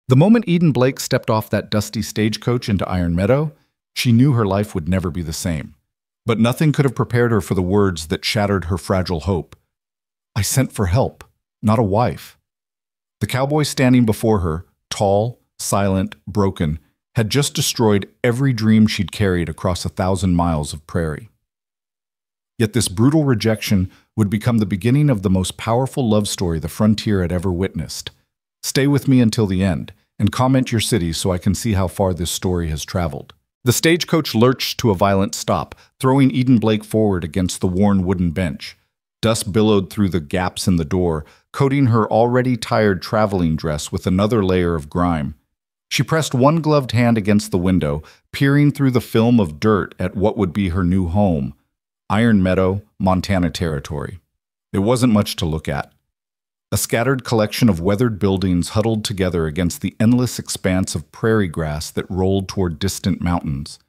The moment Eden Blake stepped off that dusty stagecoach into Iron Meadow, she knew her life would never be the same. But nothing could have prepared her for the words that shattered her fragile hope. "I sent for help, not a wife." The cowboy standing before her, tall, silent, broken, had just destroyed every dream she'd carried across 1,000 miles of prairie. Yet this brutal rejection would become the beginning of the most powerful love story the frontier had ever witnessed. Stay with me until the end, and comment your city so I can see how far this story has traveled. The stagecoach lurched to a violent stop, throwing Eden Blake forward against the worn wooden bench. Dust billowed through the gaps in the door, coating her already tired traveling dress with another layer of grime. She pressed one gloved hand against the window, peering through the film of dirt at what would be her new home, Iron Meadow, Montana Territory. It wasn't much to look at. A scattered collection of weathered buildings huddled together against the endless expanse of prairie grass that rolled toward distant mountains.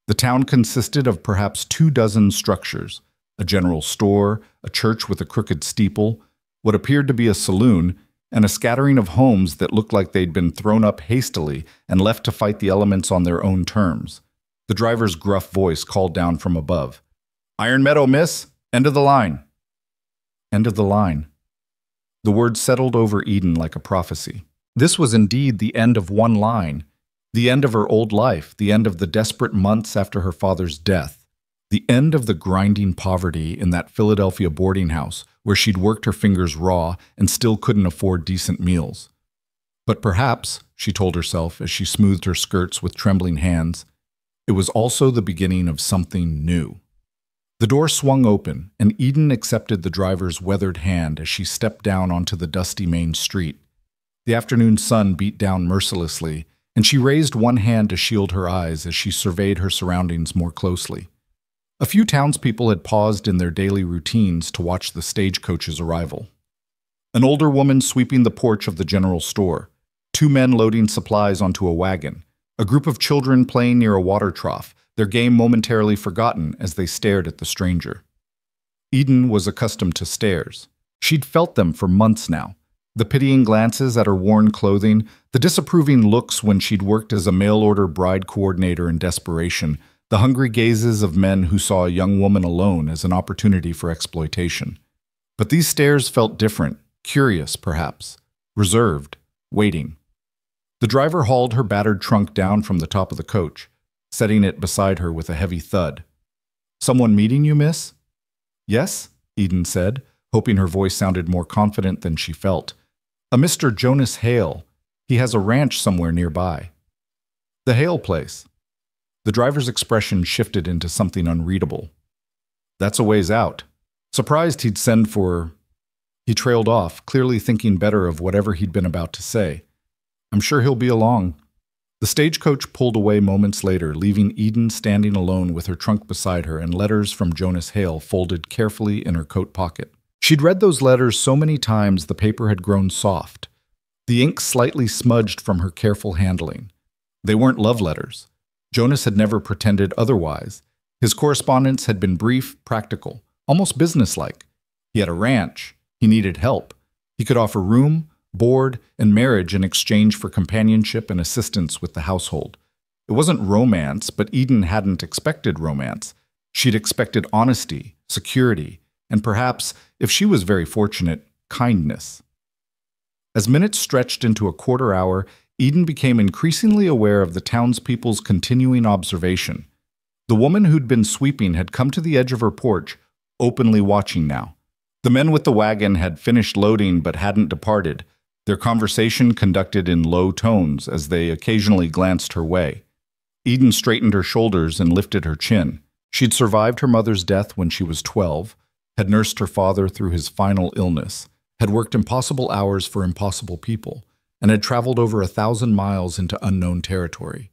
The town consisted of perhaps 24 structures, a general store, a church with a crooked steeple, what appeared to be a saloon, and a scattering of homes that looked like they'd been thrown up hastily and left to fight the elements on their own terms. The driver's gruff voice called down from above. "Iron Meadow, miss. End of the line." End of the line. The word settled over Eden like a prophecy. This was indeed the end of one line, the end of her old life, the end of the desperate months after her father's death, the end of the grinding poverty in that Philadelphia boarding house where she'd worked her fingers raw and still couldn't afford decent meals. But perhaps, she told herself as she smoothed her skirts with trembling hands, it was also the beginning of something new. The door swung open, and Eden accepted the driver's weathered hand as she stepped down onto the dusty main street. The afternoon sun beat down mercilessly, and she raised one hand to shield her eyes as she surveyed her surroundings more closely. A few townspeople had paused in their daily routines to watch the stagecoach's arrival. An older woman sweeping the porch of the general store, 2 men loading supplies onto a wagon, a group of children playing near a water trough, their game momentarily forgotten as they stared at the stranger. Eden was accustomed to stares. She'd felt them for months now. The pitying glances at her worn clothing, the disapproving looks when she'd worked as a mail-order bride coordinator in desperation, the hungry gazes of men who saw a young woman alone as an opportunity for exploitation. But these stares felt different, curious perhaps, reserved, waiting. The driver hauled her battered trunk down from the top of the coach, setting it beside her with a heavy thud. "Someone meeting you, miss?" "Yes," Eden said, hoping her voice sounded more confident than she felt. "A Mr. Jonas Hale. He has a ranch somewhere nearby." "The Hale place." The driver's expression shifted into something unreadable. "That's a ways out. Surprised he'd send for—" He trailed off, clearly thinking better of whatever he'd been about to say. "I'm sure he'll be along." The stagecoach pulled away moments later, leaving Eden standing alone with her trunk beside her and letters from Jonas Hale folded carefully in her coat pocket. She'd read those letters so many times the paper had grown soft, the ink slightly smudged from her careful handling. They weren't love letters. Jonas had never pretended otherwise. His correspondence had been brief, practical, almost businesslike. He had a ranch. He needed help. He could offer room, board, and marriage in exchange for companionship and assistance with the household. It wasn't romance, but Eden hadn't expected romance. She'd expected honesty, security, and perhaps, if she was very fortunate, kindness. As minutes stretched into a quarter hour, Eden became increasingly aware of the townspeople's continuing observation. The woman who'd been sweeping had come to the edge of her porch, openly watching now. The men with the wagon had finished loading but hadn't departed, their conversation conducted in low tones as they occasionally glanced her way. Eden straightened her shoulders and lifted her chin. She'd survived her mother's death when she was 12, had nursed her father through his final illness, had worked impossible hours for impossible people, and had traveled over 1,000 miles into unknown territory.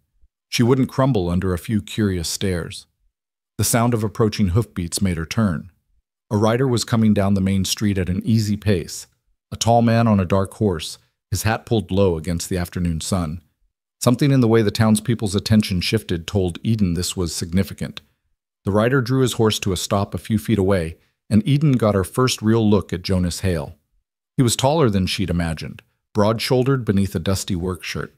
She wouldn't crumble under a few curious stares. The sound of approaching hoofbeats made her turn. A rider was coming down the main street at an easy pace, a tall man on a dark horse, his hat pulled low against the afternoon sun. Something in the way the townspeople's attention shifted told Eden this was significant. The rider drew his horse to a stop a few feet away, and Eden got her first real look at Jonas Hale. He was taller than she'd imagined, broad-shouldered beneath a dusty work shirt.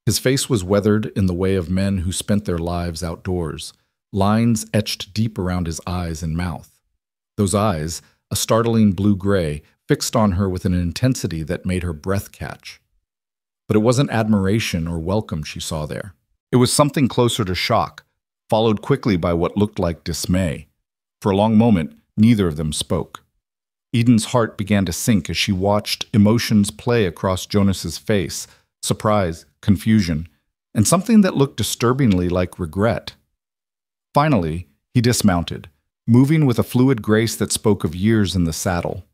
His face was weathered in the way of men who spent their lives outdoors, lines etched deep around his eyes and mouth. Those eyes, a startling blue-gray, fixed on her with an intensity that made her breath catch. But it wasn't admiration or welcome she saw there. It was something closer to shock, followed quickly by what looked like dismay. For a long moment, neither of them spoke. Eden's heart began to sink as she watched emotions play across Jonas's face, surprise, confusion, and something that looked disturbingly like regret. Finally, he dismounted, moving with a fluid grace that spoke of years in the saddle.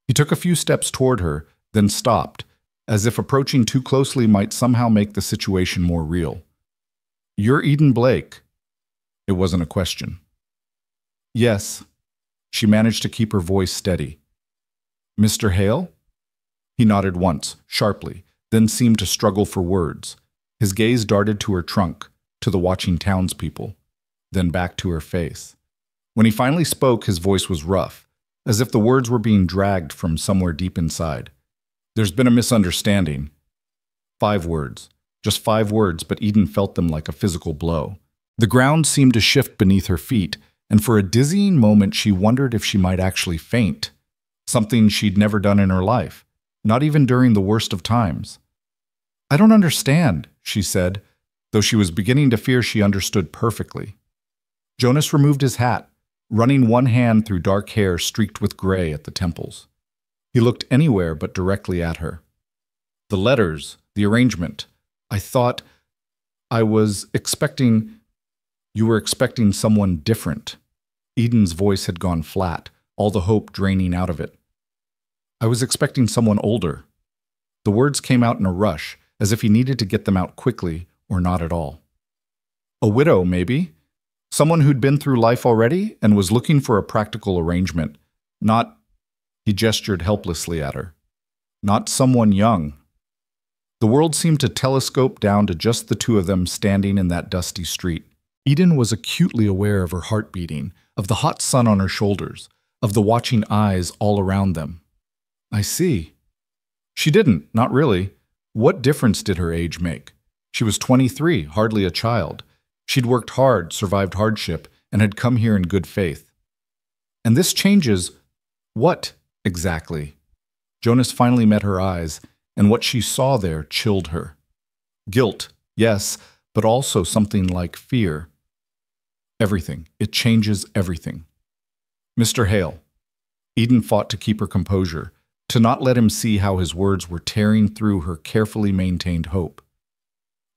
He took a few steps toward her, then stopped, as if approaching too closely might somehow make the situation more real. "You're Eden Blake." It wasn't a question. "Yes." She managed to keep her voice steady. "Mr. Hale?" He nodded once, sharply, then seemed to struggle for words. His gaze darted to her trunk, to the watching townspeople, then back to her face. When he finally spoke, his voice was rough, as if the words were being dragged from somewhere deep inside. "There's been a misunderstanding." 5 words. Just 5 words, but Eden felt them like a physical blow. The ground seemed to shift beneath her feet, and for a dizzying moment she wondered if she might actually faint. Something she'd never done in her life, not even during the worst of times. "I don't understand," she said, though she was beginning to fear she understood perfectly. Jonas removed his hat, running one hand through dark hair streaked with gray at the temples. He looked anywhere but directly at her. "The letters, the arrangement. I was expecting... You were expecting someone different." Eden's voice had gone flat, all the hope draining out of it. "I was expecting someone older." The words came out in a rush, as if he needed to get them out quickly or not at all. "A widow, maybe? Someone who'd been through life already and was looking for a practical arrangement. Not..." He gestured helplessly at her. "Not someone young." The world seemed to telescope down to just the two of them standing in that dusty street. Eden was acutely aware of her heart beating, of the hot sun on her shoulders, of the watching eyes all around them. "I see." She didn't, not really. What difference did her age make? She was 23, hardly a child. She'd worked hard, survived hardship, and had come here in good faith. And this changes what exactly? Jonas finally met her eyes, and what she saw there chilled her. Guilt, yes, but also something like fear. Everything. It changes everything. "Mr. Hale." Eden fought to keep her composure, to not let him see how his words were tearing through her carefully maintained hope.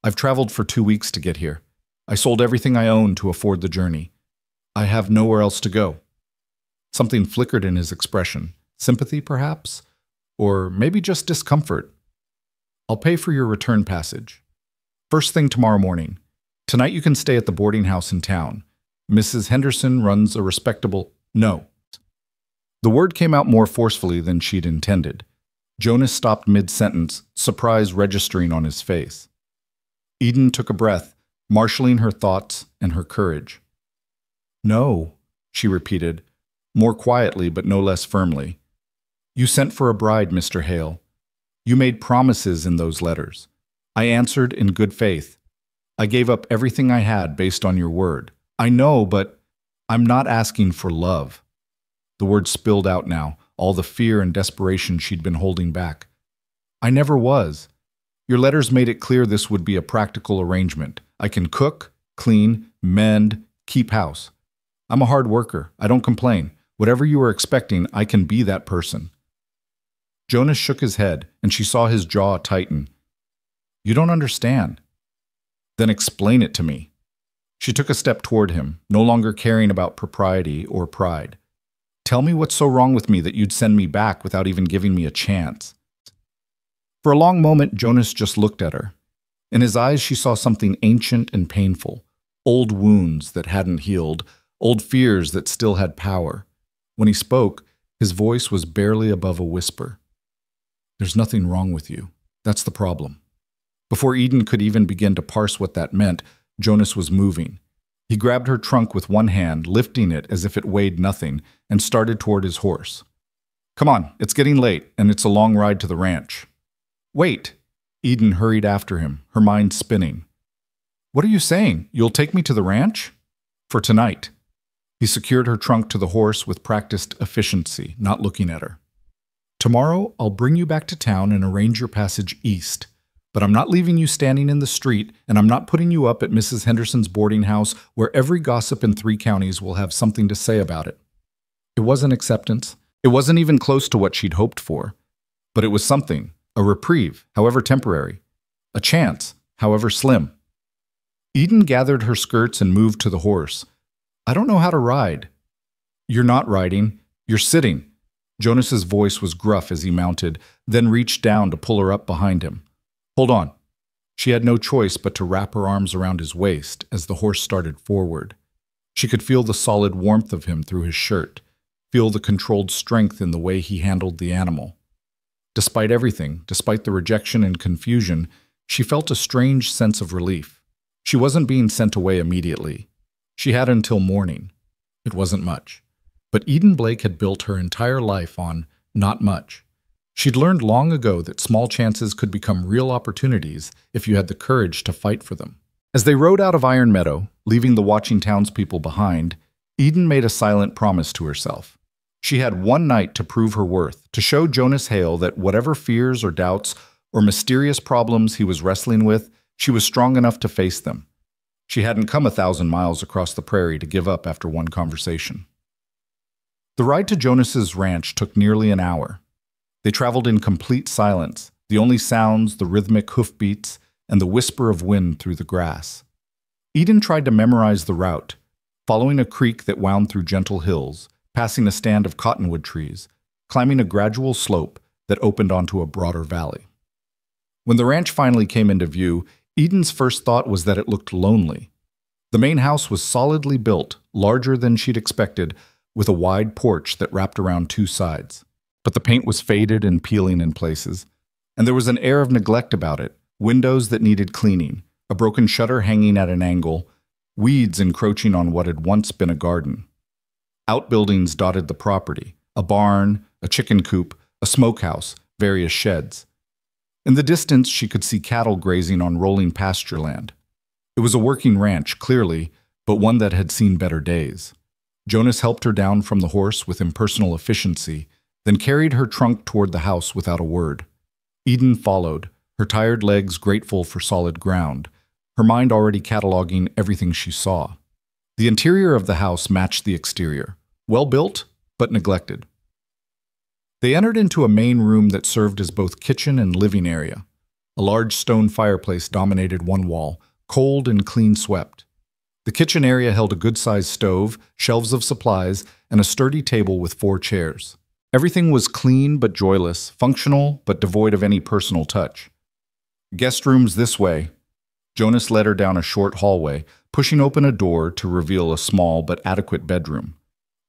"I've traveled for 2 weeks to get here. I sold everything I owned to afford the journey. I have nowhere else to go." Something flickered in his expression. Sympathy, perhaps? Or maybe just discomfort. "I'll pay for your return passage. First thing tomorrow morning. Tonight you can stay at the boarding house in town. Mrs. Henderson runs a respectable..." "No." The word came out more forcefully than she'd intended. Jonas stopped mid-sentence, surprise registering on his face. Eden took a breath, marshaling her thoughts and her courage. "No," she repeated, more quietly but no less firmly. "You sent for a bride, Mr. Hale. You made promises in those letters. I answered in good faith. I gave up everything I had based on your word. I know, but I'm not asking for love." The words spilled out now, all the fear and desperation she'd been holding back. "I never was. Your letters made it clear this would be a practical arrangement. I can cook, clean, mend, keep house. I'm a hard worker. I don't complain. Whatever you were expecting, I can be that person." Jonas shook his head, and she saw his jaw tighten. "You don't understand." "Then explain it to me." She took a step toward him, no longer caring about propriety or pride. "Tell me what's so wrong with me that you'd send me back without even giving me a chance." For a long moment, Jonas just looked at her. In his eyes, she saw something ancient and painful, old wounds that hadn't healed, old fears that still had power. When he spoke, his voice was barely above a whisper. "There's nothing wrong with you. That's the problem." Before Eden could even begin to parse what that meant, Jonas was moving. He grabbed her trunk with one hand, lifting it as if it weighed nothing, and started toward his horse. "Come on, it's getting late, and it's a long ride to the ranch." Wait! Eden hurried after him, her mind spinning. What are you saying? You'll take me to the ranch? For tonight. He secured her trunk to the horse with practiced efficiency, not looking at her. Tomorrow, I'll bring you back to town and arrange your passage east. But I'm not leaving you standing in the street, and I'm not putting you up at Mrs. Henderson's boarding house where every gossip in 3 counties will have something to say about it. It wasn't acceptance. It wasn't even close to what she'd hoped for. But it was something, a reprieve, however temporary. A chance, however slim. Eden gathered her skirts and moved to the horse. I don't know how to ride. You're not riding. You're sitting. Jonas's voice was gruff as he mounted, then reached down to pull her up behind him. Hold on. She had no choice but to wrap her arms around his waist as the horse started forward. She could feel the solid warmth of him through his shirt, feel the controlled strength in the way he handled the animal. Despite everything, despite the rejection and confusion, she felt a strange sense of relief. She wasn't being sent away immediately. She had until morning. It wasn't much. But Eden Blake had built her entire life on not much. She'd learned long ago that small chances could become real opportunities if you had the courage to fight for them. As they rode out of Iron Meadow, leaving the watching townspeople behind, Eden made a silent promise to herself. She had one night to prove her worth, to show Jonas Hale that whatever fears or doubts or mysterious problems he was wrestling with, she was strong enough to face them. She hadn't come 1,000 miles across the prairie to give up after one conversation. The ride to Jonas's ranch took nearly an hour. They traveled in complete silence, the only sounds the rhythmic hoofbeats and the whisper of wind through the grass. Eden tried to memorize the route, following a creek that wound through gentle hills, passing a stand of cottonwood trees, climbing a gradual slope that opened onto a broader valley. When the ranch finally came into view, Eden's first thought was that it looked lonely. The main house was solidly built, larger than she'd expected, with a wide porch that wrapped around 2 sides. But the paint was faded and peeling in places, and there was an air of neglect about it, windows that needed cleaning, a broken shutter hanging at an angle, weeds encroaching on what had once been a garden. Outbuildings dotted the property, a barn, a chicken coop, a smokehouse, various sheds. In the distance, she could see cattle grazing on rolling pasture land. It was a working ranch, clearly, but one that had seen better days. Jonas helped her down from the horse with impersonal efficiency, then carried her trunk toward the house without a word. Eden followed, her tired legs grateful for solid ground, her mind already cataloging everything she saw. The interior of the house matched the exterior, well built, but neglected. They entered into a main room that served as both kitchen and living area. A large stone fireplace dominated one wall, cold and clean swept. The kitchen area held a good-sized stove, shelves of supplies, and a sturdy table with 4 chairs. Everything was clean but joyless, functional but devoid of any personal touch. Guest rooms this way. Jonas led her down a short hallway, pushing open a door to reveal a small but adequate bedroom.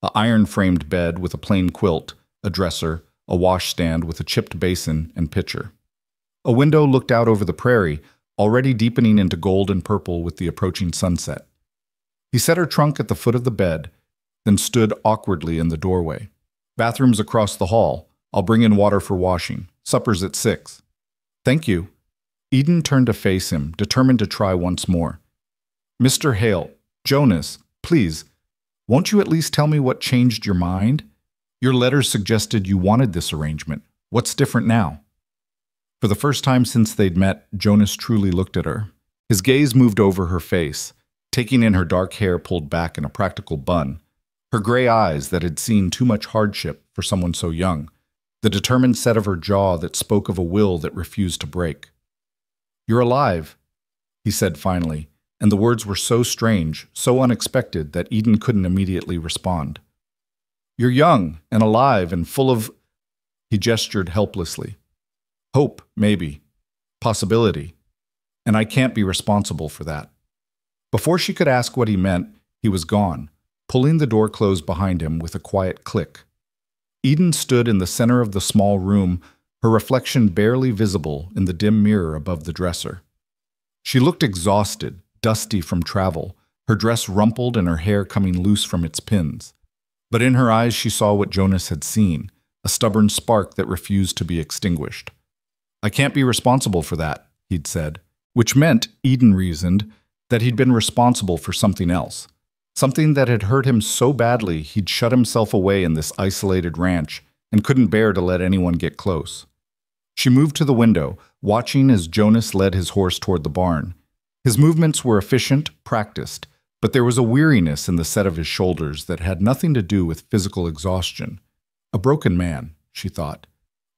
An iron-framed bed with a plain quilt, a dresser, a washstand with a chipped basin and pitcher. A window looked out over the prairie, already deepening into gold and purple with the approaching sunset. He set her trunk at the foot of the bed, then stood awkwardly in the doorway. Bathrooms across the hall. I'll bring in water for washing. Supper's at 6. Thank you. Eden turned to face him, determined to try once more. Mr. Hale, Jonas, please, won't you at least tell me what changed your mind? Your letters suggested you wanted this arrangement. What's different now? For the first time since they'd met, Jonas truly looked at her. His gaze moved over her face, taking in her dark hair pulled back in a practical bun, her gray eyes that had seen too much hardship for someone so young, the determined set of her jaw that spoke of a will that refused to break. You're alive, he said finally, and the words were so strange, so unexpected that Eden couldn't immediately respond. You're young and alive and full of... He gestured helplessly. Hope, maybe. Possibility. And I can't be responsible for that. Before she could ask what he meant, he was gone, pulling the door closed behind him with a quiet click. Eden stood in the center of the small room, her reflection barely visible in the dim mirror above the dresser. She looked exhausted, dusty from travel, her dress rumpled and her hair coming loose from its pins. But in her eyes she saw what Jonas had seen, a stubborn spark that refused to be extinguished. I can't be responsible for that, he'd said, which meant, Eden reasoned, that he'd been responsible for something else. Something that had hurt him so badly he'd shut himself away in this isolated ranch and couldn't bear to let anyone get close. She moved to the window, watching as Jonas led his horse toward the barn. His movements were efficient, practiced, but there was a weariness in the set of his shoulders that had nothing to do with physical exhaustion. A broken man, she thought.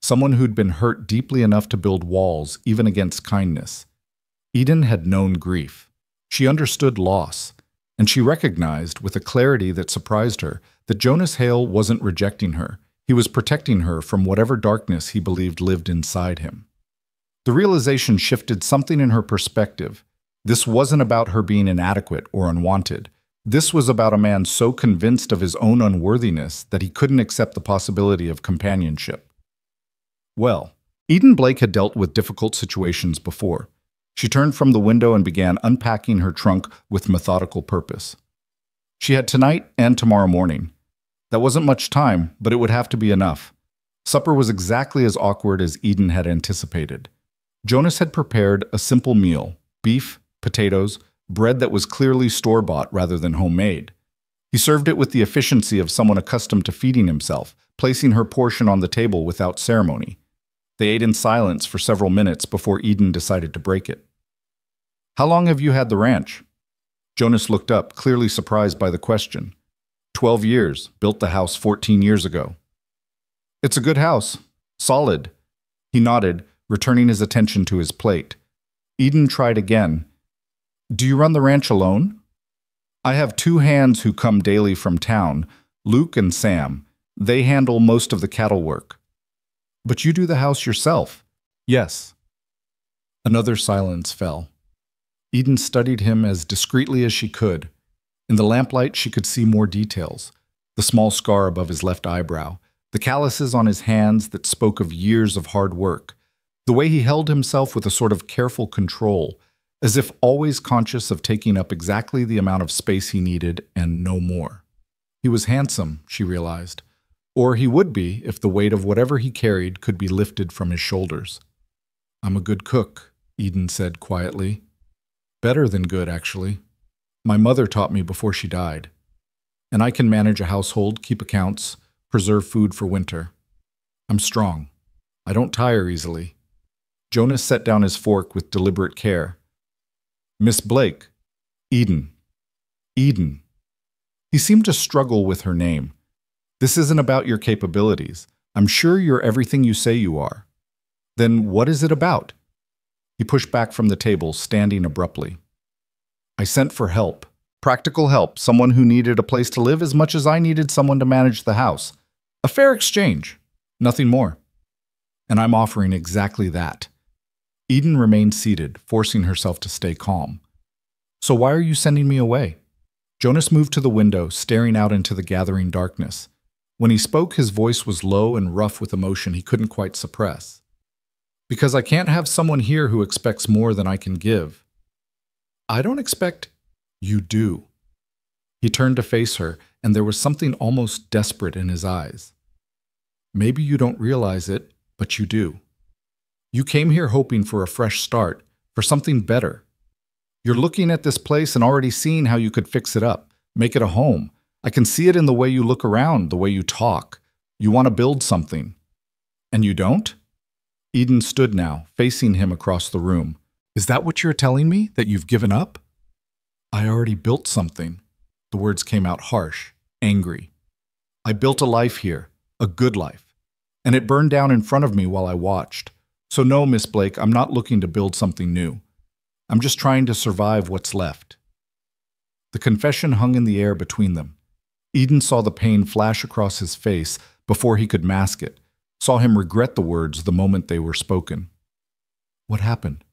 Someone who'd been hurt deeply enough to build walls, even against kindness. Eden had known grief. She understood loss, and she recognized, with a clarity that surprised her, that Jonas Hale wasn't rejecting her. He was protecting her from whatever darkness he believed lived inside him. The realization shifted something in her perspective. This wasn't about her being inadequate or unwanted. This was about a man so convinced of his own unworthiness that he couldn't accept the possibility of companionship. Well, Eden Blake had dealt with difficult situations before. She turned from the window and began unpacking her trunk with methodical purpose. She had tonight and tomorrow morning. That wasn't much time, but it would have to be enough. Supper was exactly as awkward as Eden had anticipated. Jonas had prepared a simple meal: beef, potatoes, bread that was clearly store-bought rather than homemade. He served it with the efficiency of someone accustomed to feeding himself, placing her portion on the table without ceremony. They ate in silence for several minutes before Eden decided to break it. "How long have you had the ranch?" Jonas looked up, clearly surprised by the question. 12 years, built the house 14 years ago. "It's a good house. Solid." He nodded, returning his attention to his plate. Eden tried again. "Do you run the ranch alone?" "I have 2 hands who come daily from town, Luke and Sam. They handle most of the cattle work." "But you do the house yourself." "Yes." Another silence fell. Eden studied him as discreetly as she could. In the lamplight, she could see more details: the small scar above his left eyebrow, the calluses on his hands that spoke of years of hard work, the way he held himself with a sort of careful control, as if always conscious of taking up exactly the amount of space he needed and no more. He was handsome, she realized, or he would be if the weight of whatever he carried could be lifted from his shoulders. "I'm a good cook," Eden said quietly. "Better than good, actually. My mother taught me before she died. And I can manage a household, keep accounts, preserve food for winter. I'm strong. I don't tire easily." Jonas set down his fork with deliberate care. "Miss Blake." "Eden." "Eden." He seemed to struggle with her name. "This isn't about your capabilities. I'm sure you're everything you say you are." "Then what is it about?" He pushed back from the table, standing abruptly. "I sent for help. Practical help, someone who needed a place to live as much as I needed someone to manage the house. A fair exchange. Nothing more. And I'm offering exactly that." Eden remained seated, forcing herself to stay calm. "So why are you sending me away?" Jonas moved to the window, staring out into the gathering darkness. When he spoke, his voice was low and rough with emotion he couldn't quite suppress. "Because I can't have someone here who expects more than I can give." "I don't expect—" "You do." He turned to face her, and there was something almost desperate in his eyes. "Maybe you don't realize it, but you do. You came here hoping for a fresh start, for something better. You're looking at this place and already seeing how you could fix it up, make it a home. I can see it in the way you look around, the way you talk. You want to build something. And you don't?" Eden stood now, facing him across the room. "Is that what you're telling me, that you've given up?" "I already built something." The words came out harsh, angry. "I built a life here, a good life. And it burned down in front of me while I watched. So no, Miss Blake, I'm not looking to build something new. I'm just trying to survive what's left." The confession hung in the air between them. Eden saw the pain flash across his face before he could mask it, saw him regret the words the moment they were spoken. "What happened?"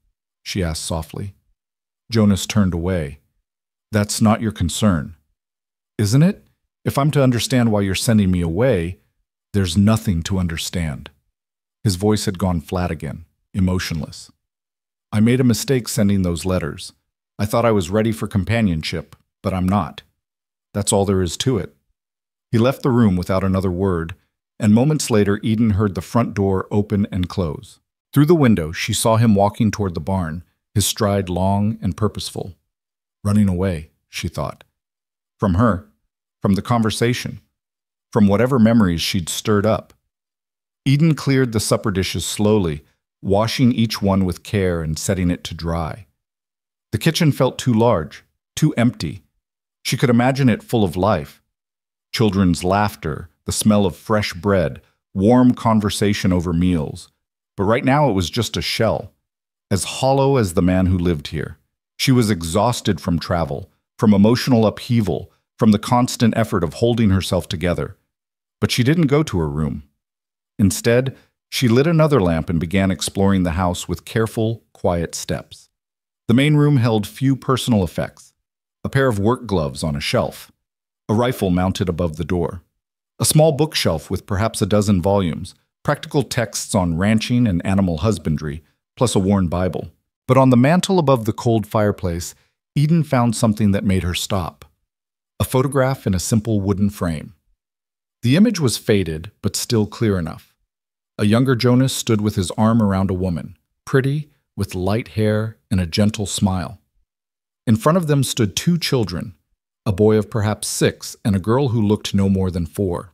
she asked softly. Jonas turned away. "That's not your concern." "Isn't it? If I'm to understand why you're sending me away, there's nothing to understand." His voice had gone flat again, emotionless. "I made a mistake sending those letters. I thought I was ready for companionship, but I'm not. That's all there is to it." He left the room without another word, and moments later Eden heard the front door open and close. Through the window, she saw him walking toward the barn, his stride long and purposeful. Running away, she thought. From her, from the conversation, from whatever memories she'd stirred up. Eden cleared the supper dishes slowly, washing each one with care and setting it to dry. The kitchen felt too large, too empty. She could imagine it full of life. Children's laughter, the smell of fresh bread, warm conversation over meals. But right now it was just a shell, as hollow as the man who lived here. She was exhausted from travel, from emotional upheaval, from the constant effort of holding herself together. But she didn't go to her room. Instead, she lit another lamp and began exploring the house with careful, quiet steps. The main room held few personal effects. A pair of work gloves on a shelf, a rifle mounted above the door, a small bookshelf with perhaps a dozen volumes, practical texts on ranching and animal husbandry, plus a worn Bible. But on the mantel above the cold fireplace, Eden found something that made her stop. A photograph in a simple wooden frame. The image was faded, but still clear enough. A younger Jonas stood with his arm around a woman, pretty, with light hair and a gentle smile. In front of them stood two children, a boy of perhaps 6 and a girl who looked no more than 4.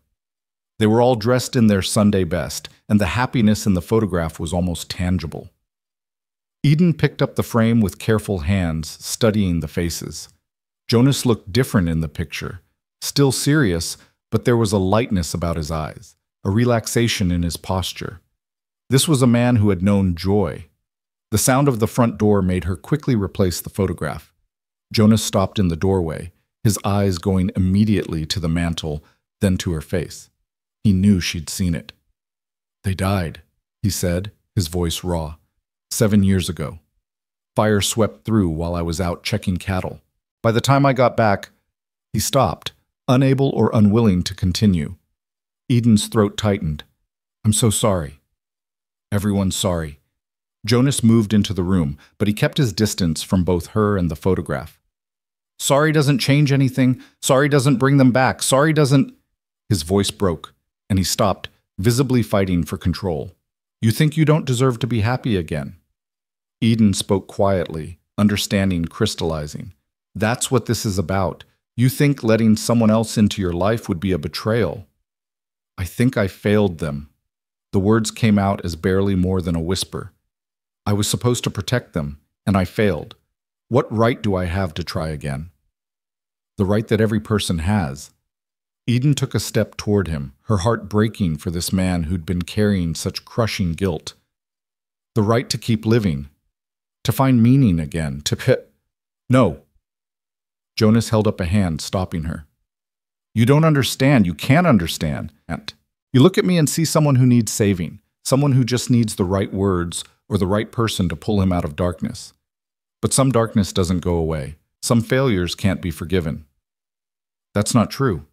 They were all dressed in their Sunday best, and the happiness in the photograph was almost tangible. Eden picked up the frame with careful hands, studying the faces. Jonas looked different in the picture, still serious, but there was a lightness about his eyes, a relaxation in his posture. This was a man who had known joy. The sound of the front door made her quickly replace the photograph. Jonas stopped in the doorway, his eyes going immediately to the mantel, then to her face. He knew she'd seen it. "They died," he said, his voice raw. 7 years ago. Fire swept through while I was out checking cattle. By the time I got back, he stopped, unable or unwilling to continue. Eden's throat tightened. "I'm so sorry." "Everyone's sorry." Jonas moved into the room, but he kept his distance from both her and the photograph. "Sorry doesn't change anything. Sorry doesn't bring them back. Sorry doesn't—" His voice broke, and he stopped, visibly fighting for control. "You think you don't deserve to be happy again?" Eden spoke quietly, understanding crystallizing. "That's what this is about. You think letting someone else into your life would be a betrayal." "I think I failed them." The words came out as barely more than a whisper. "I was supposed to protect them, and I failed. What right do I have to try again?" "The right that every person has." Eden took a step toward him, her heart breaking for this man who'd been carrying such crushing guilt. "The right to keep living, to find meaning again, to— No." Jonas held up a hand, stopping her. "You don't understand. You can't understand. You look at me and see someone who needs saving, someone who just needs the right words or the right person to pull him out of darkness. But some darkness doesn't go away. Some failures can't be forgiven." "That's not true."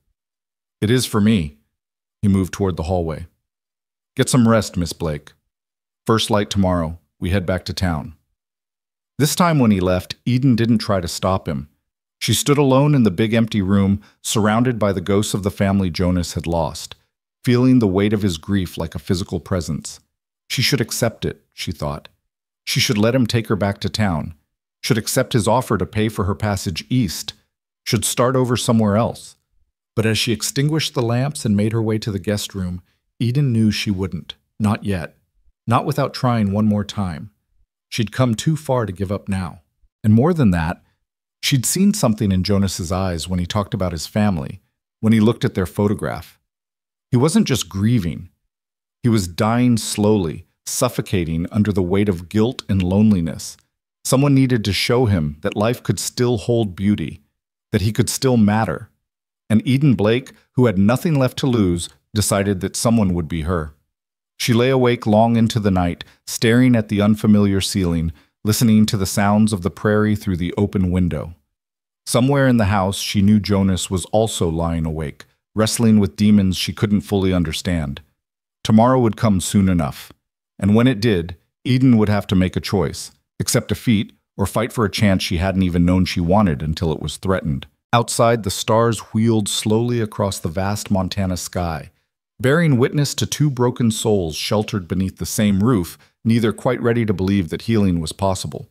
"It is for me." He moved toward the hallway. "Get some rest, Miss Blake. First light tomorrow, we head back to town." This time when he left, Eden didn't try to stop him. She stood alone in the big empty room, surrounded by the ghosts of the family Jonas had lost, feeling the weight of his grief like a physical presence. She should accept it, she thought. She should let him take her back to town, should accept his offer to pay for her passage east, should start over somewhere else. But as she extinguished the lamps and made her way to the guest room, Eden knew she wouldn't. Not yet. Not without trying one more time. She'd come too far to give up now. And more than that, she'd seen something in Jonas's eyes when he talked about his family, when he looked at their photograph. He wasn't just grieving. He was dying slowly, suffocating under the weight of guilt and loneliness. Someone needed to show him that life could still hold beauty, that he could still matter. And Eden Blake, who had nothing left to lose, decided that someone would be her. She lay awake long into the night, staring at the unfamiliar ceiling, listening to the sounds of the prairie through the open window. Somewhere in the house, she knew Jonas was also lying awake, wrestling with demons she couldn't fully understand. Tomorrow would come soon enough. And when it did, Eden would have to make a choice, accept defeat, or fight for a chance she hadn't even known she wanted until it was threatened. Outside, the stars wheeled slowly across the vast Montana sky, bearing witness to two broken souls sheltered beneath the same roof, neither quite ready to believe that healing was possible.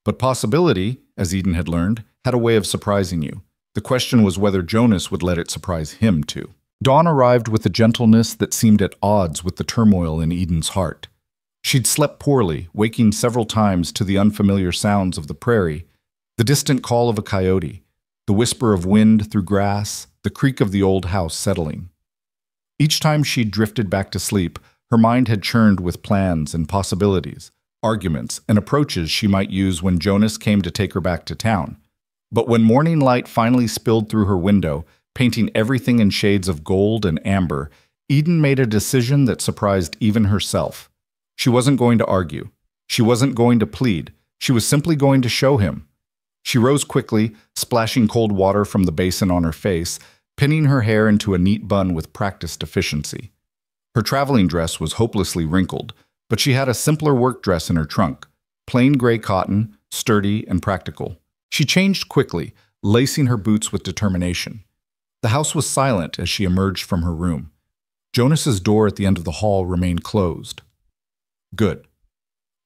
But possibility, as Eden had learned, had a way of surprising you. The question was whether Jonas would let it surprise him too. Dawn arrived with a gentleness that seemed at odds with the turmoil in Eden's heart. She'd slept poorly, waking several times to the unfamiliar sounds of the prairie, the distant call of a coyote, the whisper of wind through grass, the creak of the old house settling. Each time she'd drifted back to sleep, her mind had churned with plans and possibilities, arguments and approaches she might use when Jonas came to take her back to town. But when morning light finally spilled through her window, painting everything in shades of gold and amber, Eden made a decision that surprised even herself. She wasn't going to argue. She wasn't going to plead. She was simply going to show him. She rose quickly, splashing cold water from the basin on her face, pinning her hair into a neat bun with practiced efficiency. Her traveling dress was hopelessly wrinkled, but she had a simpler work dress in her trunk, plain gray cotton, sturdy and practical. She changed quickly, lacing her boots with determination. The house was silent as she emerged from her room. Jonas's door at the end of the hall remained closed. Good.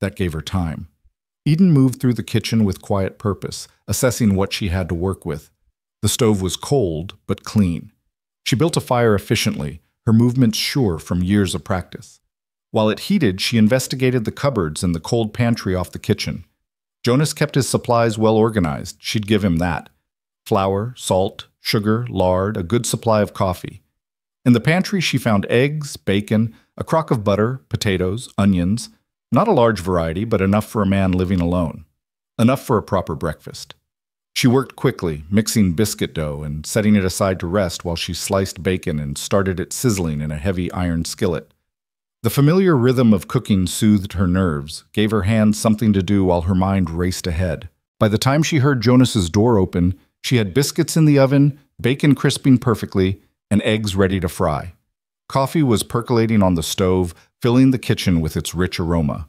That gave her time. Eden moved through the kitchen with quiet purpose, assessing what she had to work with. The stove was cold, but clean. She built a fire efficiently, her movements sure from years of practice. While it heated, she investigated the cupboards and the cold pantry off the kitchen. Jonas kept his supplies well organized, she'd give him that. Flour, salt, sugar, lard, a good supply of coffee. In the pantry she found eggs, bacon, a crock of butter, potatoes, onions. Not a large variety, but enough for a man living alone. Enough for a proper breakfast. She worked quickly, mixing biscuit dough and setting it aside to rest while she sliced bacon and started it sizzling in a heavy iron skillet. The familiar rhythm of cooking soothed her nerves, gave her hands something to do while her mind raced ahead. By the time she heard Jonas's door open, she had biscuits in the oven, bacon crisping perfectly, and eggs ready to fry. Coffee was percolating on the stove, filling the kitchen with its rich aroma.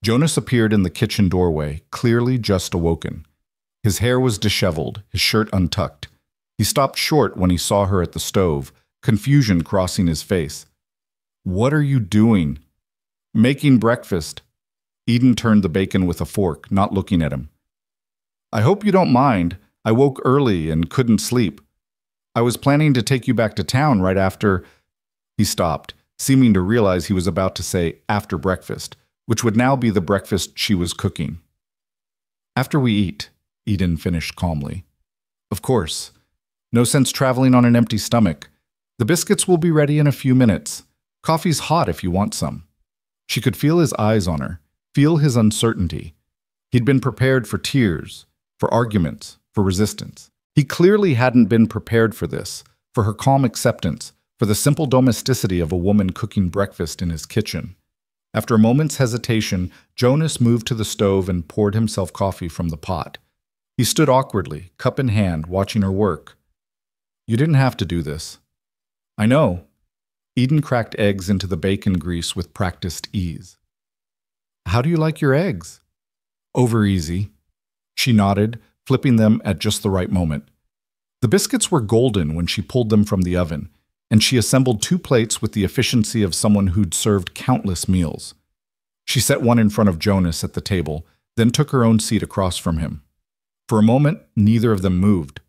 Jonas appeared in the kitchen doorway, clearly just awoken. His hair was disheveled, his shirt untucked. He stopped short when he saw her at the stove, confusion crossing his face. "What are you doing?" "Making breakfast." Eden turned the bacon with a fork, not looking at him. "I hope you don't mind. I woke early and couldn't sleep. I was planning to take you back to town right after—" He stopped, seeming to realize he was about to say after breakfast, which would now be the breakfast she was cooking. "After we eat," Eden finished calmly. "Of course. No sense traveling on an empty stomach. The biscuits will be ready in a few minutes. Coffee's hot if you want some." She could feel his eyes on her, feel his uncertainty. He'd been prepared for tears, for arguments, for resistance. He clearly hadn't been prepared for this, for her calm acceptance, for the simple domesticity of a woman cooking breakfast in his kitchen. After a moment's hesitation, Jonas moved to the stove and poured himself coffee from the pot. He stood awkwardly, cup in hand, watching her work. "You didn't have to do this." "I know." Eden cracked eggs into the bacon grease with practiced ease. "How do you like your eggs?" "Over easy." She nodded, flipping them at just the right moment. The biscuits were golden when she pulled them from the oven, and she assembled 2 plates with the efficiency of someone who'd served countless meals. She set one in front of Jonas at the table, then took her own seat across from him. For a moment, neither of them moved.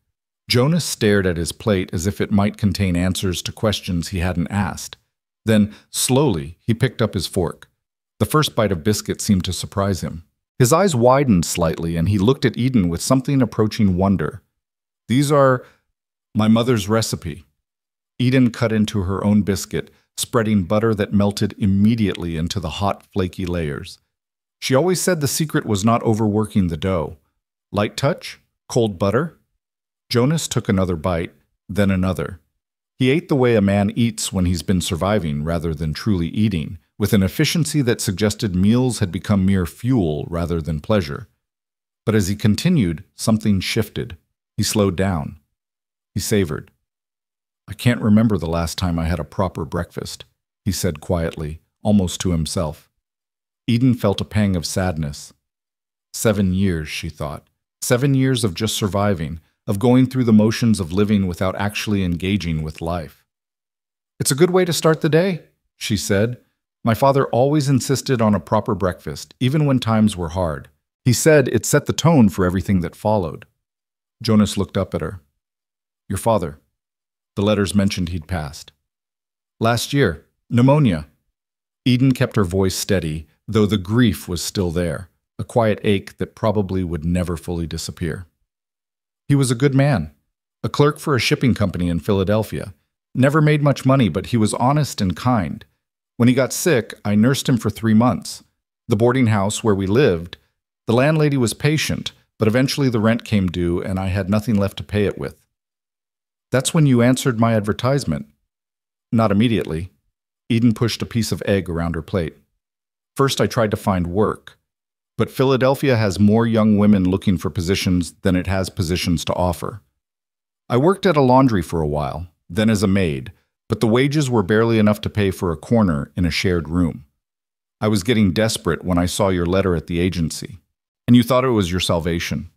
Jonas stared at his plate as if it might contain answers to questions he hadn't asked. Then, slowly, he picked up his fork. The first bite of biscuit seemed to surprise him. His eyes widened slightly, and he looked at Eden with something approaching wonder. "These are my mother's recipe." Eden cut into her own biscuit, spreading butter that melted immediately into the hot, flaky layers. She always said the secret was not overworking the dough. Light touch? Cold butter? Jonas took another bite, then another. He ate the way a man eats when he's been surviving rather than truly eating, with an efficiency that suggested meals had become mere fuel rather than pleasure. But as he continued, something shifted. He slowed down. He savored. "I can't remember the last time I had a proper breakfast," he said quietly, almost to himself. Eden felt a pang of sadness. 7 years, she thought. 7 years of just surviving, of going through the motions of living without actually engaging with life. It's a good way to start the day, she said. My father always insisted on a proper breakfast, even when times were hard. He said it set the tone for everything that followed. Jonas looked up at her. Your father. The letters mentioned he'd passed. Last year, pneumonia. Eden kept her voice steady, though the grief was still there, a quiet ache that probably would never fully disappear. He was a good man, a clerk for a shipping company in Philadelphia. Never made much money, but he was honest and kind. When he got sick, I nursed him for 3 months. The boarding house where we lived, the landlady was patient, but eventually the rent came due and I had nothing left to pay it with. That's when you answered my advertisement. Not immediately. Eden pushed a piece of egg around her plate. First, I tried to find work. But Philadelphia has more young women looking for positions than it has positions to offer. I worked at a laundry for a while, then as a maid, but the wages were barely enough to pay for a corner in a shared room. I was getting desperate when I saw your letter at the agency, and you thought it was your salvation.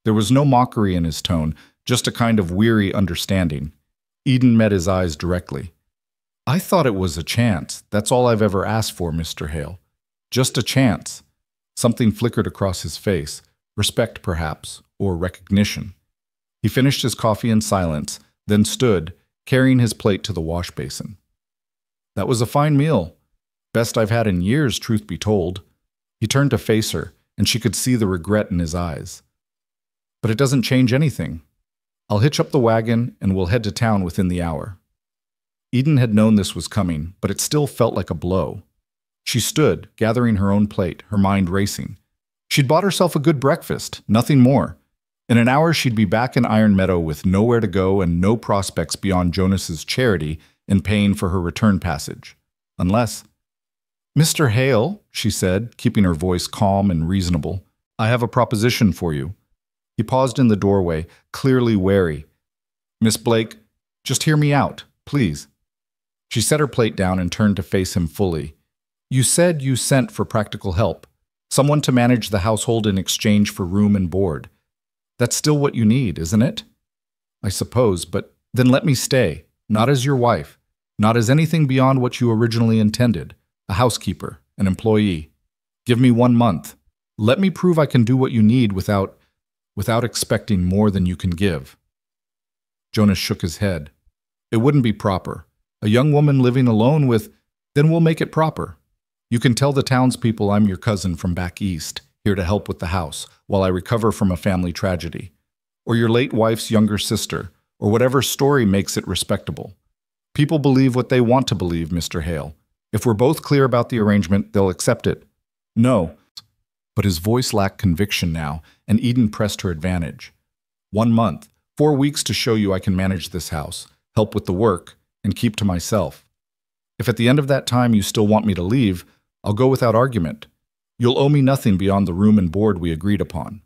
There was no mockery in his tone, just a kind of weary understanding. Eden met his eyes directly. I thought it was a chance. That's all I've ever asked for, Mr. Hale. Just a chance. Something flickered across his face, respect perhaps, or recognition. He finished his coffee in silence, then stood, carrying his plate to the wash basin. That was a fine meal. Best I've had in years, truth be told. He turned to face her, and she could see the regret in his eyes. But it doesn't change anything. I'll hitch up the wagon, and we'll head to town within the hour. Eden had known this was coming, but it still felt like a blow. She stood, gathering her own plate, her mind racing. She'd bought herself a good breakfast, nothing more. In an hour, she'd be back in Iron Meadow with nowhere to go and no prospects beyond Jonas's charity in paying for her return passage. Unless... Mr. Hale, she said, keeping her voice calm and reasonable, I have a proposition for you. He paused in the doorway, clearly wary. Miss Blake, just hear me out, please. She set her plate down and turned to face him fully. You said you sent for practical help, someone to manage the household in exchange for room and board. That's still what you need, isn't it? I suppose, but then let me stay, not as your wife, not as anything beyond what you originally intended, a housekeeper, an employee. Give me 1 month. Let me prove I can do what you need without expecting more than you can give. Jonas shook his head. It wouldn't be proper. A young woman living alone with... Then we'll make it proper. You can tell the townspeople I'm your cousin from back east, here to help with the house, while I recover from a family tragedy. Or your late wife's younger sister, or whatever story makes it respectable. People believe what they want to believe, Mr. Hale. If we're both clear about the arrangement, they'll accept it. No. But his voice lacked conviction now, and Eden pressed her advantage. 1 month, 4 weeks to show you I can manage this house, help with the work, and keep to myself. If at the end of that time you still want me to leave, I'll go without argument. You'll owe me nothing beyond the room and board we agreed upon.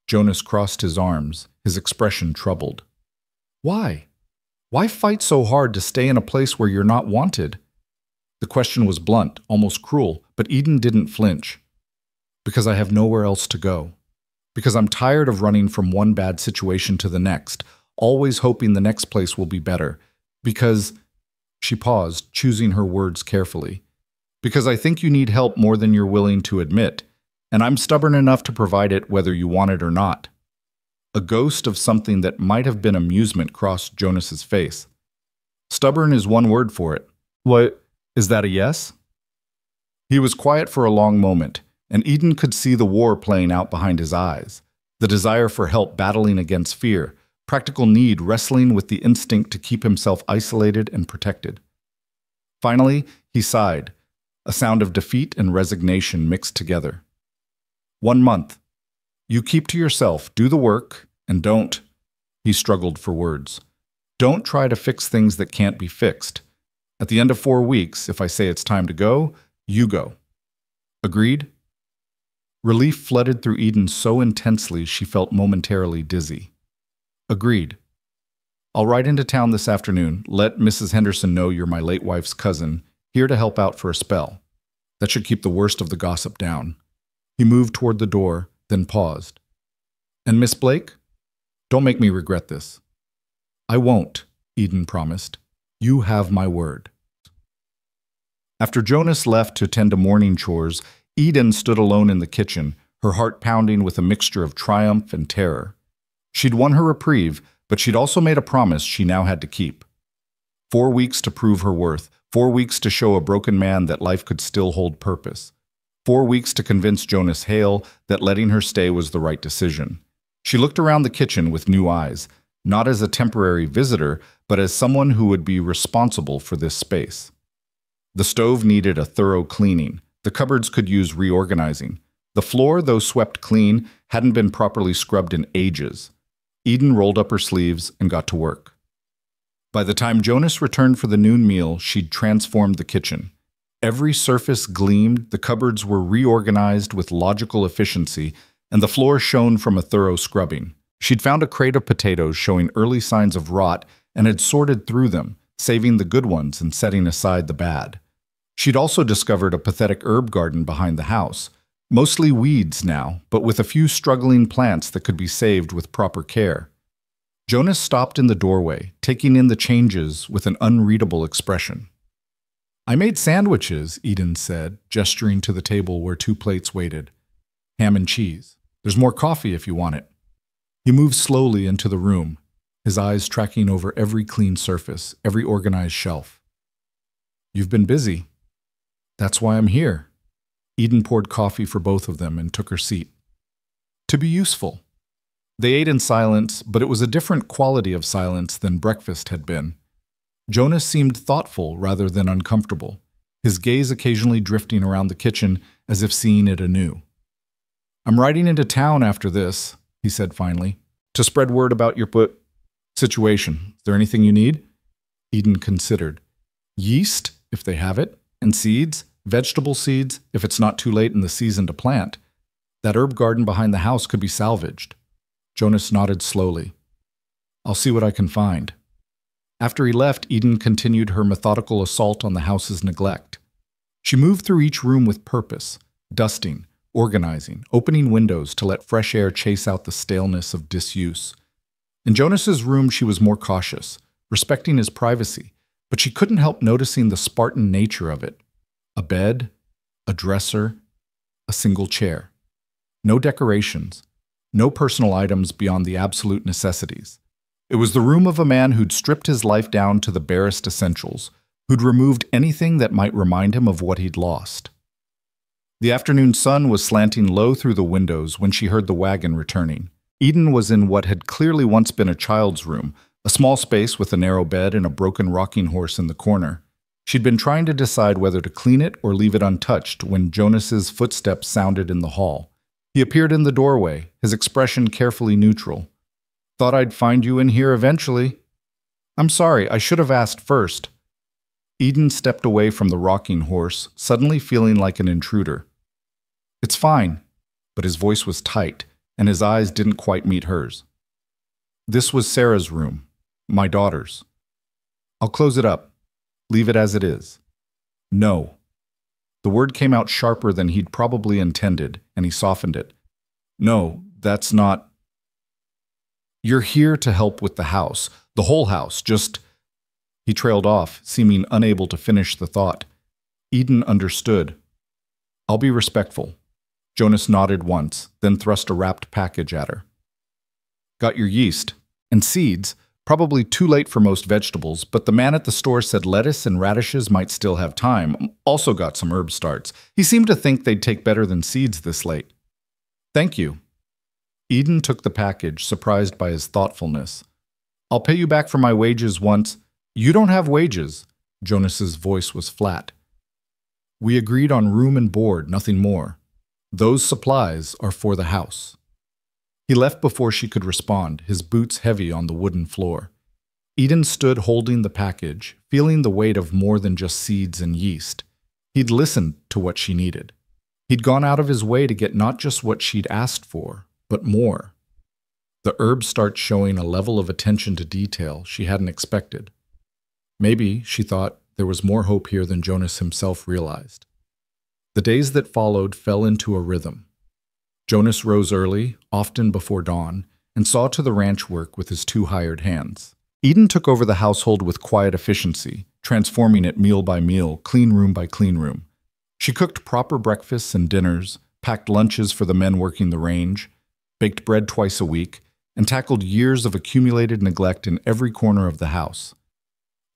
Jonas crossed his arms, his expression troubled. Why? Why fight so hard to stay in a place where you're not wanted? The question was blunt, almost cruel, but Eden didn't flinch. Because I have nowhere else to go. Because I'm tired of running from one bad situation to the next, always hoping the next place will be better. Because... She paused, choosing her words carefully. Because I think you need help more than you're willing to admit, and I'm stubborn enough to provide it whether you want it or not. A ghost of something that might have been amusement crossed Jonas's face. Stubborn is one word for it. What, is that a yes? He was quiet for a long moment, and Eden could see the war playing out behind his eyes, the desire for help battling against fear, practical need wrestling with the instinct to keep himself isolated and protected. Finally, he sighed, a sound of defeat and resignation mixed together. 1 month. You keep to yourself, do the work, and don't... He struggled for words. Don't try to fix things that can't be fixed. At the end of 4 weeks, if I say it's time to go, you go. Agreed? Relief flooded through Eden so intensely she felt momentarily dizzy. Agreed. I'll ride into town this afternoon, let Mrs. Henderson know you're my late wife's cousin, here to help out for a spell. That should keep the worst of the gossip down. He moved toward the door, then paused. And Miss Blake? Don't make me regret this. I won't, Eden promised. You have my word. After Jonas left to tend to morning chores, Eden stood alone in the kitchen, her heart pounding with a mixture of triumph and terror. She'd won her reprieve, but she'd also made a promise she now had to keep. 4 weeks to prove her worth, 4 weeks to show a broken man that life could still hold purpose. 4 weeks to convince Jonas Hale that letting her stay was the right decision. She looked around the kitchen with new eyes, not as a temporary visitor, but as someone who would be responsible for this space. The stove needed a thorough cleaning. The cupboards could use reorganizing. The floor, though swept clean, hadn't been properly scrubbed in ages. Eden rolled up her sleeves and got to work. By the time Jonas returned for the noon meal, she'd transformed the kitchen. Every surface gleamed, the cupboards were reorganized with logical efficiency, and the floor shone from a thorough scrubbing. She'd found a crate of potatoes showing early signs of rot and had sorted through them, saving the good ones and setting aside the bad. She'd also discovered a pathetic herb garden behind the house, mostly weeds now, but with a few struggling plants that could be saved with proper care. Jonas stopped in the doorway, taking in the changes with an unreadable expression. I made sandwiches, Eden said, gesturing to the table where 2 plates waited. Ham and cheese. There's more coffee if you want it. He moved slowly into the room, his eyes tracking over every clean surface, every organized shelf. You've been busy. That's why I'm here. Eden poured coffee for both of them and took her seat. To be useful. They ate in silence, but it was a different quality of silence than breakfast had been. Jonas seemed thoughtful rather than uncomfortable, his gaze occasionally drifting around the kitchen as if seeing it anew. I'm riding into town after this, he said finally, to spread word about your situation. Is there anything you need? Eden considered. Yeast, if they have it, and seeds, vegetable seeds, if it's not too late in the season to plant. That herb garden behind the house could be salvaged. Jonas nodded slowly. I'll see what I can find. After he left, Eden continued her methodical assault on the house's neglect. She moved through each room with purpose, dusting, organizing, opening windows to let fresh air chase out the staleness of disuse. In Jonas's room, she was more cautious, respecting his privacy, but she couldn't help noticing the Spartan nature of it. A bed, a dresser, a single chair. No decorations, no personal items beyond the absolute necessities. It was the room of a man who'd stripped his life down to the barest essentials, who'd removed anything that might remind him of what he'd lost. The afternoon sun was slanting low through the windows when she heard the wagon returning. Eden was in what had clearly once been a child's room, a small space with a narrow bed and a broken rocking horse in the corner. She'd been trying to decide whether to clean it or leave it untouched when Jonas's footsteps sounded in the hall. He appeared in the doorway, his expression carefully neutral. Thought I'd find you in here eventually. I'm sorry, I should have asked first. Eden stepped away from the rocking horse, suddenly feeling like an intruder. It's fine, but his voice was tight, and his eyes didn't quite meet hers. This was Sarah's room, my daughter's. I'll close it up. Leave it as it is. No. The word came out sharper than he'd probably intended, and he softened it. No, that's not... You're here to help with the house, the whole house, just... He trailed off, seeming unable to finish the thought. Eden understood. I'll be respectful. Jonas nodded once, then thrust a wrapped package at her. Got your yeast. And seeds. Probably too late for most vegetables, but the man at the store said lettuce and radishes might still have time. Also got some herb starts. He seemed to think they'd take better than seeds this late. Thank you. Eden took the package, surprised by his thoughtfulness. I'll pay you back for my wages once. You don't have wages. Jonas's voice was flat. We agreed on room and board, nothing more. Those supplies are for the house. He left before she could respond, his boots heavy on the wooden floor. Eden stood holding the package, feeling the weight of more than just seeds and yeast. He'd listened to what she needed. He'd gone out of his way to get not just what she'd asked for, but more. The herb starts showing a level of attention to detail she hadn't expected. Maybe, she thought, there was more hope here than Jonas himself realized. The days that followed fell into a rhythm. Jonas rose early, often before dawn, and saw to the ranch work with his 2 hired hands. Eden took over the household with quiet efficiency, transforming it meal by meal, clean room by clean room. She cooked proper breakfasts and dinners, packed lunches for the men working the range, baked bread twice a week, and tackled years of accumulated neglect in every corner of the house.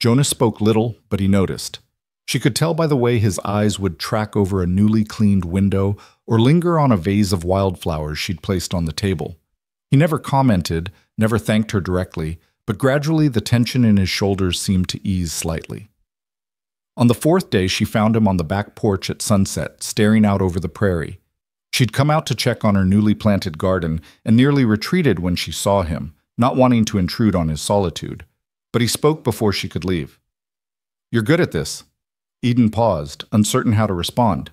Jonas spoke little, but he noticed. She could tell by the way his eyes would track over a newly cleaned window or linger on a vase of wildflowers she'd placed on the table. He never commented, never thanked her directly, but gradually the tension in his shoulders seemed to ease slightly. On the fourth day, she found him on the back porch at sunset, staring out over the prairie. She'd come out to check on her newly planted garden and nearly retreated when she saw him, not wanting to intrude on his solitude. But he spoke before she could leave. "You're good at this." Eden paused, uncertain how to respond.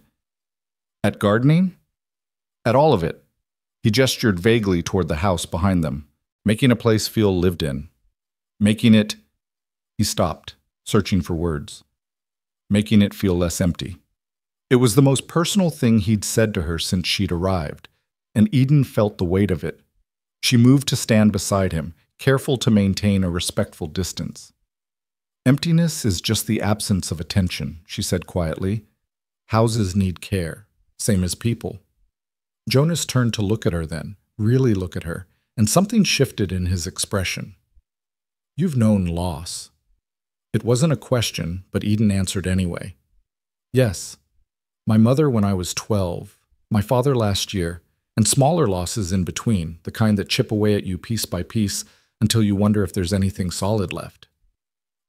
"At gardening?" "At all of it." He gestured vaguely toward the house behind them, making a place feel lived in. Making it... He stopped, searching for words. Making it feel less empty. It was the most personal thing he'd said to her since she'd arrived, and Eden felt the weight of it. She moved to stand beside him, careful to maintain a respectful distance. "Emptiness is just the absence of attention," she said quietly. "Houses need care, same as people." Jonas turned to look at her then, really look at her, and something shifted in his expression. "You've known loss." It wasn't a question, but Eden answered anyway. "Yes. My mother when I was 12, my father last year, and smaller losses in between, the kind that chip away at you piece by piece until you wonder if there's anything solid left.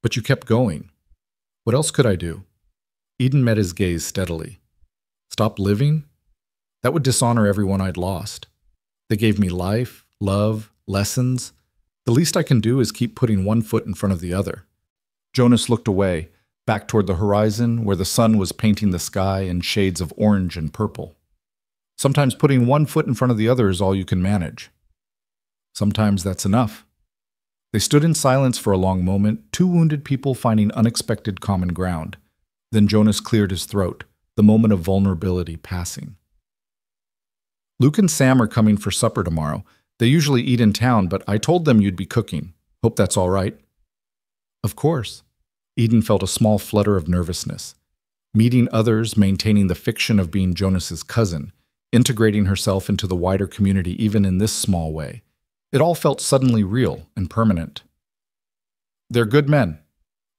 But you kept going. What else could I do?" Eden met his gaze steadily. "Stop living? That would dishonor everyone I'd lost. They gave me life, love, lessons. The least I can do is keep putting one foot in front of the other." Jonas looked away, back toward the horizon where the sun was painting the sky in shades of orange and purple. "Sometimes putting one foot in front of the other is all you can manage." "Sometimes that's enough." They stood in silence for a long moment, two wounded people finding unexpected common ground. Then Jonas cleared his throat, the moment of vulnerability passing. "Luke and Sam are coming for supper tomorrow. They usually eat in town, but I told them you'd be cooking. Hope that's all right." "Of course." Eden felt a small flutter of nervousness. Meeting others, maintaining the fiction of being Jonas's cousin, integrating herself into the wider community even in this small way. It all felt suddenly real and permanent. "They're good men.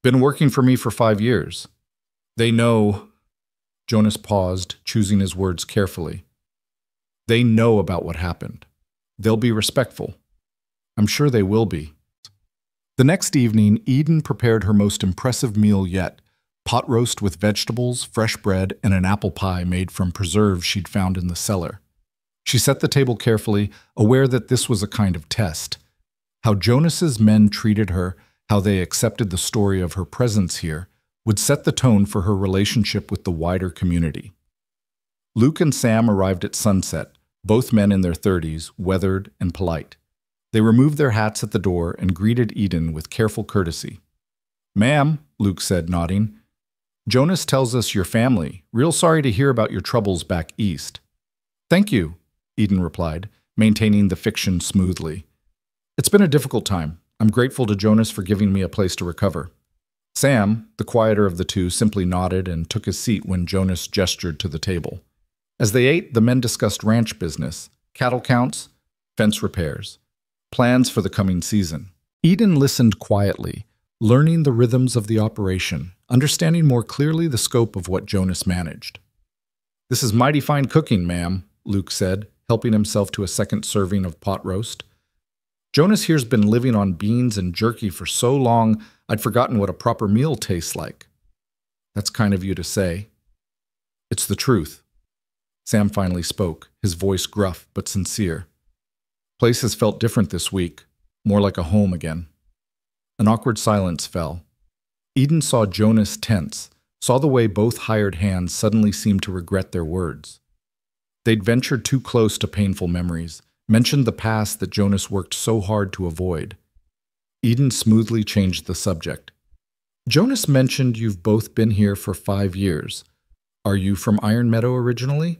Been working for me for 5 years. They know..." Jonas paused, choosing his words carefully. "They know about what happened. They'll be respectful. I'm sure they will be." The next evening, Eden prepared her most impressive meal yet, pot roast with vegetables, fresh bread, and an apple pie made from preserves she'd found in the cellar. She set the table carefully, aware that this was a kind of test. How Jonas's men treated her, how they accepted the story of her presence here, would set the tone for her relationship with the wider community. Luke and Sam arrived at sunset, both men in their 30s, weathered and polite. They removed their hats at the door and greeted Eden with careful courtesy. "Ma'am," Luke said, nodding. "Jonas tells us you're family. Real sorry to hear about your troubles back east." "Thank you," Eden replied, maintaining the fiction smoothly. "It's been a difficult time. I'm grateful to Jonas for giving me a place to recover." Sam, the quieter of the two, simply nodded and took his seat when Jonas gestured to the table. As they ate, the men discussed ranch business, cattle counts, fence repairs, plans for the coming season. Eden listened quietly, learning the rhythms of the operation, understanding more clearly the scope of what Jonas managed. "This is mighty fine cooking, ma'am," Luke said, helping himself to a second serving of pot roast. "Jonas here's been living on beans and jerky for so long, I'd forgotten what a proper meal tastes like." "That's kind of you to say." "It's the truth." Sam finally spoke, his voice gruff but sincere. "Place has felt different this week, more like a home again." An awkward silence fell. Eden saw Jonas tense, saw the way both hired hands suddenly seemed to regret their words. They'd ventured too close to painful memories, mentioned the past that Jonas worked so hard to avoid. Eden smoothly changed the subject. "Jonas mentioned you've both been here for 5 years. Are you from Iron Meadow originally?"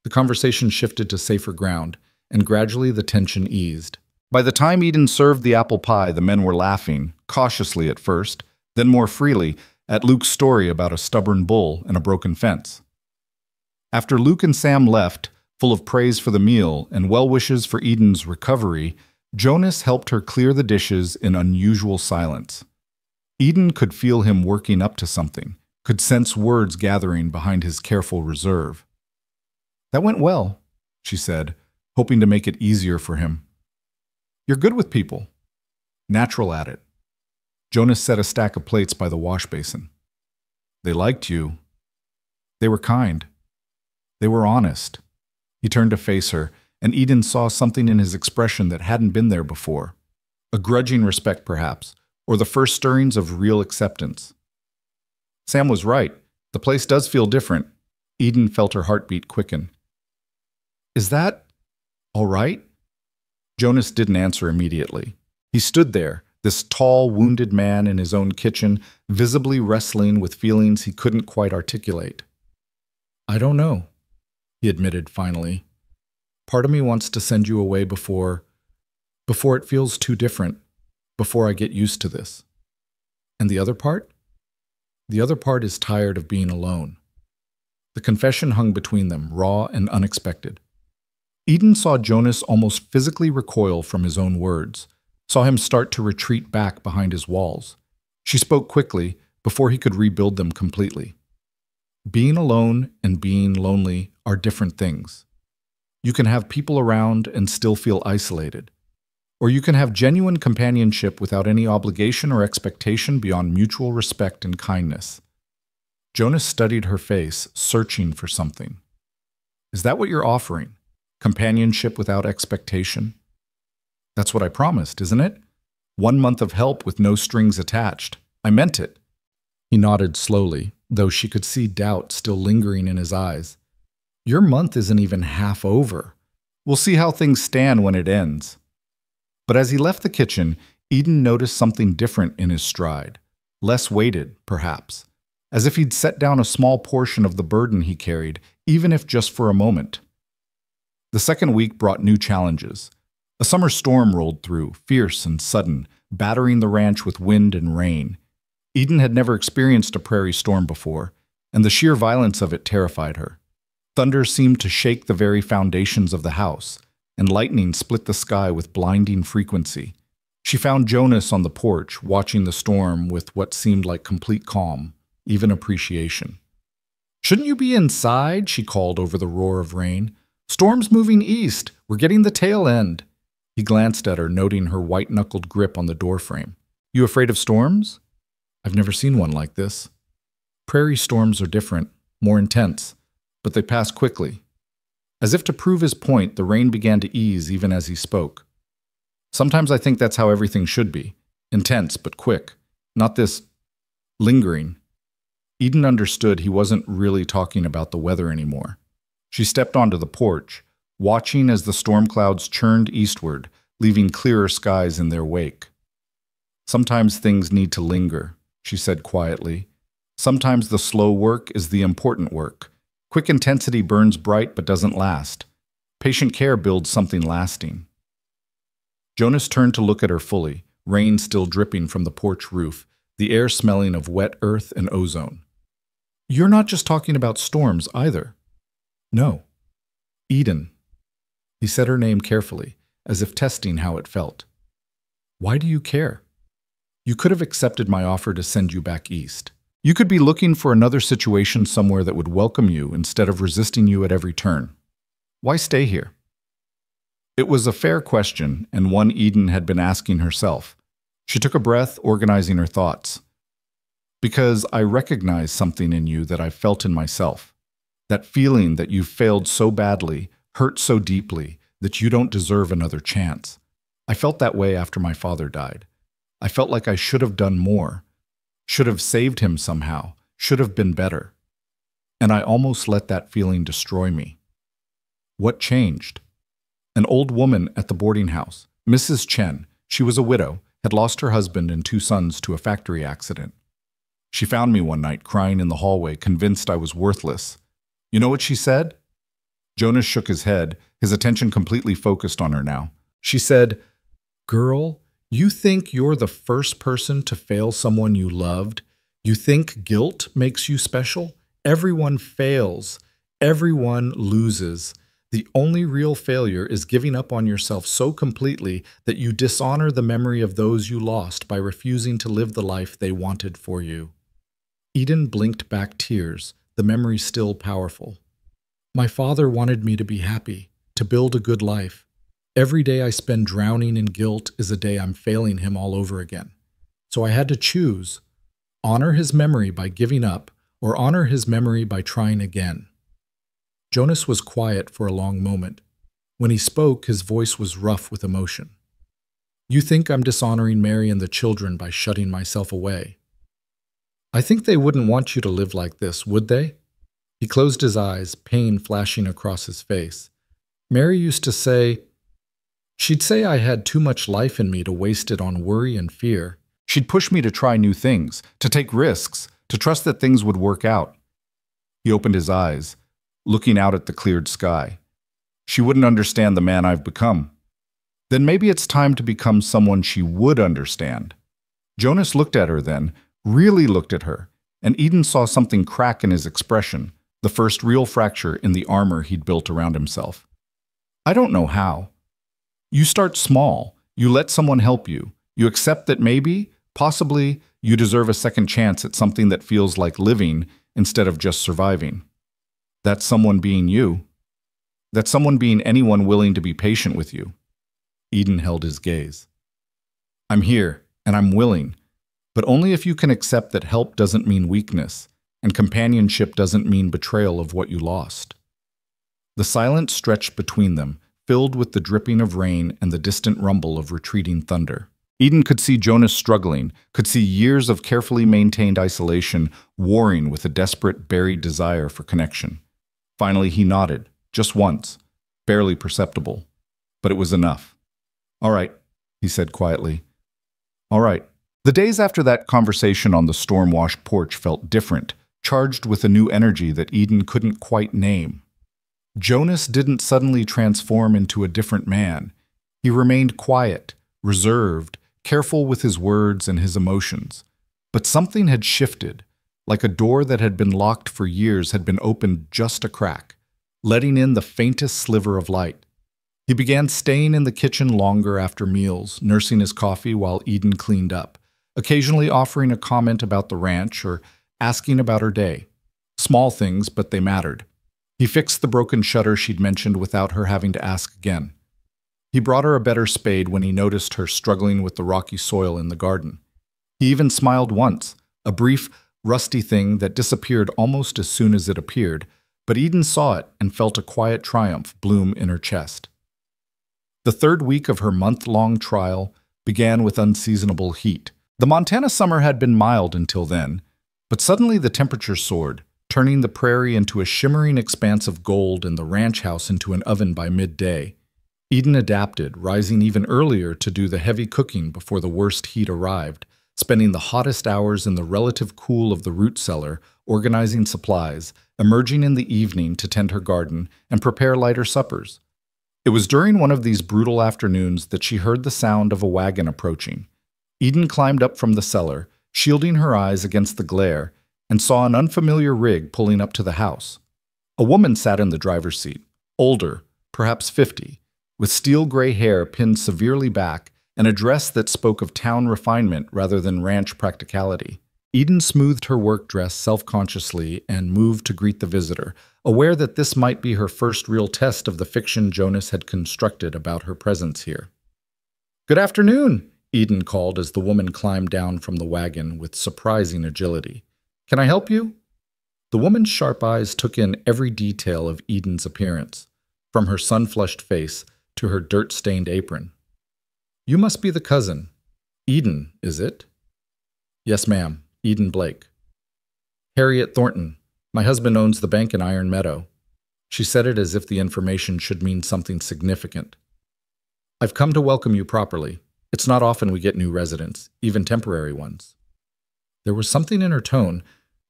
The conversation shifted to safer ground, and gradually the tension eased. By the time Eden served the apple pie, the men were laughing, cautiously at first, then more freely, at Luke's story about a stubborn bull and a broken fence. After Luke and Sam left, full of praise for the meal and well wishes for Eden's recovery, Jonas helped her clear the dishes in unusual silence. Eden could feel him working up to something, could sense words gathering behind his careful reserve. "That went well," she said, hoping to make it easier for him. "You're good with people. Natural at it." Jonas set a stack of plates by the wash basin. "They liked you. They were kind. They were honest." He turned to face her, and Eden saw something in his expression that hadn't been there before. A grudging respect, perhaps, or the first stirrings of real acceptance. Sam was right. The place does feel different. Eden felt her heartbeat quicken. "Is that all right?" Jonas didn't answer immediately. He stood there, this tall, wounded man in his own kitchen, visibly wrestling with feelings he couldn't quite articulate. "I don't know," he admitted finally. "Part of me wants to send you away before it feels too different, before I get used to this. And the other part? The other part is tired of being alone." The confession hung between them, raw and unexpected. Eden saw Jonas almost physically recoil from his own words, saw him start to retreat back behind his walls. She spoke quickly, before he could rebuild them completely. Being alone and being lonely are different things. You can have people around and still feel isolated. Or you can have genuine companionship without any obligation or expectation beyond mutual respect and kindness. Jonas studied her face, searching for something. "Is that what you're offering? Companionship without expectation?" "That's what I promised, isn't it? 1 month of help with no strings attached. I meant it." He nodded slowly, though she could see doubt still lingering in his eyes. "Your month isn't even half over. We'll see how things stand when it ends." But as he left the kitchen, Eden noticed something different in his stride. Less weighted, perhaps. As if he'd set down a small portion of the burden he carried, even if just for a moment. The second week brought new challenges. A summer storm rolled through, fierce and sudden, battering the ranch with wind and rain. Eden had never experienced a prairie storm before, and the sheer violence of it terrified her. Thunder seemed to shake the very foundations of the house, and lightning split the sky with blinding frequency. She found Jonas on the porch, watching the storm with what seemed like complete calm, even appreciation. "Shouldn't you be inside?" she called over the roar of rain. "Storm's moving east. We're getting the tail end." He glanced at her, noting her white-knuckled grip on the doorframe. "You afraid of storms?" "I've never seen one like this." "Prairie storms are different, more intense, but they pass quickly." As if to prove his point, the rain began to ease even as he spoke. "Sometimes I think that's how everything should be. Intense, but quick. Not this lingering." Eden understood he wasn't really talking about the weather anymore. She stepped onto the porch, watching as the storm clouds churned eastward, leaving clearer skies in their wake. "Sometimes things need to linger," she said quietly. "Sometimes the slow work is the important work. Quick intensity burns bright but doesn't last. Patient care builds something lasting." Jonas turned to look at her fully, rain still dripping from the porch roof, the air smelling of wet earth and ozone. "You're not just talking about storms either." "No. Eden." He said her name carefully, as if testing how it felt. "Why do you care? You could have accepted my offer to send you back east. You could be looking for another situation somewhere that would welcome you instead of resisting you at every turn. Why stay here?" It was a fair question, and one Eden had been asking herself. She took a breath, organizing her thoughts. "Because I recognize something in you that I felt in myself. That feeling that you've failed so badly, hurt so deeply, that you don't deserve another chance. I felt that way after my father died. I felt like I should have done more. Should have saved him somehow, should have been better. And I almost let that feeling destroy me." What changed? An old woman at the boarding house, Mrs. Chen, she was a widow, had lost her husband and 2 sons to a factory accident. She found me one night crying in the hallway, convinced I was worthless. You know what she said? Jonas shook his head, his attention completely focused on her now. She said, Girl, you think you're the first person to fail someone you loved? You think guilt makes you special? Everyone fails. Everyone loses. The only real failure is giving up on yourself so completely that you dishonor the memory of those you lost by refusing to live the life they wanted for you. Eden blinked back tears, the memory still powerful. My father wanted me to be happy, to build a good life. Every day I spend drowning in guilt is a day I'm failing him all over again. So I had to choose, honor his memory by giving up, or honor his memory by trying again. Jonas was quiet for a long moment. When he spoke, his voice was rough with emotion. You think I'm dishonoring Mary and the children by shutting myself away. I think they wouldn't want you to live like this, would they? He closed his eyes, pain flashing across his face. Mary used to say, she'd say I had too much life in me to waste it on worry and fear. She'd push me to try new things, to take risks, to trust that things would work out. He opened his eyes, looking out at the cleared sky. She wouldn't understand the man I've become. Then maybe it's time to become someone she would understand. Jonas looked at her then, really looked at her, and Eden saw something crack in his expression, the first real fracture in the armor he'd built around himself. I don't know how. You start small. You let someone help you. You accept that maybe, possibly, you deserve a second chance at something that feels like living instead of just surviving. That's someone being you. That's someone being anyone willing to be patient with you. Eden held his gaze. I'm here, and I'm willing, but only if you can accept that help doesn't mean weakness, and companionship doesn't mean betrayal of what you lost. The silence stretched between them, filled with the dripping of rain and the distant rumble of retreating thunder. Eden could see Jonas struggling, could see years of carefully maintained isolation warring with a desperate, buried desire for connection. Finally, he nodded, just once, barely perceptible, but it was enough. All right, he said quietly. All right. The days after that conversation on the storm-washed porch felt different, charged with a new energy that Eden couldn't quite name. Jonas didn't suddenly transform into a different man. He remained quiet, reserved, careful with his words and his emotions. But something had shifted, like a door that had been locked for years had been opened just a crack, letting in the faintest sliver of light. He began staying in the kitchen longer after meals, nursing his coffee while Eden cleaned up, occasionally offering a comment about the ranch or asking about her day. Small things, but they mattered. He fixed the broken shutter she'd mentioned without her having to ask again. He brought her a better spade when he noticed her struggling with the rocky soil in the garden. He even smiled once, a brief, rusty thing that disappeared almost as soon as it appeared, but Eden saw it and felt a quiet triumph bloom in her chest. The third week of her month-long trial began with unseasonable heat. The Montana summer had been mild until then, but suddenly the temperature soared, turning the prairie into a shimmering expanse of gold and the ranch house into an oven by midday. Eden adapted, rising even earlier to do the heavy cooking before the worst heat arrived, spending the hottest hours in the relative cool of the root cellar, organizing supplies, emerging in the evening to tend her garden and prepare lighter suppers. It was during one of these brutal afternoons that she heard the sound of a wagon approaching. Eden climbed up from the cellar, shielding her eyes against the glare, and saw an unfamiliar rig pulling up to the house. A woman sat in the driver's seat, older, perhaps 50, with steel-gray hair pinned severely back and a dress that spoke of town refinement rather than ranch practicality. Eden smoothed her work dress self-consciously and moved to greet the visitor, aware that this might be her first real test of the fiction Jonas had constructed about her presence here. "Good afternoon," Eden called as the woman climbed down from the wagon with surprising agility. "Can I help you?" The woman's sharp eyes took in every detail of Eden's appearance, from her sun-flushed face to her dirt-stained apron. "You must be the cousin. Eden, is it?" "Yes, ma'am. Eden Blake." "Harriet Thornton. My husband owns the bank in Iron Meadow." She said it as if the information should mean something significant. "I've come to welcome you properly. It's not often we get new residents, even temporary ones." There was something in her tone,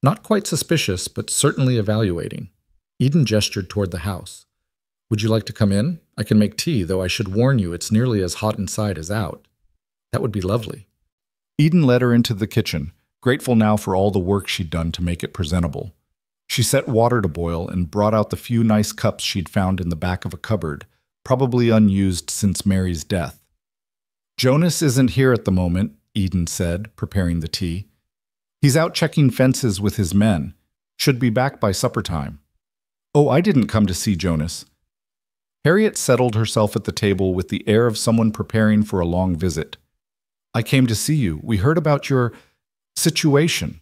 not quite suspicious, but certainly evaluating. Eden gestured toward the house. "Would you like to come in? I can make tea, though I should warn you it's nearly as hot inside as out." That would be lovely. Eden led her into the kitchen, grateful now for all the work she'd done to make it presentable. She set water to boil and brought out the few nice cups she'd found in the back of a cupboard, probably unused since Mary's death. "Jonas isn't here at the moment," Eden said, preparing the tea. "He's out checking fences with his men. Should be back by supper time." "Oh, I didn't come to see Jonas." Harriet settled herself at the table with the air of someone preparing for a long visit. "I came to see you. We heard about your situation.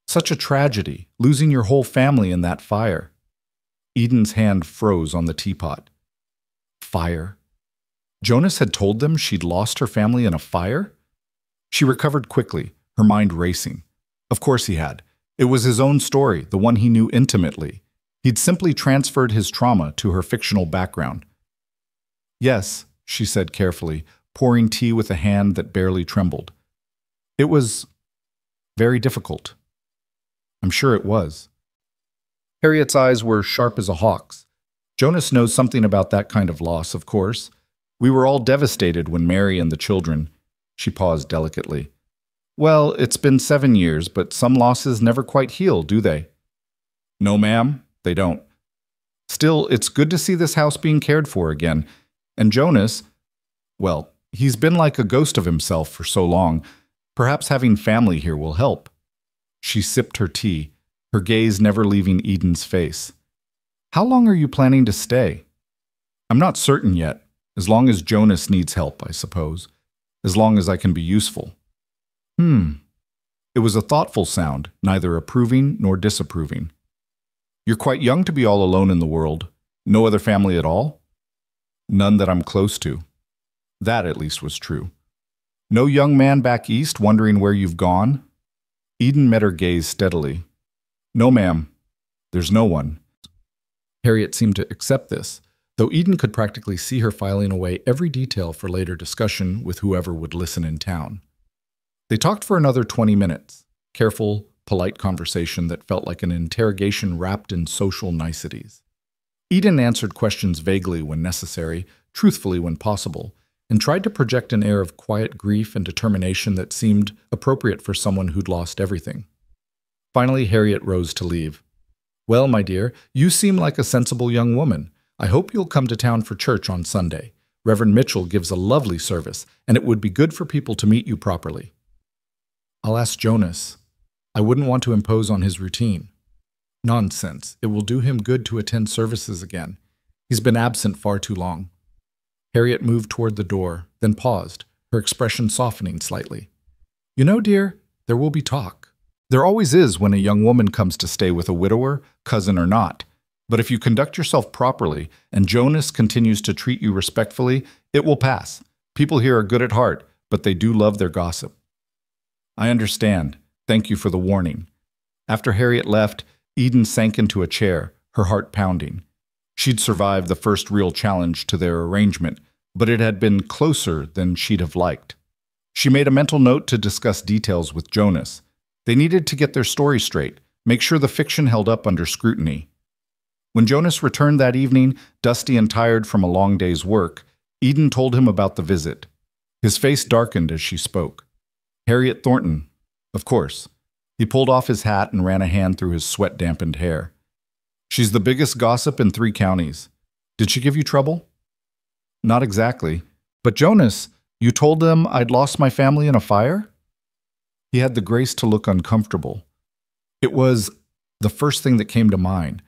Such a tragedy, losing your whole family in that fire." Eden's hand froze on the teapot. Fire? Jonas had told them she'd lost her family in a fire? She recovered quickly, her mind racing. Of course he had. It was his own story, the one he knew intimately. He'd simply transferred his trauma to her fictional background. "Yes," she said carefully, pouring tea with a hand that barely trembled. "It was very difficult." "I'm sure it was." Harriet's eyes were sharp as a hawk's. "Jonas knows something about that kind of loss, of course. We were all devastated when Mary and the children—" She paused delicately. "Well, it's been 7 years, but some losses never quite heal, do they?" "No, ma'am, they don't. Still, it's good to see this house being cared for again. And Jonas, well, he's been like a ghost of himself for so long. Perhaps having family here will help." She sipped her tea, her gaze never leaving Eden's face. "How long are you planning to stay?" "I'm not certain yet. As long as Jonas needs help, I suppose. As long as I can be useful." It was a thoughtful sound, neither approving nor disapproving. "You're quite young to be all alone in the world. No other family at all?" "None that I'm close to." That at least was true. "No young man back east wondering where you've gone?" Eden met her gaze steadily. "No, ma'am. There's no one." Harriet seemed to accept this, though Eden could practically see her filing away every detail for later discussion with whoever would listen in town. They talked for another 20 minutes, careful, polite conversation that felt like an interrogation wrapped in social niceties. Eden answered questions vaguely when necessary, truthfully when possible, and tried to project an air of quiet grief and determination that seemed appropriate for someone who'd lost everything. Finally, Harriet rose to leave. "Well, my dear, you seem like a sensible young woman. I hope you'll come to town for church on Sunday. Reverend Mitchell gives a lovely service, and it would be good for people to meet you properly." "I'll ask Jonas. I wouldn't want to impose on his routine." "Nonsense. It will do him good to attend services again. He's been absent far too long." Harriet moved toward the door, then paused, her expression softening slightly. "You know, dear, there will be talk. There always is when a young woman comes to stay with a widower, cousin or not. But if you conduct yourself properly, and Jonas continues to treat you respectfully, it will pass. People here are good at heart, but they do love their gossip." "I understand. Thank you for the warning." After Harriet left, Eden sank into a chair, her heart pounding. She'd survived the first real challenge to their arrangement, but it had been closer than she'd have liked. She made a mental note to discuss details with Jonas. They needed to get their story straight, make sure the fiction held up under scrutiny. When Jonas returned that evening, dusty and tired from a long day's work, Eden told him about the visit. His face darkened as she spoke. "Harriet Thornton, of course." He pulled off his hat and ran a hand through his sweat-dampened hair. "She's the biggest gossip in 3 counties. Did she give you trouble?" "Not exactly. But Jonas, you told them I'd lost my family in a fire?" He had the grace to look uncomfortable. It was the first thing that came to mind.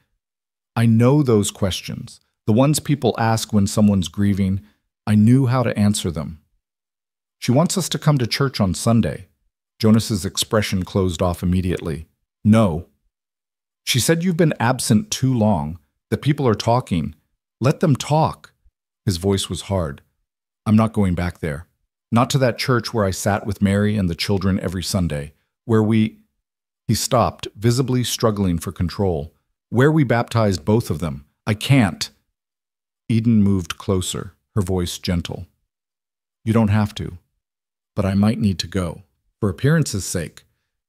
I know those questions, the ones people ask when someone's grieving. I knew how to answer them. "She wants us to come to church on Sunday." Jonas's expression closed off immediately. "No." "She said you've been absent too long, that people are talking. Let them talk." His voice was hard. "I'm not going back there. Not to that church where I sat with Mary and the children every Sunday, where we—" He stopped, visibly struggling for control. "Where we baptized both of them. I can't." Eden moved closer, her voice gentle. "You don't have to, but I might need to go. For appearance's sake.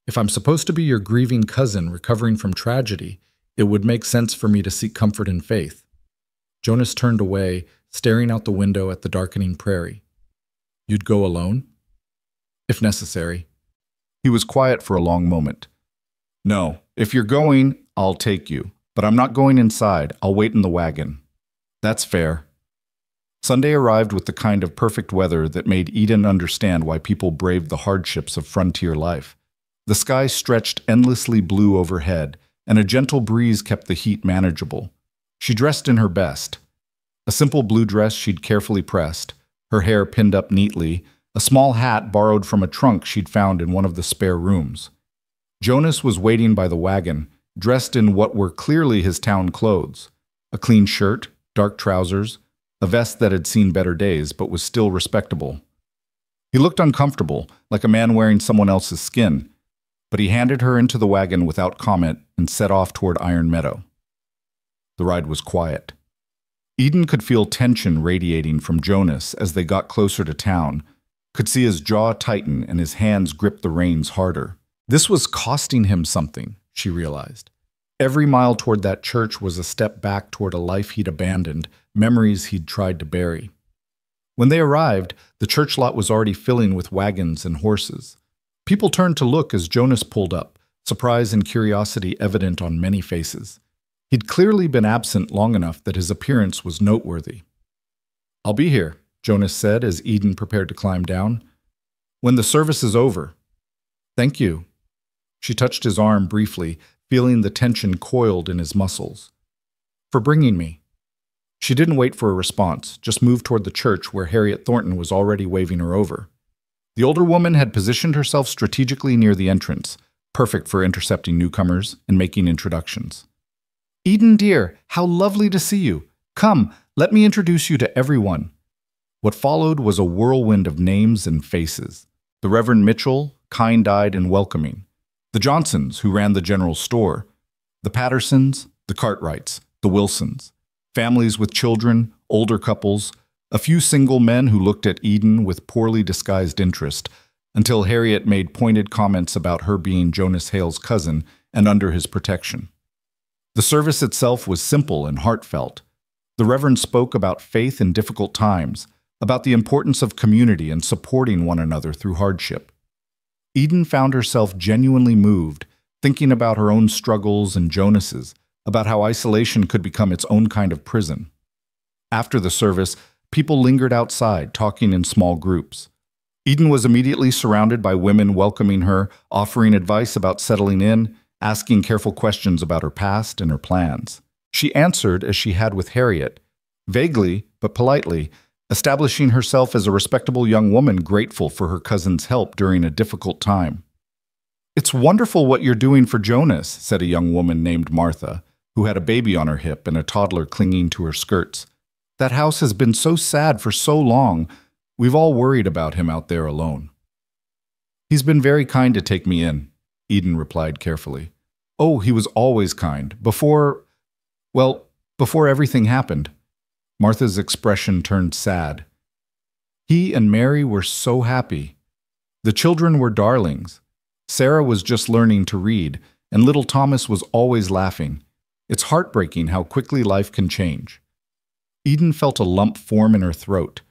If I'm supposed to be your grieving cousin recovering from tragedy, it would make sense for me to seek comfort in faith." Jonas turned away, staring out the window at the darkening prairie. "You'd go alone?" if necessary. He was quiet for a long moment. No, if you're going, I'll take you. But I'm not going inside. I'll wait in the wagon. That's fair. Sunday arrived with the kind of perfect weather that made Eden understand why people braved the hardships of frontier life. The sky stretched endlessly blue overhead, and a gentle breeze kept the heat manageable. She dressed in her best. A simple blue dress she'd carefully pressed, her hair pinned up neatly, a small hat borrowed from a trunk she'd found in one of the spare rooms. Jonas was waiting by the wagon, dressed in what were clearly his town clothes: a clean shirt, dark trousers, a vest that had seen better days but was still respectable. He looked uncomfortable, like a man wearing someone else's skin, but he handed her into the wagon without comment and set off toward Iron Meadow. The ride was quiet. Eden could feel tension radiating from Jonas as they got closer to town, could see his jaw tighten and his hands grip the reins harder. This was costing him something, she realized. Every mile toward that church was a step back toward a life he'd abandoned, memories he'd tried to bury. When they arrived, the church lot was already filling with wagons and horses. People turned to look as Jonas pulled up, surprise and curiosity evident on many faces. He'd clearly been absent long enough that his appearance was noteworthy. "I'll be here," Jonas said as Eden prepared to climb down. "When the service is over." "Thank you." She touched his arm briefly, feeling the tension coiled in his muscles. "For bringing me." She didn't wait for a response, just moved toward the church where Harriet Thornton was already waving her over. The older woman had positioned herself strategically near the entrance, perfect for intercepting newcomers and making introductions. "Eden, dear, how lovely to see you. Come, let me introduce you to everyone." What followed was a whirlwind of names and faces. The Reverend Mitchell, kind-eyed and welcoming. The Johnsons, who ran the general store. The Pattersons, the Cartwrights, the Wilsons. Families with children, older couples, a few single men who looked at Eden with poorly disguised interest, until Harriet made pointed comments about her being Jonas Hale's cousin and under his protection. The service itself was simple and heartfelt. The Reverend spoke about faith in difficult times, about the importance of community and supporting one another through hardship. Eden found herself genuinely moved, thinking about her own struggles and Jonas's, about how isolation could become its own kind of prison. After the service, people lingered outside, talking in small groups. Eden was immediately surrounded by women welcoming her, offering advice about settling in, asking careful questions about her past and her plans. She answered as she had with Harriet, vaguely but politely, establishing herself as a respectable young woman grateful for her cousin's help during a difficult time. "It's wonderful what you're doing for Jonas," said a young woman named Martha, who had a baby on her hip and a toddler clinging to her skirts. "That house has been so sad for so long. We've all worried about him out there alone." "He's been very kind to take me in," Eden replied carefully. "Oh, he was always kind. Before everything happened." Martha's expression turned sad. "He and Mary were so happy. The children were darlings. Sarah was just learning to read, and little Thomas was always laughing. It's heartbreaking how quickly life can change." Eden felt a lump form in her throat,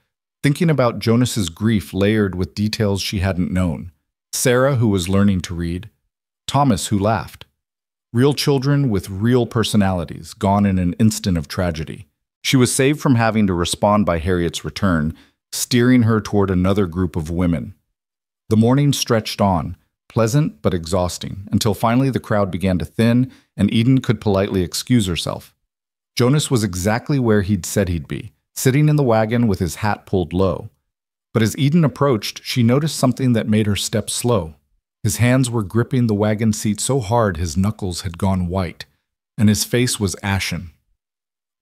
thinking about Jonas's grief layered with details she hadn't known. Sarah, who was learning to read. Thomas, who laughed. Real children with real personalities, gone in an instant of tragedy. She was saved from having to respond by Harriet's return, steering her toward another group of women. The morning stretched on, pleasant but exhausting, until finally the crowd began to thin and Eden could politely excuse herself. Jonas was exactly where he'd said he'd be, sitting in the wagon with his hat pulled low. But as Eden approached, she noticed something that made her step slow. His hands were gripping the wagon seat so hard his knuckles had gone white, and his face was ashen.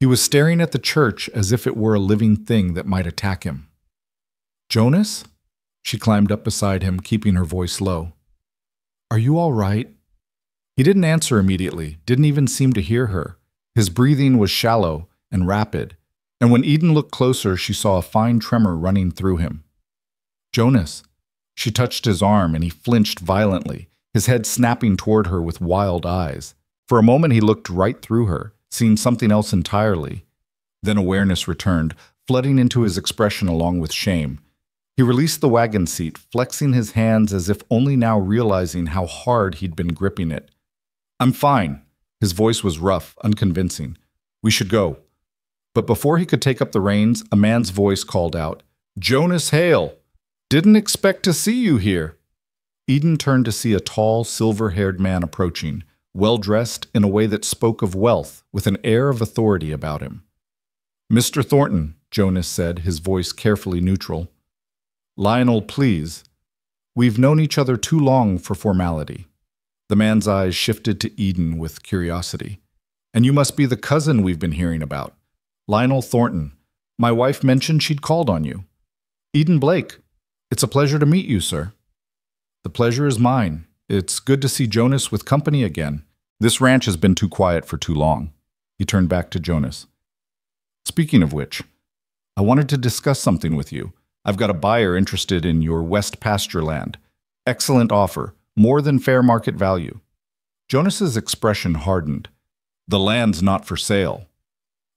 He was staring at the church as if it were a living thing that might attack him. "Jonas?" She climbed up beside him, keeping her voice low. "Are you all right?" He didn't answer immediately, didn't even seem to hear her. His breathing was shallow and rapid, and when Eden looked closer, she saw a fine tremor running through him. "Jonas." She touched his arm, and he flinched violently, his head snapping toward her with wild eyes. For a moment he looked right through her, seeing something else entirely. Then awareness returned, flooding into his expression along with shame. He released the wagon seat, flexing his hands as if only now realizing how hard he'd been gripping it. "I'm fine." His voice was rough, unconvincing. "We should go." But before he could take up the reins, a man's voice called out, "Jonas Hale! Didn't expect to see you here." Eden turned to see a tall, silver-haired man approaching, well-dressed in a way that spoke of wealth, with an air of authority about him. "Mr. Thornton," Jonas said, his voice carefully neutral. "Lionel, please. We've known each other too long for formality." The man's eyes shifted to Eden with curiosity. "And you must be the cousin we've been hearing about. Lionel Thornton. My wife mentioned she'd called on you." "Eden Blake. It's a pleasure to meet you, sir." "The pleasure is mine. It's good to see Jonas with company again. This ranch has been too quiet for too long." He turned back to Jonas. "Speaking of which, I wanted to discuss something with you. I've got a buyer interested in your west pasture land. Excellent offer, more than fair market value." Jonas's expression hardened. "The land's not for sale."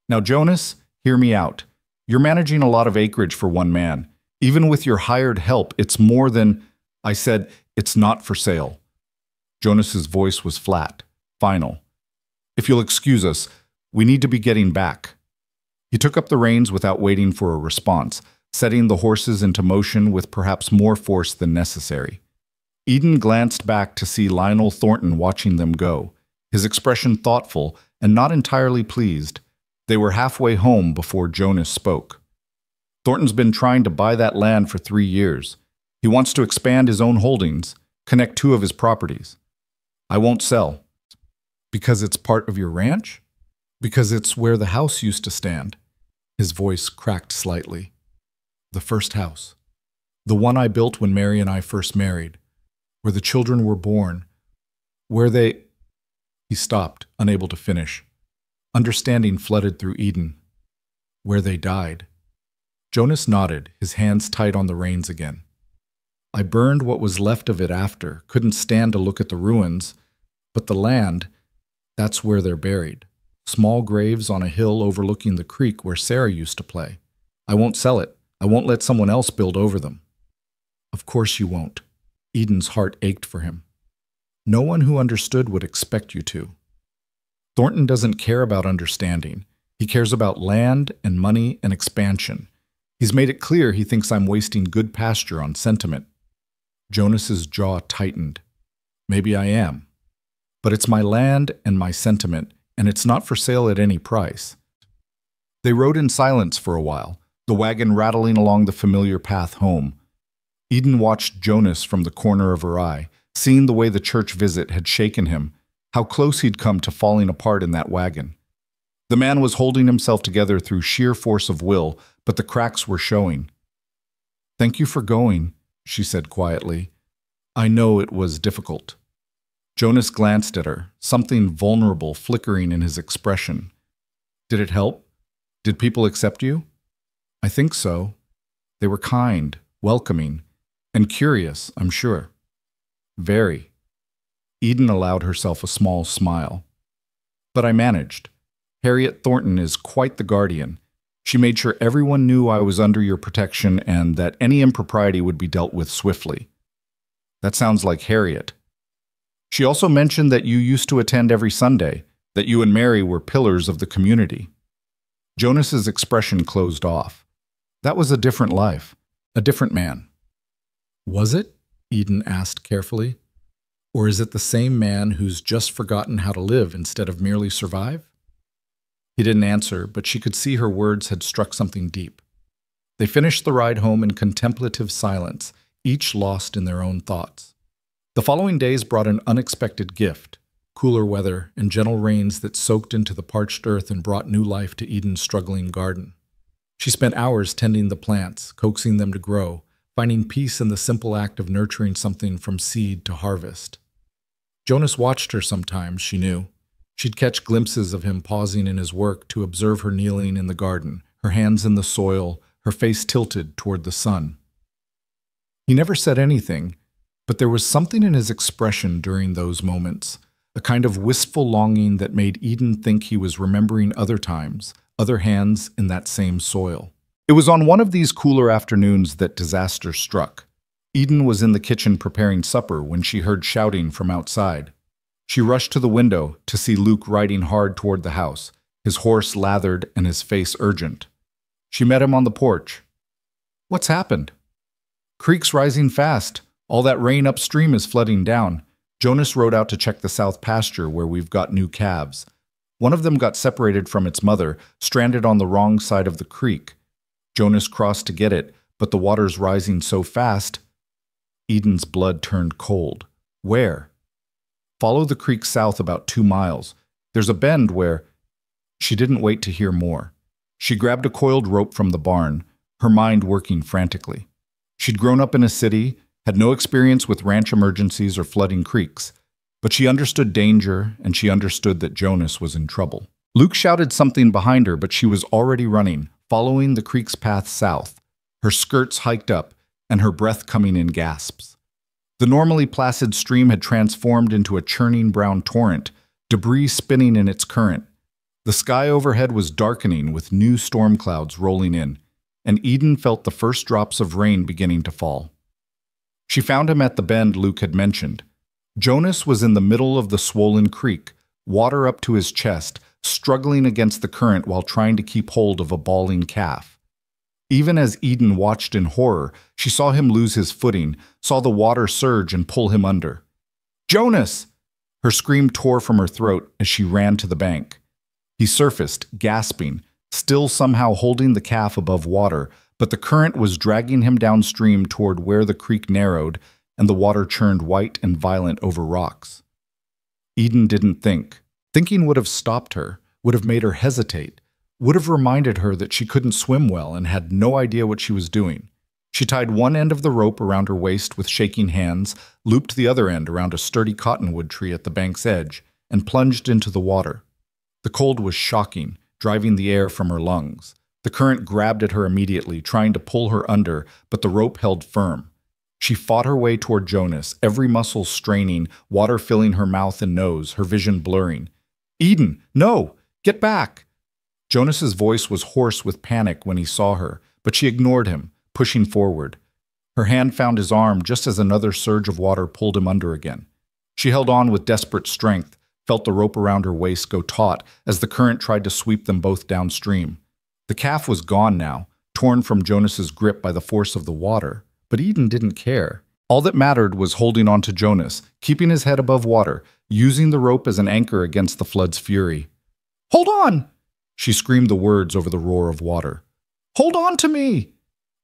"Now, Jonas, hear me out. You're managing a lot of acreage for one man. Even with your hired help, it's more than—" I said, "It's not for sale." Jonas's voice was flat, final. "If you'll excuse us, we need to be getting back." He took up the reins without waiting for a response, setting the horses into motion with perhaps more force than necessary. Eden glanced back to see Lionel Thornton watching them go, his expression thoughtful and not entirely pleased. They were halfway home before Jonas spoke. "Thornton's been trying to buy that land for 3 years. He wants to expand his own holdings, connect 2 of his properties. I won't sell." "Because it's part of your ranch?" "Because it's where the house used to stand." His voice cracked slightly. "The first house. The one I built when Mary and I first married. Where the children were born. Where they—" He stopped, unable to finish. Understanding flooded through Eden. "Where they died." Jonas nodded, his hands tight on the reins again. "I burned what was left of it after, couldn't stand to look at the ruins. But the land, that's where they're buried. Small graves on a hill overlooking the creek where Sarah used to play. I won't sell it. I won't let someone else build over them." "Of course you won't." Eden's heart ached for him. "No one who understood would expect you to." "Thornton doesn't care about understanding. He cares about land and money and expansion. He's made it clear he thinks I'm wasting good pasture on sentiment." Jonas's jaw tightened. "Maybe I am. But it's my land and my sentiment, and it's not for sale at any price." They rode in silence for a while, the wagon rattling along the familiar path home. Eden watched Jonas from the corner of her eye, seeing the way the church visit had shaken him, how close he'd come to falling apart in that wagon. The man was holding himself together through sheer force of will, but the cracks were showing. "Thank you for going," she said quietly. "I know it was difficult." Jonas glanced at her, something vulnerable flickering in his expression. "Did it help? Did people accept you?" "I think so. They were kind, welcoming, and curious, I'm sure." "Very." Eden allowed herself a small smile. "But I managed. Harriet Thornton is quite the guardian. She made sure everyone knew I was under your protection and that any impropriety would be dealt with swiftly." "That sounds like Harriet." "She also mentioned that you used to attend every Sunday, that you and Mary were pillars of the community." Jonas's expression closed off. That was a different life, a different man. "Was it?" Eden asked carefully. "Or is it the same man who's just forgotten how to live instead of merely survive?" He didn't answer, but she could see her words had struck something deep. They finished the ride home in contemplative silence, each lost in their own thoughts. The following days brought an unexpected gift, cooler weather and gentle rains that soaked into the parched earth and brought new life to Eden's struggling garden. She spent hours tending the plants, coaxing them to grow, finding peace in the simple act of nurturing something from seed to harvest. Jonas watched her sometimes, she knew. She'd catch glimpses of him pausing in his work to observe her kneeling in the garden, her hands in the soil, her face tilted toward the sun. He never said anything, but there was something in his expression during those moments, a kind of wistful longing that made Eden think he was remembering other times, other hands in that same soil. It was on one of these cooler afternoons that disaster struck. Eden was in the kitchen preparing supper when she heard shouting from outside. She rushed to the window to see Luke riding hard toward the house, his horse lathered and his face urgent. She met him on the porch. "What's happened?" "Creek's rising fast. All that rain upstream is flooding down. Jonas rode out to check the south pasture where we've got new calves. One of them got separated from its mother, stranded on the wrong side of the creek. Jonas crossed to get it, but the water's rising so fast." Eden's blood turned cold. "Where?" "Follow the creek south about 2 miles. There's a bend where—" She didn't wait to hear more. She grabbed a coiled rope from the barn, her mind working frantically. She'd grown up in a city, had no experience with ranch emergencies or flooding creeks, but she understood danger, and she understood that Jonas was in trouble. Luke shouted something behind her, but she was already running, following the creek's path south, her skirts hiked up, and her breath coming in gasps. The normally placid stream had transformed into a churning brown torrent, debris spinning in its current. The sky overhead was darkening with new storm clouds rolling in, and Eden felt the first drops of rain beginning to fall. She found him at the bend Luke had mentioned. Jonas was in the middle of the swollen creek, water up to his chest, struggling against the current while trying to keep hold of a bawling calf. Even as Eden watched in horror, she saw him lose his footing, saw the water surge and pull him under. "Jonas!" Her scream tore from her throat as she ran to the bank. He surfaced, gasping, still somehow holding the calf above water, but the current was dragging him downstream toward where the creek narrowed and the water churned white and violent over rocks. Eden didn't think. Thinking would have stopped her, would have made her hesitate, would have reminded her that she couldn't swim well and had no idea what she was doing. She tied one end of the rope around her waist with shaking hands, looped the other end around a sturdy cottonwood tree at the bank's edge, and plunged into the water. The cold was shocking, driving the air from her lungs. The current grabbed at her immediately, trying to pull her under, but the rope held firm. She fought her way toward Jonas, every muscle straining, water filling her mouth and nose, her vision blurring. "Eden, no! Get back!" Jonas's voice was hoarse with panic when he saw her, but she ignored him, pushing forward. Her hand found his arm just as another surge of water pulled him under again. She held on with desperate strength, felt the rope around her waist go taut as the current tried to sweep them both downstream. The calf was gone now, torn from Jonas's grip by the force of the water, but Eden didn't care. All that mattered was holding on to Jonas, keeping his head above water, using the rope as an anchor against the flood's fury. "Hold on!" She screamed the words over the roar of water. "Hold on to me!"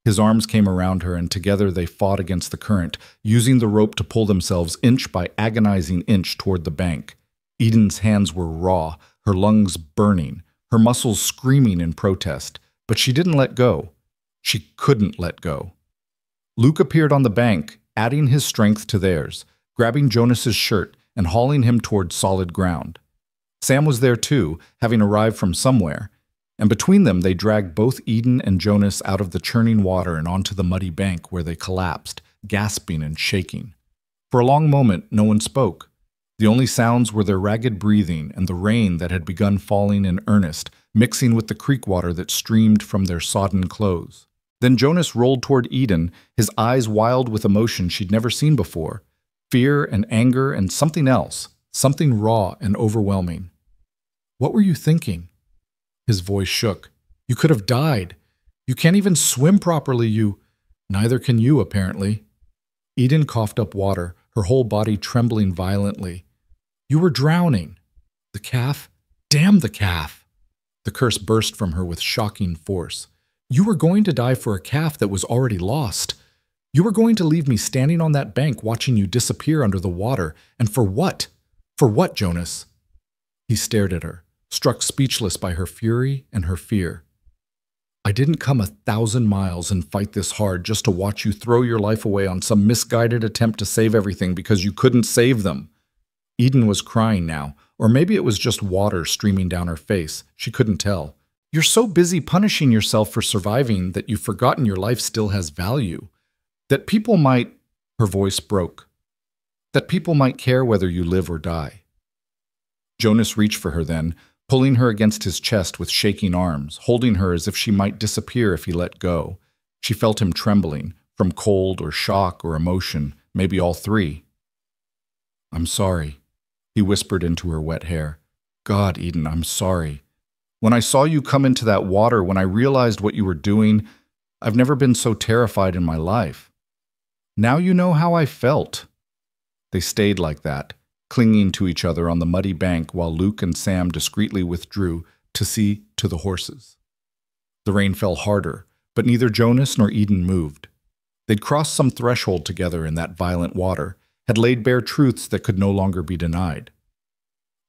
His arms came around her, and together they fought against the current, using the rope to pull themselves inch by agonizing inch toward the bank. Eden's hands were raw, her lungs burning, her muscles screaming in protest, but she didn't let go. She couldn't let go. Luke appeared on the bank, adding his strength to theirs, grabbing Jonas's shirt and hauling him toward solid ground. Sam was there too, having arrived from somewhere, and between them they dragged both Eden and Jonas out of the churning water and onto the muddy bank where they collapsed, gasping and shaking. For a long moment, no one spoke. The only sounds were their ragged breathing and the rain that had begun falling in earnest, mixing with the creek water that streamed from their sodden clothes. Then Jonas rolled toward Eden, his eyes wild with emotion she'd never seen before. Fear and anger and something else, something raw and overwhelming. "What were you thinking?" His voice shook. "You could have died. You can't even swim properly, you—" "Neither can you, apparently." Eden coughed up water, her whole body trembling violently. "You were drowning." "The calf? Damn the calf!" The curse burst from her with shocking force. "You were going to die for a calf that was already lost. You were going to leave me standing on that bank watching you disappear under the water. And for what? For what, Jonas?" He stared at her, struck speechless by her fury and her fear. "I didn't come 1,000 miles and fight this hard just to watch you throw your life away on some misguided attempt to save everything because you couldn't save them." Eden was crying now, or maybe it was just water streaming down her face. She couldn't tell. "You're so busy punishing yourself for surviving that you've forgotten your life still has value. That people might—" her voice broke. "That people might care whether you live or die." Jonas reached for her then, pulling her against his chest with shaking arms, holding her as if she might disappear if he let go. She felt him trembling, from cold or shock or emotion, maybe all three. "I'm sorry," he whispered into her wet hair. "God, Eden, I'm sorry. When I saw you come into that water, when I realized what you were doing, I've never been so terrified in my life. Now you know how I felt." They stayed like that, clinging to each other on the muddy bank while Luke and Sam discreetly withdrew to see to the horses. The rain fell harder, but neither Jonas nor Eden moved. They'd crossed some threshold together in that violent water, had laid bare truths that could no longer be denied.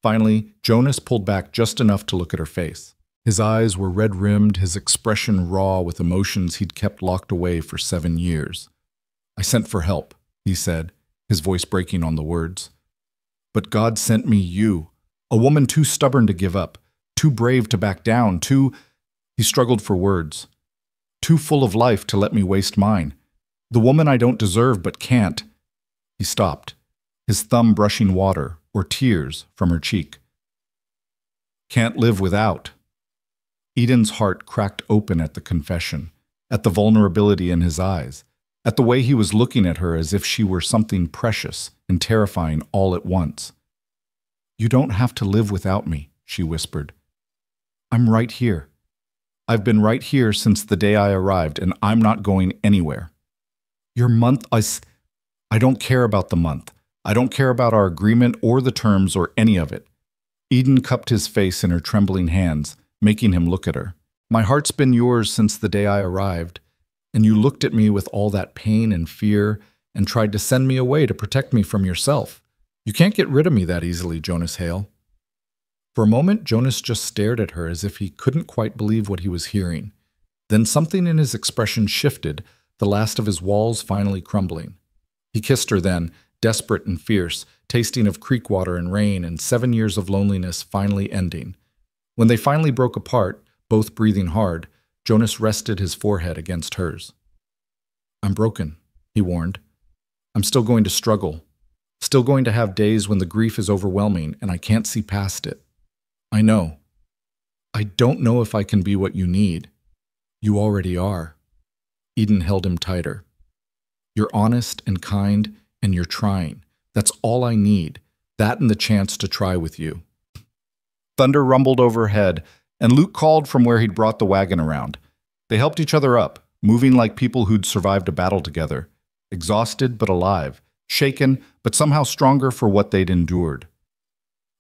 Finally, Jonas pulled back just enough to look at her face. His eyes were red-rimmed, his expression raw with emotions he'd kept locked away for 7 years. "I sent for help," he said, his voice breaking on the words. "But God sent me you, a woman too stubborn to give up, too brave to back down, He struggled for words. "Too full of life to let me waste mine. The woman I don't deserve but can't." He stopped, his thumb brushing water, or tears, from her cheek. "Can't live without." Eden's heart cracked open at the confession, at the vulnerability in his eyes, at the way he was looking at her as if she were something precious and terrifying all at once. "You don't have to live without me," she whispered. "I'm right here. I've been right here since the day I arrived, and I'm not going anywhere. Your month, I don't care about the month. I don't care about our agreement or the terms or any of it." Eden cupped his face in her trembling hands, making him look at her. "My heart's been yours since the day I arrived, and you looked at me with all that pain and fear and tried to send me away to protect me from yourself. You can't get rid of me that easily, Jonas Hale." For a moment, Jonas just stared at her as if he couldn't quite believe what he was hearing. Then something in his expression shifted, the last of his walls finally crumbling. He kissed her then, desperate and fierce, tasting of creek water and rain and 7 years of loneliness finally ending. When they finally broke apart, both breathing hard, Jonas rested his forehead against hers. "I'm broken," he warned. "I'm still going to struggle, still going to have days when the grief is overwhelming and I can't see past it. I know. I don't know if I can be what you need. You already are." Eden held him tighter. "You're honest and kind, and you're trying. That's all I need, that and the chance to try with you." Thunder rumbled overhead, and Luke called from where he'd brought the wagon around. They helped each other up, moving like people who'd survived a battle together, exhausted but alive, shaken but somehow stronger for what they'd endured.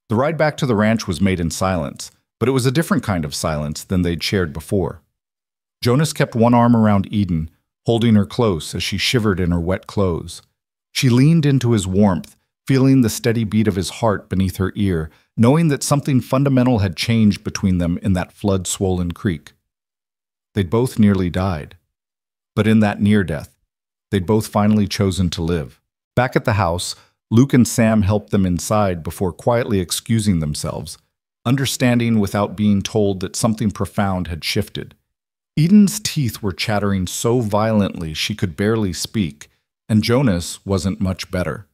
The ride back to the ranch was made in silence, but it was a different kind of silence than they'd shared before. Jonas kept one arm around Eden, holding her close as she shivered in her wet clothes. She leaned into his warmth, feeling the steady beat of his heart beneath her ear, knowing that something fundamental had changed between them in that flood-swollen creek. They'd both nearly died. But in that near-death, they'd both finally chosen to live. Back at the house, Luke and Sam helped them inside before quietly excusing themselves, understanding without being told that something profound had shifted. Eden's teeth were chattering so violently she could barely speak, and Jonas wasn't much better.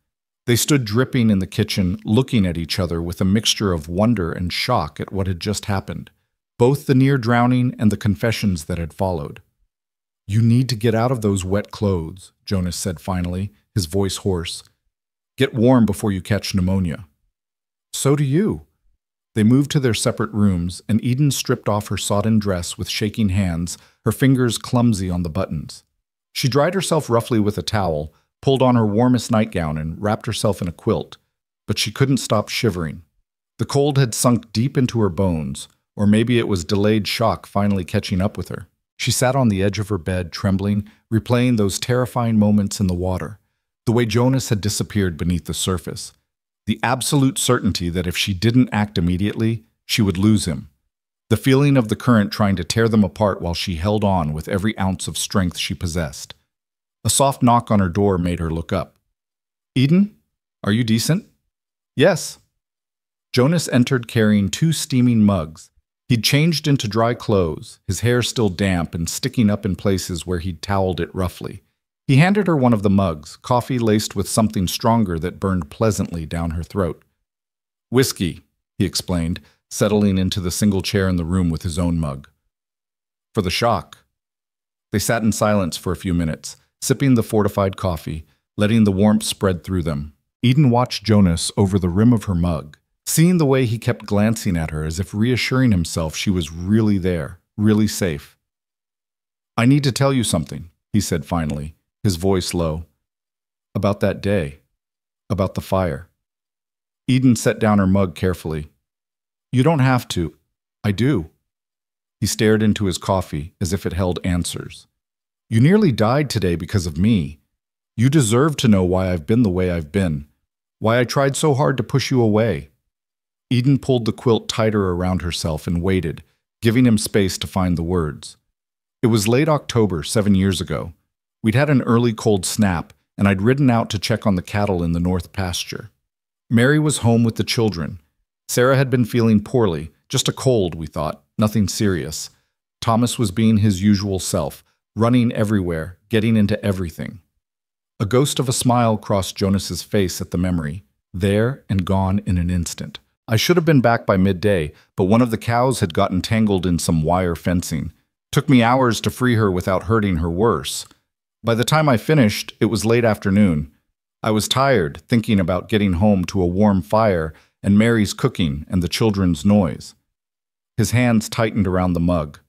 They stood dripping in the kitchen, looking at each other with a mixture of wonder and shock at what had just happened, both the near drowning and the confessions that had followed. "You need to get out of those wet clothes," Jonas said finally, his voice hoarse. "Get warm before you catch pneumonia." "So do you." They moved to their separate rooms, and Eden stripped off her sodden dress with shaking hands, her fingers clumsy on the buttons. She dried herself roughly with a towel, pulled on her warmest nightgown, and wrapped herself in a quilt, but she couldn't stop shivering. The cold had sunk deep into her bones, or maybe it was delayed shock finally catching up with her. She sat on the edge of her bed, trembling, replaying those terrifying moments in the water, the way Jonas had disappeared beneath the surface, the absolute certainty that if she didn't act immediately, she would lose him, the feeling of the current trying to tear them apart while she held on with every ounce of strength she possessed. A soft knock on her door made her look up. "Eden, are you decent?" "Yes." Jonas entered carrying 2 steaming mugs. He'd changed into dry clothes, his hair still damp and sticking up in places where he'd toweled it roughly. He handed her one of the mugs, coffee laced with something stronger that burned pleasantly down her throat. "Whiskey," he explained, settling into the single chair in the room with his own mug. For the shock. They sat in silence for a few minutes, sipping the fortified coffee, letting the warmth spread through them. Eden watched Jonas over the rim of her mug, seeing the way he kept glancing at her as if reassuring himself she was really there, really safe. "I need to tell you something," he said finally, his voice low. "About that day. About the fire." Eden set down her mug carefully. "You don't have to." "I do." He stared into his coffee as if it held answers. "You nearly died today because of me. You deserve to know why I've been the way I've been, why I tried so hard to push you away." Eden pulled the quilt tighter around herself and waited, giving him space to find the words. It was late October 7 years ago. We'd had an early cold snap, and I'd ridden out to check on the cattle in the north pasture. Mary was home with the children. Sarah had been feeling poorly, just a cold, we thought, nothing serious. Thomas was being his usual self, running everywhere, getting into everything. A ghost of a smile crossed Jonas's face at the memory, there and gone in an instant. I should have been back by midday, but one of the cows had gotten tangled in some wire fencing. Took me hours to free her without hurting her worse. By the time I finished, it was late afternoon. I was tired, thinking about getting home to a warm fire and Mary's cooking and the children's noise. His hands tightened around the mug.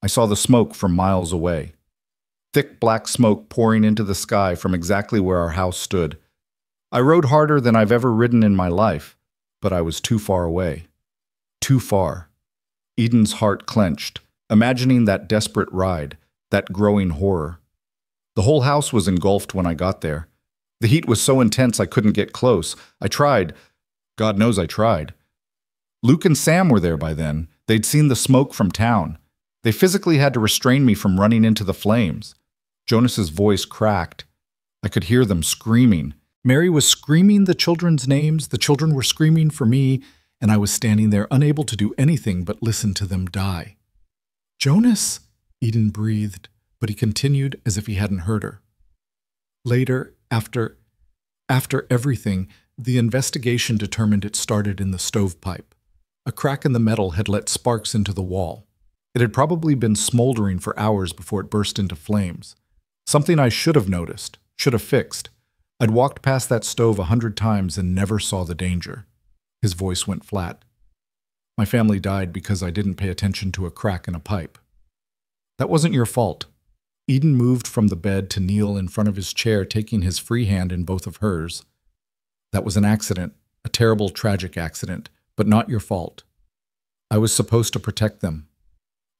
I saw the smoke from miles away. Thick black smoke pouring into the sky from exactly where our house stood. I rode harder than I've ever ridden in my life, but I was too far away. Too far. Eden's heart clenched, imagining that desperate ride, that growing horror. The whole house was engulfed when I got there. The heat was so intense I couldn't get close. I tried. God knows I tried. Luke and Sam were there by then. They'd seen the smoke from town. They physically had to restrain me from running into the flames. Jonas's voice cracked. I could hear them screaming. Mary was screaming the children's names, the children were screaming for me, and I was standing there unable to do anything but listen to them die. "Jonas," Eden breathed, but he continued as if he hadn't heard her. Later, after everything, the investigation determined it started in the stovepipe. A crack in the metal had let sparks into the wall. It had probably been smoldering for hours before it burst into flames. Something I should have noticed, should have fixed. I'd walked past that stove 100 times and never saw the danger. His voice went flat. My family died because I didn't pay attention to a crack in a pipe. That wasn't your fault. Eden moved from the bed to kneel in front of his chair, taking his free hand in both of hers. That was an accident, a terrible, tragic accident, but not your fault. I was supposed to protect them.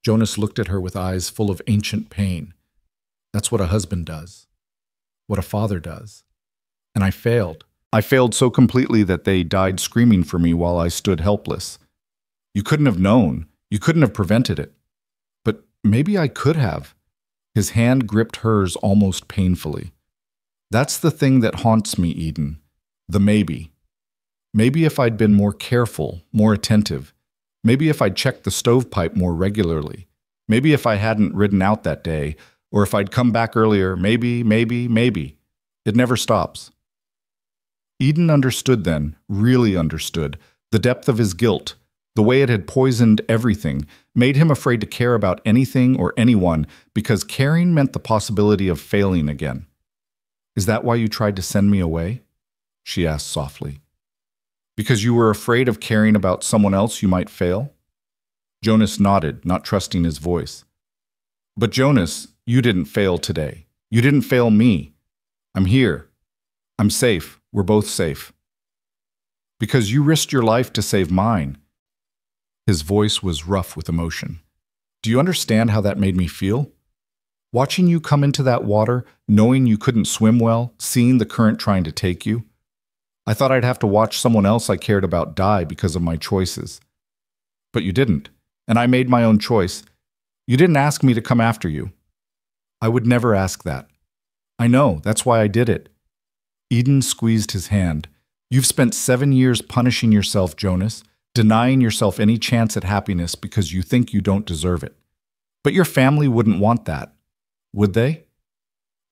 Jonas looked at her with eyes full of ancient pain. That's what a husband does. What a father does. And I failed. I failed so completely that they died screaming for me while I stood helpless. You couldn't have known. You couldn't have prevented it. But maybe I could have. His hand gripped hers almost painfully. That's the thing that haunts me, Eden. The maybe. Maybe if I'd been more careful, more attentive. Maybe if I'd checked the stovepipe more regularly. Maybe if I hadn't ridden out that day, or if I'd come back earlier, maybe. It never stops. Eden understood then, really understood, the depth of his guilt, the way it had poisoned everything, made him afraid to care about anything or anyone because caring meant the possibility of failing again. "Is that why you tried to send me away?" she asked softly. "Because you were afraid of caring about someone else you might fail?" Jonas nodded, not trusting his voice. "But Jonas, you didn't fail today. You didn't fail me. I'm here. I'm safe. We're both safe. Because you risked your life to save mine." His voice was rough with emotion. "Do you understand how that made me feel? Watching you come into that water, knowing you couldn't swim well, seeing the current trying to take you. I thought I'd have to watch someone else I cared about die because of my choices. But you didn't, and I made my own choice. You didn't ask me to come after you. I would never ask that. I know, that's why I did it." Eden squeezed his hand. "You've spent 7 years punishing yourself, Jonas, denying yourself any chance at happiness because you think you don't deserve it. But your family wouldn't want that, would they?"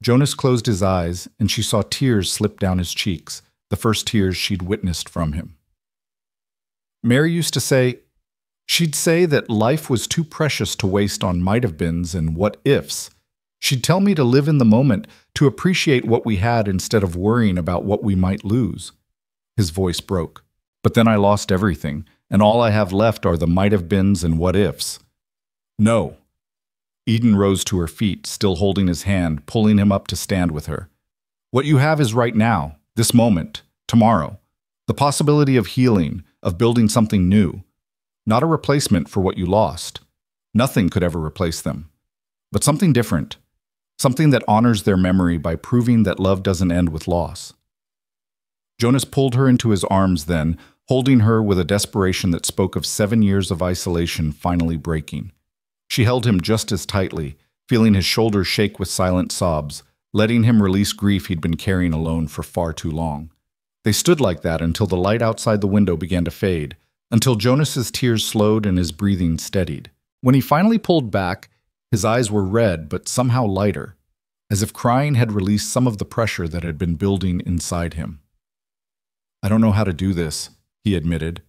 Jonas closed his eyes, and she saw tears slip down his cheeks, the first tears she'd witnessed from him. "Mary used to say, She'd say that life was too precious to waste on might-have-beens and what-ifs. She'd tell me to live in the moment, to appreciate what we had instead of worrying about what we might lose. His voice broke. But then I lost everything, and all I have left are the might-have-beens and what-ifs. No. Eden rose to her feet, still holding his hand, pulling him up to stand with her. What you have is right now, this moment, tomorrow. The possibility of healing, of building something new. Not a replacement for what you lost. Nothing could ever replace them. But something different. Something that honors their memory by proving that love doesn't end with loss. Jonas pulled her into his arms then, holding her with a desperation that spoke of 7 years of isolation finally breaking. She held him just as tightly, feeling his shoulders shake with silent sobs, letting him release grief he'd been carrying alone for far too long. They stood like that until the light outside the window began to fade, until Jonas's tears slowed and his breathing steadied. When he finally pulled back, his eyes were red but somehow lighter, as if crying had released some of the pressure that had been building inside him. I don't know how to do this, he admitted.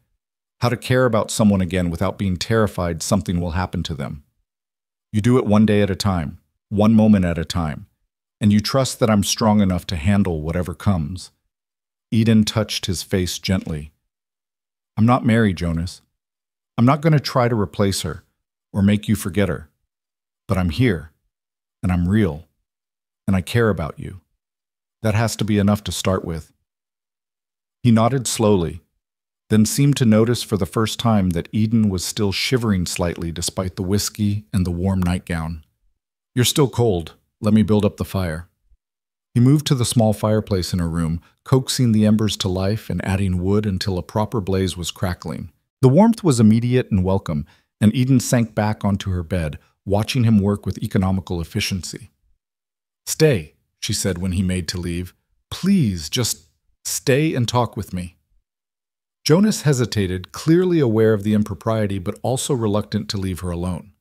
How to care about someone again without being terrified something will happen to them. You do it one day at a time, one moment at a time, and you trust that I'm strong enough to handle whatever comes. Eden touched his face gently. I'm not married, Jonas. I'm not going to try to replace her or make you forget her. But I'm here, and I'm real, and I care about you. That has to be enough to start with. He nodded slowly, then seemed to notice for the first time that Eden was still shivering slightly despite the whiskey and the warm nightgown. You're still cold. Let me build up the fire. He moved to the small fireplace in her room, coaxing the embers to life and adding wood until a proper blaze was crackling. The warmth was immediate and welcome, and Eden sank back onto her bed, watching him work with economical efficiency. Stay, she said when he made to leave. Please, just stay and talk with me. Jonas hesitated, clearly aware of the impropriety but also reluctant to leave her alone.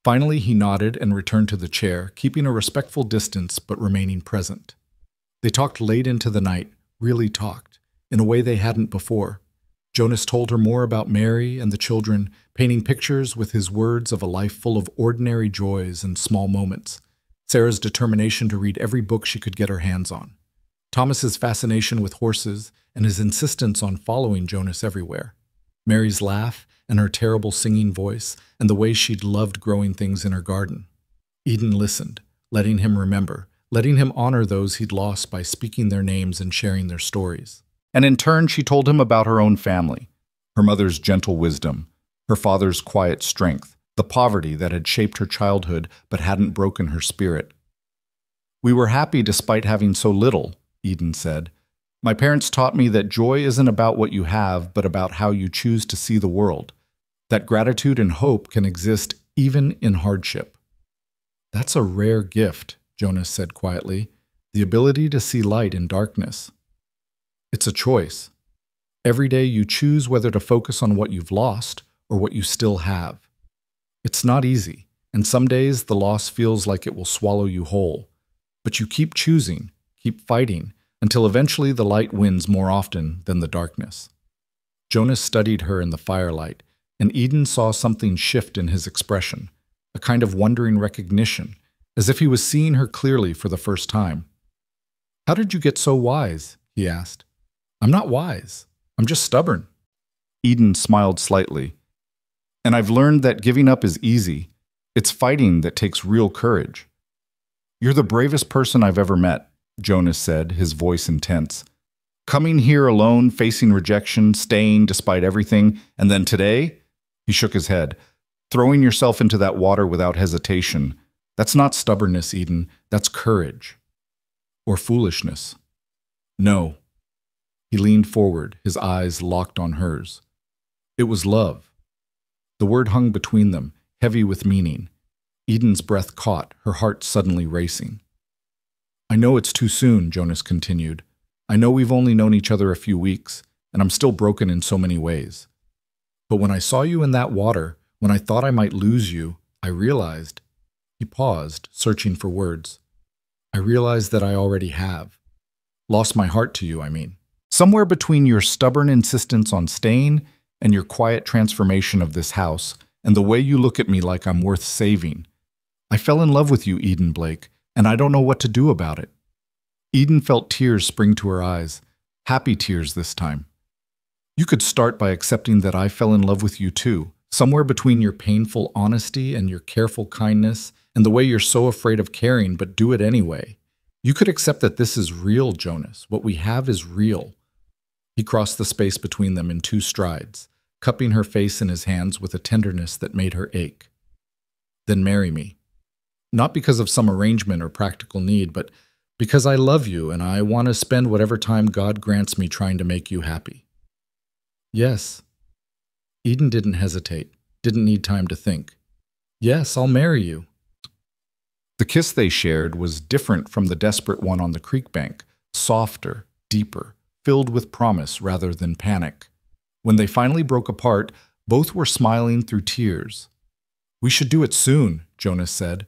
Finally, he nodded and returned to the chair, keeping a respectful distance but remaining present. They talked late into the night, really talked, in a way they hadn't before. Jonas told her more about Mary and the children, painting pictures with his words of a life full of ordinary joys and small moments. Sarah's determination to read every book she could get her hands on. Thomas's fascination with horses and his insistence on following Jonas everywhere. Mary's laugh and her terrible singing voice and the way she'd loved growing things in her garden. Eden listened, letting him remember, letting him honor those he'd lost by speaking their names and sharing their stories. And in turn, she told him about her own family, her mother's gentle wisdom, her father's quiet strength, the poverty that had shaped her childhood but hadn't broken her spirit. We were happy despite having so little, Eden said. My parents taught me that joy isn't about what you have, but about how you choose to see the world, that gratitude and hope can exist even in hardship. That's a rare gift, Jonas said quietly, the ability to see light in darkness. It's a choice. Every day you choose whether to focus on what you've lost or what you still have. It's not easy, and some days the loss feels like it will swallow you whole. But you keep choosing, keep fighting, until eventually the light wins more often than the darkness. Jonas studied her in the firelight, and Eden saw something shift in his expression, a kind of wondering recognition, as if he was seeing her clearly for the first time. How did you get so wise? He asked. I'm not wise. I'm just stubborn. Eden smiled slightly. And I've learned that giving up is easy. It's fighting that takes real courage. You're the bravest person I've ever met, Jonas said, his voice intense. Coming here alone, facing rejection, staying despite everything, and then today? He shook his head. Throwing yourself into that water without hesitation. That's not stubbornness, Eden. That's courage. Or foolishness. No. He leaned forward, his eyes locked on hers. It was love. The word hung between them, heavy with meaning. Eden's breath caught, her heart suddenly racing. I know it's too soon, Jonas continued. I know we've only known each other a few weeks, and I'm still broken in so many ways. But when I saw you in that water, when I thought I might lose you, I realized. He paused, searching for words. I realized that I already have. Lost my heart to you, I mean. Somewhere between your stubborn insistence on staying and your quiet transformation of this house, and the way you look at me like I'm worth saving. I fell in love with you, Eden Blake, and I don't know what to do about it." Eden felt tears spring to her eyes, happy tears this time. "You could start by accepting that I fell in love with you too, somewhere between your painful honesty and your careful kindness and the way you're so afraid of caring but do it anyway. You could accept that this is real, Jonas. What we have is real." He crossed the space between them in 2 strides, cupping her face in his hands with a tenderness that made her ache. "Then marry me. Not because of some arrangement or practical need, but because I love you and I want to spend whatever time God grants me trying to make you happy." "Yes." Eden didn't hesitate, didn't need time to think. "Yes, I'll marry you." The kiss they shared was different from the desperate one on the creek bank, softer, deeper, filled with promise rather than panic. When they finally broke apart, both were smiling through tears. "We should do it soon," Jonas said,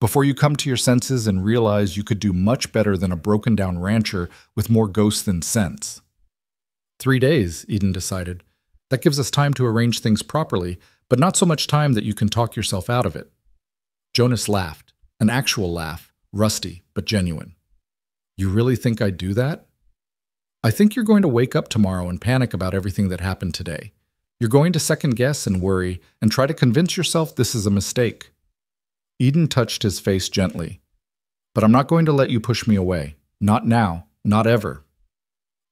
"before you come to your senses and realize you could do much better than a broken-down rancher with more ghosts than sense." 3 days, Eden decided. "That gives us time to arrange things properly, but not so much time that you can talk yourself out of it." Jonas laughed, an actual laugh, rusty but genuine. "You really think I'd do that?" "I think you're going to wake up tomorrow and panic about everything that happened today. You're going to second-guess and worry and try to convince yourself this is a mistake." Eden touched his face gently. "But I'm not going to let you push me away. Not now, not ever."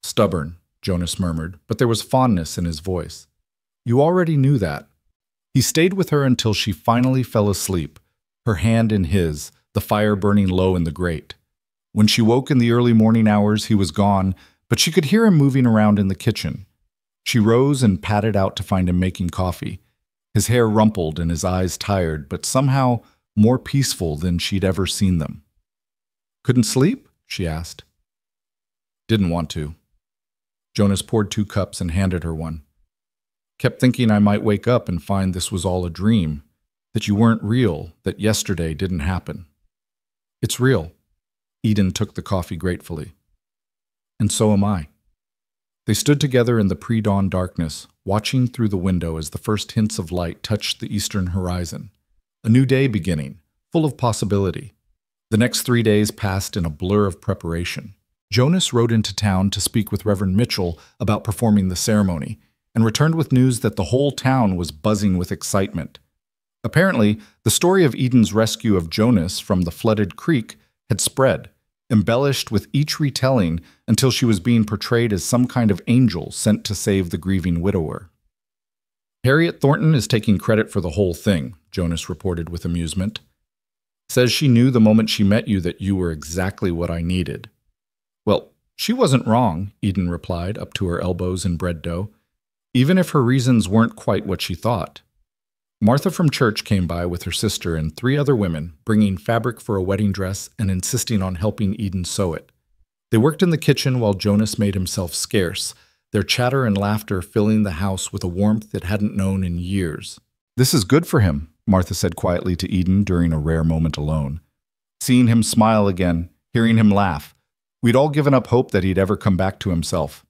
"Stubborn," Jonas murmured, but there was fondness in his voice. "You already knew that." He stayed with her until she finally fell asleep, her hand in his, the fire burning low in the grate. When she woke in the early morning hours, he was gone, but she could hear him moving around in the kitchen. She rose and padded out to find him making coffee, his hair rumpled and his eyes tired, but somehow more peaceful than she'd ever seen them. "Couldn't sleep?" she asked. "Didn't want to." Jonas poured 2 cups and handed her one. "Kept thinking I might wake up and find this was all a dream, that you weren't real, that yesterday didn't happen." "It's real." Eden took the coffee gratefully. "And so am I." They stood together in the pre-dawn darkness, watching through the window as the first hints of light touched the eastern horizon. A new day beginning, full of possibility. The next 3 days passed in a blur of preparation. Jonas rode into town to speak with Reverend Mitchell about performing the ceremony, and returned with news that the whole town was buzzing with excitement. Apparently, the story of Eden's rescue of Jonas from the flooded creek had spread, embellished with each retelling until she was being portrayed as some kind of angel sent to save the grieving widower. "Harriet Thornton is taking credit for the whole thing," Jonas reported with amusement. "Says she knew the moment she met you that you were exactly what I needed." "Well, she wasn't wrong," Eden replied, up to her elbows in bread dough, "even if her reasons weren't quite what she thought." Martha from church came by with her sister and 3 other women, bringing fabric for a wedding dress and insisting on helping Eden sew it. They worked in the kitchen while Jonas made himself scarce, their chatter and laughter filling the house with a warmth it hadn't known in years. "This is good for him," Martha said quietly to Eden during a rare moment alone. Seeing him smile again, hearing him laugh, we'd all given up hope that he'd ever come back to himself.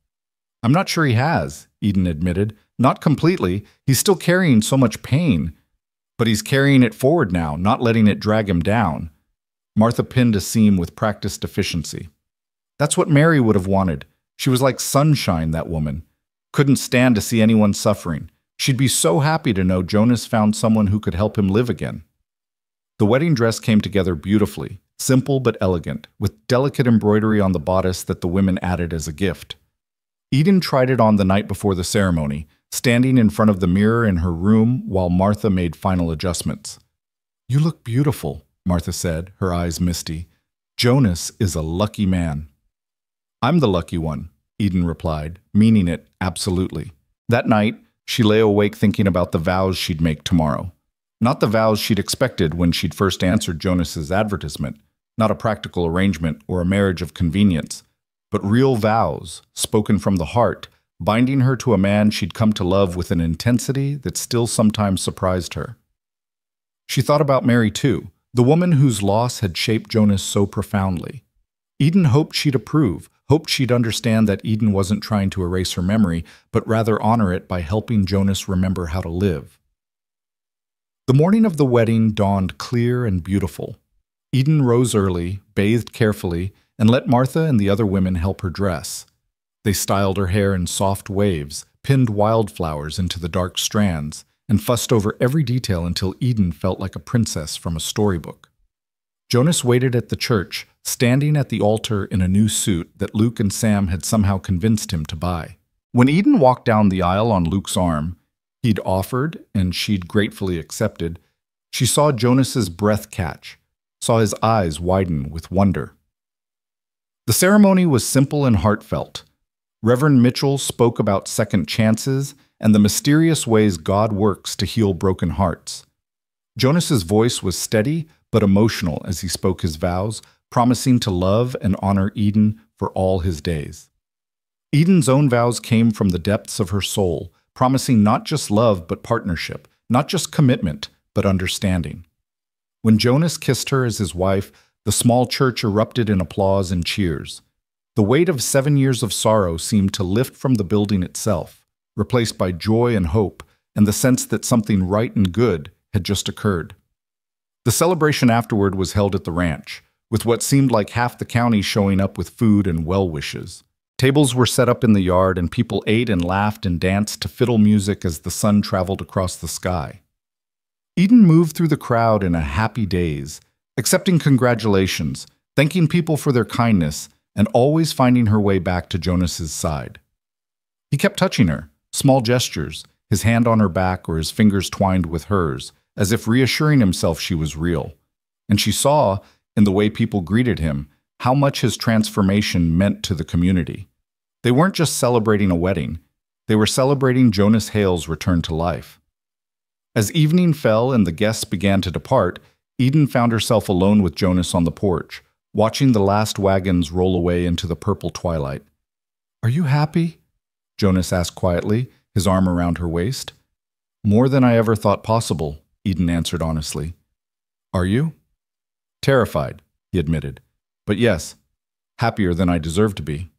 "I'm not sure he has," Eden admitted. "Not completely. He's still carrying so much pain. But he's carrying it forward now, not letting it drag him down." Martha pinned a seam with practiced efficiency. "That's what Mary would have wanted. She was like sunshine, that woman. Couldn't stand to see anyone suffering. She'd be so happy to know Jonas found someone who could help him live again." The wedding dress came together beautifully, simple but elegant, with delicate embroidery on the bodice that the women added as a gift. Eden tried it on the night before the ceremony, standing in front of the mirror in her room while Martha made final adjustments. "You look beautiful," Martha said, her eyes misty. "Jonas is a lucky man." "I'm the lucky one," Eden replied, meaning it absolutely. That night, she lay awake thinking about the vows she'd make tomorrow. Not the vows she'd expected when she'd first answered Jonas's advertisement, not a practical arrangement or a marriage of convenience, but real vows, spoken from the heart, binding her to a man she'd come to love with an intensity that still sometimes surprised her. She thought about Mary too, the woman whose loss had shaped Jonas so profoundly. Eden hoped she'd approve, hoped she'd understand that Eden wasn't trying to erase her memory, but rather honor it by helping Jonas remember how to live. The morning of the wedding dawned clear and beautiful. Eden rose early, bathed carefully, and let Martha and the other women help her dress. They styled her hair in soft waves, pinned wildflowers into the dark strands, and fussed over every detail until Eden felt like a princess from a storybook. Jonas waited at the church, standing at the altar in a new suit that Luke and Sam had somehow convinced him to buy. When Eden walked down the aisle on Luke's arm, he'd offered and she'd gratefully accepted, she saw Jonas's breath catch, saw his eyes widen with wonder. The ceremony was simple and heartfelt. Reverend Mitchell spoke about second chances and the mysterious ways God works to heal broken hearts. Jonas's voice was steady but emotional as he spoke his vows, promising to love and honor Eden for all his days. Eden's own vows came from the depths of her soul, promising not just love but partnership, not just commitment but understanding. When Jonas kissed her as his wife, the small church erupted in applause and cheers. The weight of 7 years of sorrow seemed to lift from the building itself, replaced by joy and hope and the sense that something right and good had just occurred. The celebration afterward was held at the ranch, with what seemed like half the county showing up with food and well wishes. Tables were set up in the yard and people ate and laughed and danced to fiddle music as the sun traveled across the sky. Eden moved through the crowd in a happy daze, accepting congratulations, thanking people for their kindness, and always finding her way back to Jonas's side. He kept touching her, small gestures, his hand on her back or his fingers twined with hers, as if reassuring himself she was real. And she saw, in the way people greeted him, how much his transformation meant to the community. They weren't just celebrating a wedding, they were celebrating Jonas Hale's return to life. As evening fell and the guests began to depart, Eden found herself alone with Jonas on the porch, watching the last wagons roll away into the purple twilight. "Are you happy?" Jonas asked quietly, his arm around her waist. "More than I ever thought possible," Eden answered honestly. "Are you?" "Terrified," he admitted. "But yes, happier than I deserve to be."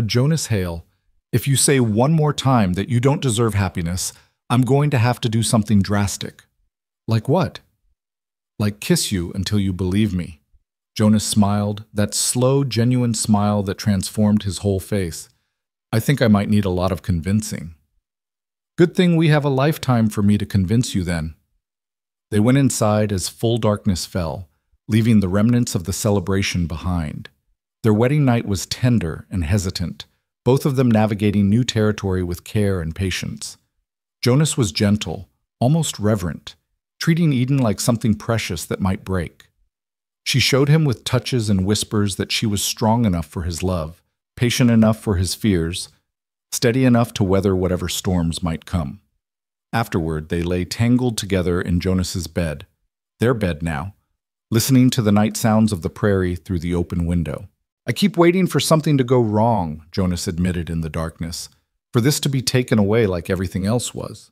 Jonas Hale, if you say one more time that you don't deserve happiness, I'm going to have to do something drastic." "Like what?" "Like kiss you until you believe me." Jonas smiled, that slow, genuine smile that transformed his whole face. "I think I might need a lot of convincing." "Good thing we have a lifetime for me to convince you then." They went inside as full darkness fell, leaving the remnants of the celebration behind. Their wedding night was tender and hesitant, both of them navigating new territory with care and patience. Jonas was gentle, almost reverent, treating Eden like something precious that might break. She showed him with touches and whispers that she was strong enough for his love, patient enough for his fears, steady enough to weather whatever storms might come. Afterward, they lay tangled together in Jonas's bed, their bed now, listening to the night sounds of the prairie through the open window. "I keep waiting for something to go wrong," Jonas admitted in the darkness, "for this to be taken away like everything else was."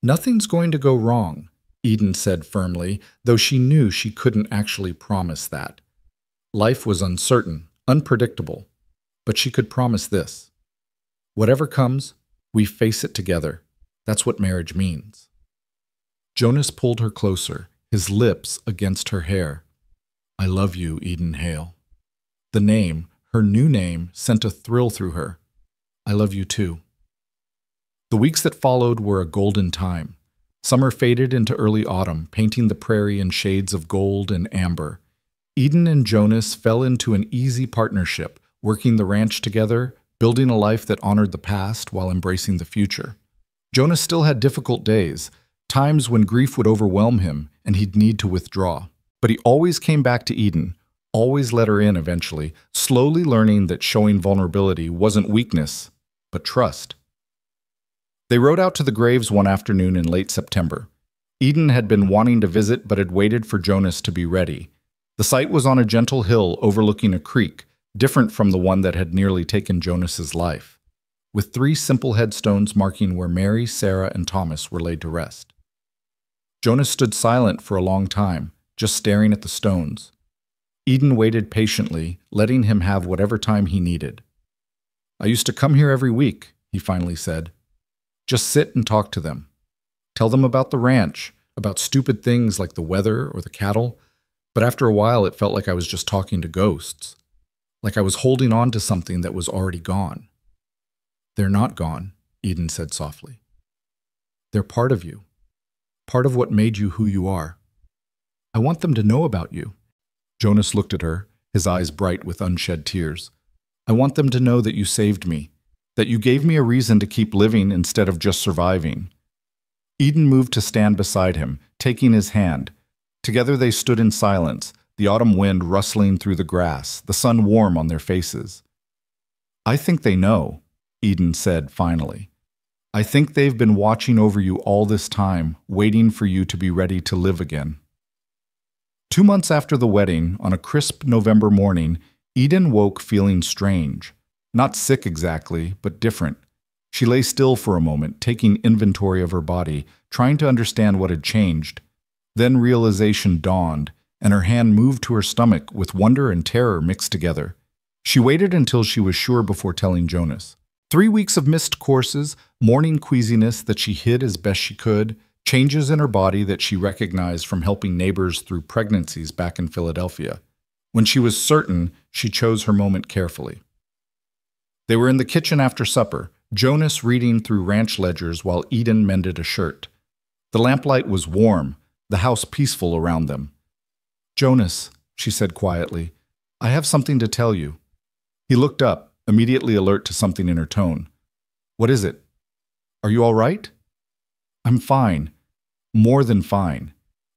"Nothing's going to go wrong," Eden said firmly, though she knew she couldn't actually promise that. Life was uncertain, unpredictable, but she could promise this. Whatever comes, we face it together. That's what marriage means. Jonas pulled her closer, his lips against her hair. "I love you, Eden Hale." The name, her new name, sent a thrill through her. "I love you too." The weeks that followed were a golden time. Summer faded into early autumn, painting the prairie in shades of gold and amber. Eden and Jonas fell into an easy partnership, working the ranch together, building a life that honored the past while embracing the future. Jonas still had difficult days, times when grief would overwhelm him and he'd need to withdraw. But he always came back to Eden, always let her in eventually, slowly learning that showing vulnerability wasn't weakness, but trust. They rode out to the graves one afternoon in late September. Eden had been wanting to visit but had waited for Jonas to be ready. The site was on a gentle hill overlooking a creek, different from the one that had nearly taken Jonas's life, with 3 simple headstones marking where Mary, Sarah, and Thomas were laid to rest. Jonas stood silent for a long time, just staring at the stones. Eden waited patiently, letting him have whatever time he needed. "I used to come here every week," he finally said. "Just sit and talk to them. Tell them about the ranch, about stupid things like the weather or the cattle, but after a while it felt like I was just talking to ghosts, like I was holding on to something that was already gone." "They're not gone," Eden said softly. "They're part of you, part of what made you who you are. I want them to know about you." Jonas looked at her, his eyes bright with unshed tears. "I want them to know that you saved me, that you gave me a reason to keep living instead of just surviving." Eden moved to stand beside him, taking his hand. Together they stood in silence, the autumn wind rustling through the grass, the sun warm on their faces. "I think they know," Eden said finally. "I think they've been watching over you all this time, waiting for you to be ready to live again." 2 months after the wedding, on a crisp November morning, Eden woke feeling strange. Not sick exactly, but different. She lay still for a moment, taking inventory of her body, trying to understand what had changed. Then realization dawned, and her hand moved to her stomach with wonder and terror mixed together. She waited until she was sure before telling Jonas. 3 weeks of missed courses, morning queasiness that she hid as best she could, changes in her body that she recognized from helping neighbors through pregnancies back in Philadelphia. When she was certain, she chose her moment carefully. They were in the kitchen after supper, Jonas reading through ranch ledgers while Eden mended a shirt. The lamplight was warm, the house peaceful around them. "Jonas," she said quietly, "I have something to tell you." He looked up, immediately alert to something in her tone. "What is it? Are you all right?" "I'm fine. More than fine."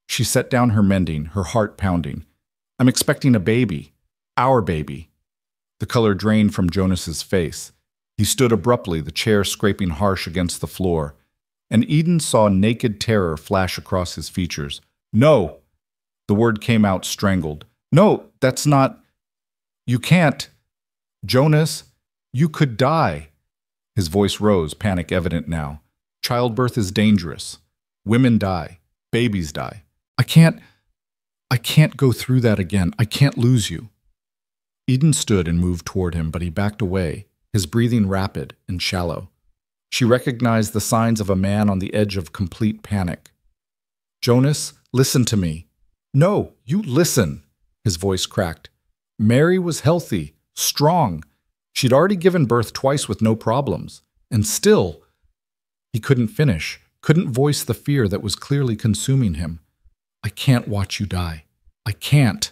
She set down her mending, her heart pounding. "I'm expecting a baby. Our baby." The color drained from Jonas's face. He stood abruptly, the chair scraping harsh against the floor, and Eden saw naked terror flash across his features. "No!" The word came out strangled. "No, that's not... You can't... Jonas, you could die." His voice rose, panic evident now. "Childbirth is dangerous. Women die. Babies die. I can't go through that again. I can't lose you." Eden stood and moved toward him, but he backed away, his breathing rapid and shallow. She recognized the signs of a man on the edge of complete panic. "Jonas, listen to me." "No, you listen," his voice cracked. "Mary was healthy, strong. She'd already given birth twice with no problems. And still..." He couldn't finish, couldn't voice the fear that was clearly consuming him. "I can't watch you die. I can't."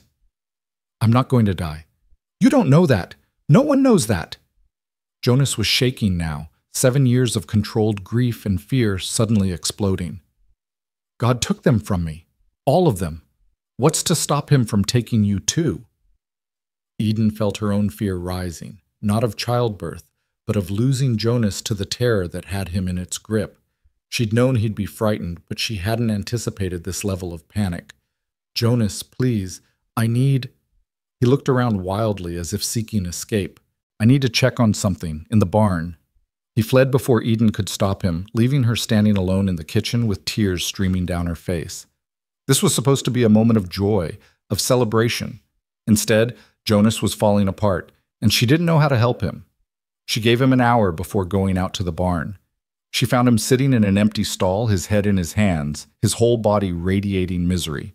"I'm not going to die." "You don't know that. No one knows that." Jonas was shaking now, 7 years of controlled grief and fear suddenly exploding. "God took them from me. All of them. What's to stop him from taking you too?" Eden felt her own fear rising, not of childbirth, but of losing Jonas to the terror that had him in its grip. She'd known he'd be frightened, but she hadn't anticipated this level of panic. "Jonas, please, I need..." He looked around wildly as if seeking escape. "I need to check on something, in the barn." He fled before Eden could stop him, leaving her standing alone in the kitchen with tears streaming down her face. This was supposed to be a moment of joy, of celebration. Instead, Jonas was falling apart, and she didn't know how to help him. She gave him an hour before going out to the barn. She found him sitting in an empty stall, his head in his hands, his whole body radiating misery.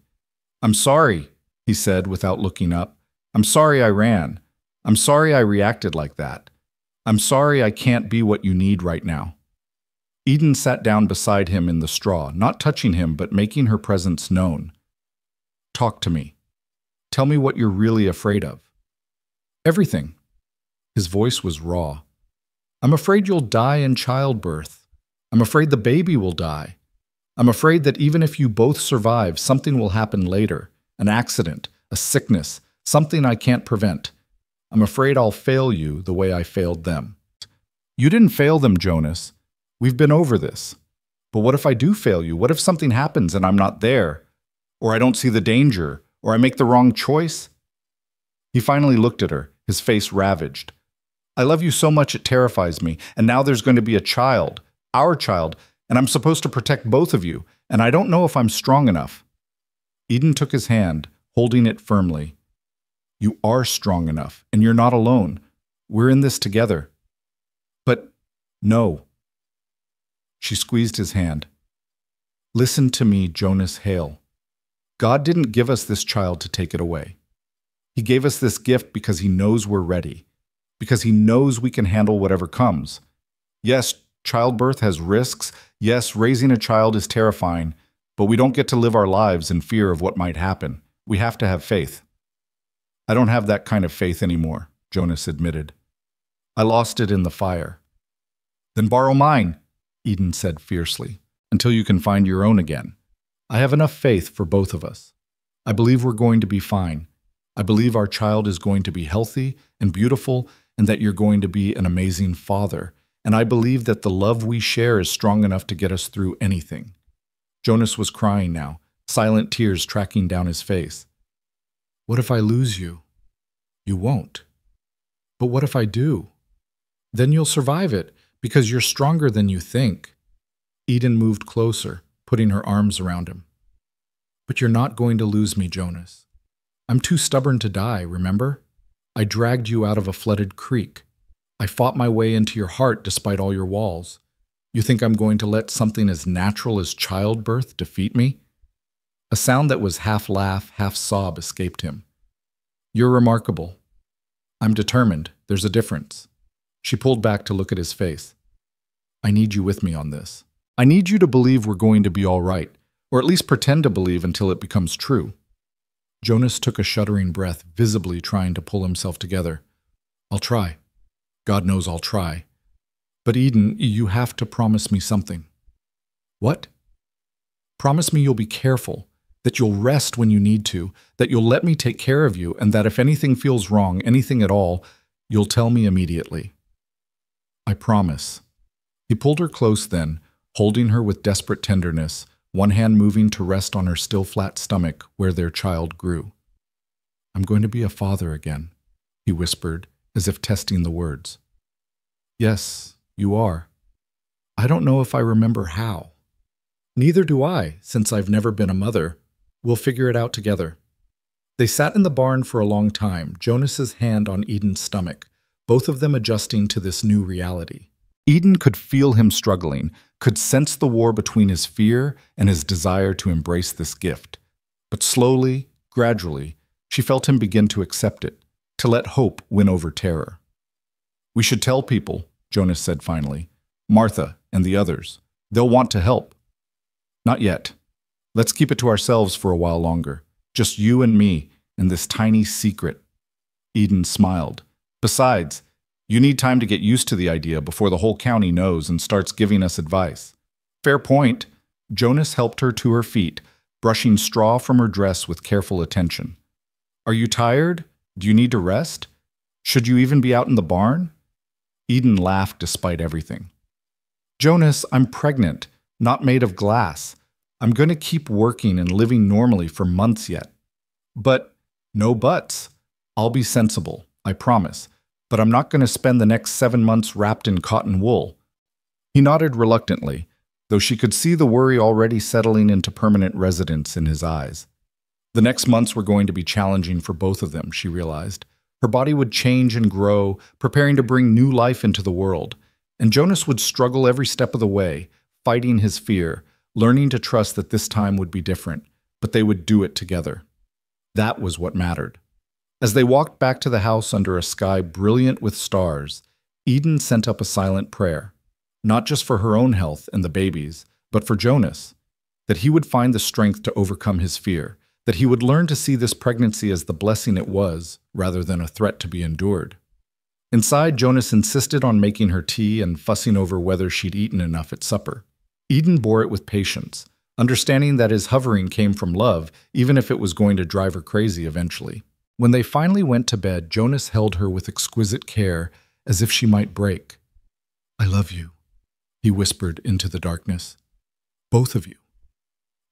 "I'm sorry," he said without looking up. "I'm sorry I ran. I'm sorry I reacted like that. I'm sorry I can't be what you need right now." Eden sat down beside him in the straw, not touching him but making her presence known. "Talk to me. Tell me what you're really afraid of." "Everything." His voice was raw. "I'm afraid you'll die in childbirth. I'm afraid the baby will die. I'm afraid that even if you both survive, something will happen later. An accident, a sickness, something I can't prevent. I'm afraid I'll fail you the way I failed them." "You didn't fail them, Jonas. We've been over this. But what if I do fail you? What if something happens and I'm not there? Or I don't see the danger? Or I make the wrong choice?" He finally looked at her, his face ravaged. "I love you so much it terrifies me, and now there's going to be a child, our child, and I'm supposed to protect both of you, and I don't know if I'm strong enough." Eden took his hand, holding it firmly. You are strong enough, and you're not alone. We're in this together. But no. She squeezed his hand. Listen to me, Jonas Hale. God didn't give us this child to take it away. He gave us this gift because he knows we're ready, because he knows we can handle whatever comes. Yes, childbirth has risks. Yes, raising a child is terrifying, but we don't get to live our lives in fear of what might happen. We have to have faith. I don't have that kind of faith anymore, Jonas admitted. I lost it in the fire. Then borrow mine, Eden said fiercely, until you can find your own again. I have enough faith for both of us. I believe we're going to be fine. I believe our child is going to be healthy and beautiful, and that you're going to be an amazing father. And I believe that the love we share is strong enough to get us through anything. Jonas was crying now, silent tears tracking down his face. What if I lose you? You won't. But what if I do? Then you'll survive it, because you're stronger than you think. Eden moved closer, putting her arms around him. But you're not going to lose me, Jonas. I'm too stubborn to die, remember? I dragged you out of a flooded creek. I fought my way into your heart despite all your walls. You think I'm going to let something as natural as childbirth defeat me? A sound that was half laugh, half sob escaped him. You're remarkable. I'm determined. There's a difference. She pulled back to look at his face. I need you with me on this. I need you to believe we're going to be all right, or at least pretend to believe until it becomes true. Jonas took a shuddering breath, visibly trying to pull himself together. I'll try. God knows I'll try. But Eden, you have to promise me something. What? Promise me you'll be careful, that you'll rest when you need to, that you'll let me take care of you, and that if anything feels wrong, anything at all, you'll tell me immediately. I promise. He pulled her close then, holding her with desperate tenderness, one hand moving to rest on her still flat stomach where their child grew. I'm going to be a father again, he whispered, as if testing the words. Yes, you are. I don't know if I remember how. Neither do I, since I've never been a mother. We'll figure it out together. They sat in the barn for a long time, Jonas's hand on Eden's stomach, both of them adjusting to this new reality. Eden could feel him struggling, could sense the war between his fear and his desire to embrace this gift. But slowly, gradually, she felt him begin to accept it, to let hope win over terror. We should tell people, Jonas said finally. Martha and the others. They'll want to help. Not yet. Let's keep it to ourselves for a while longer. Just you and me and this tiny secret. Eden smiled. Besides, you need time to get used to the idea before the whole county knows and starts giving us advice. Fair point. Jonas helped her to her feet, brushing straw from her dress with careful attention. Are you tired? Do you need to rest? Should you even be out in the barn? Eden laughed despite everything. Jonas, I'm pregnant, not made of glass. I'm going to keep working and living normally for months yet. But, no buts. I'll be sensible, I promise. But I'm not going to spend the next 7 months wrapped in cotton wool. He nodded reluctantly, though she could see the worry already settling into permanent residence in his eyes. The next months were going to be challenging for both of them, she realized. Her body would change and grow, preparing to bring new life into the world. And Jonas would struggle every step of the way, fighting his fear, learning to trust that this time would be different, but they would do it together. That was what mattered. As they walked back to the house under a sky brilliant with stars, Eden sent up a silent prayer, not just for her own health and the baby's, but for Jonas, that he would find the strength to overcome his fear, that he would learn to see this pregnancy as the blessing it was, rather than a threat to be endured. Inside, Jonas insisted on making her tea and fussing over whether she'd eaten enough at supper. Eden bore it with patience, understanding that his hovering came from love, even if it was going to drive her crazy eventually. When they finally went to bed, Jonas held her with exquisite care, as if she might break. I love you, he whispered into the darkness. Both of you.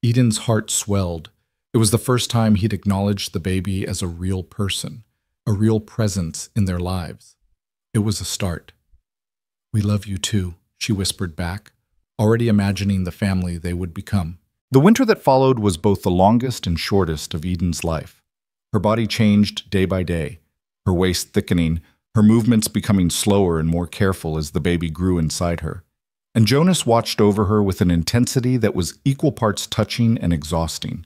Eden's heart swelled. It was the first time he'd acknowledged the baby as a real person, a real presence in their lives. It was a start. We love you too, she whispered back, already imagining the family they would become. The winter that followed was both the longest and shortest of Eden's life. Her body changed day by day, her waist thickening, her movements becoming slower and more careful as the baby grew inside her. And Jonas watched over her with an intensity that was equal parts touching and exhausting.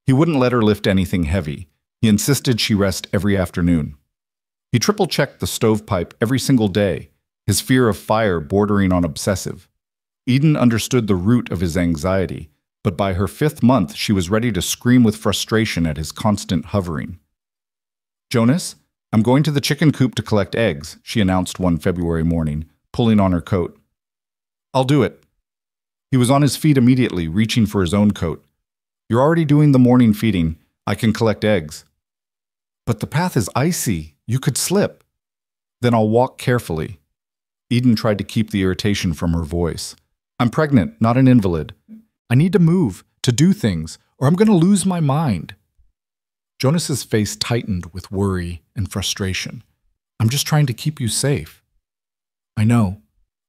He wouldn't let her lift anything heavy. He insisted she rest every afternoon. He triple-checked the stovepipe every single day, his fear of fire bordering on obsessive. Eden understood the root of his anxiety, but by her 5th month she was ready to scream with frustration at his constant hovering. "Jonas, I'm going to the chicken coop to collect eggs," she announced one February morning, pulling on her coat. "I'll do it." He was on his feet immediately, reaching for his own coat. "You're already doing the morning feeding. I can collect eggs." "But the path is icy. You could slip." "Then I'll walk carefully." Eden tried to keep the irritation from her voice. "I'm pregnant, not an invalid. I need to move, to do things, or I'm going to lose my mind." Jonas's face tightened with worry and frustration. "I'm just trying to keep you safe." "I know.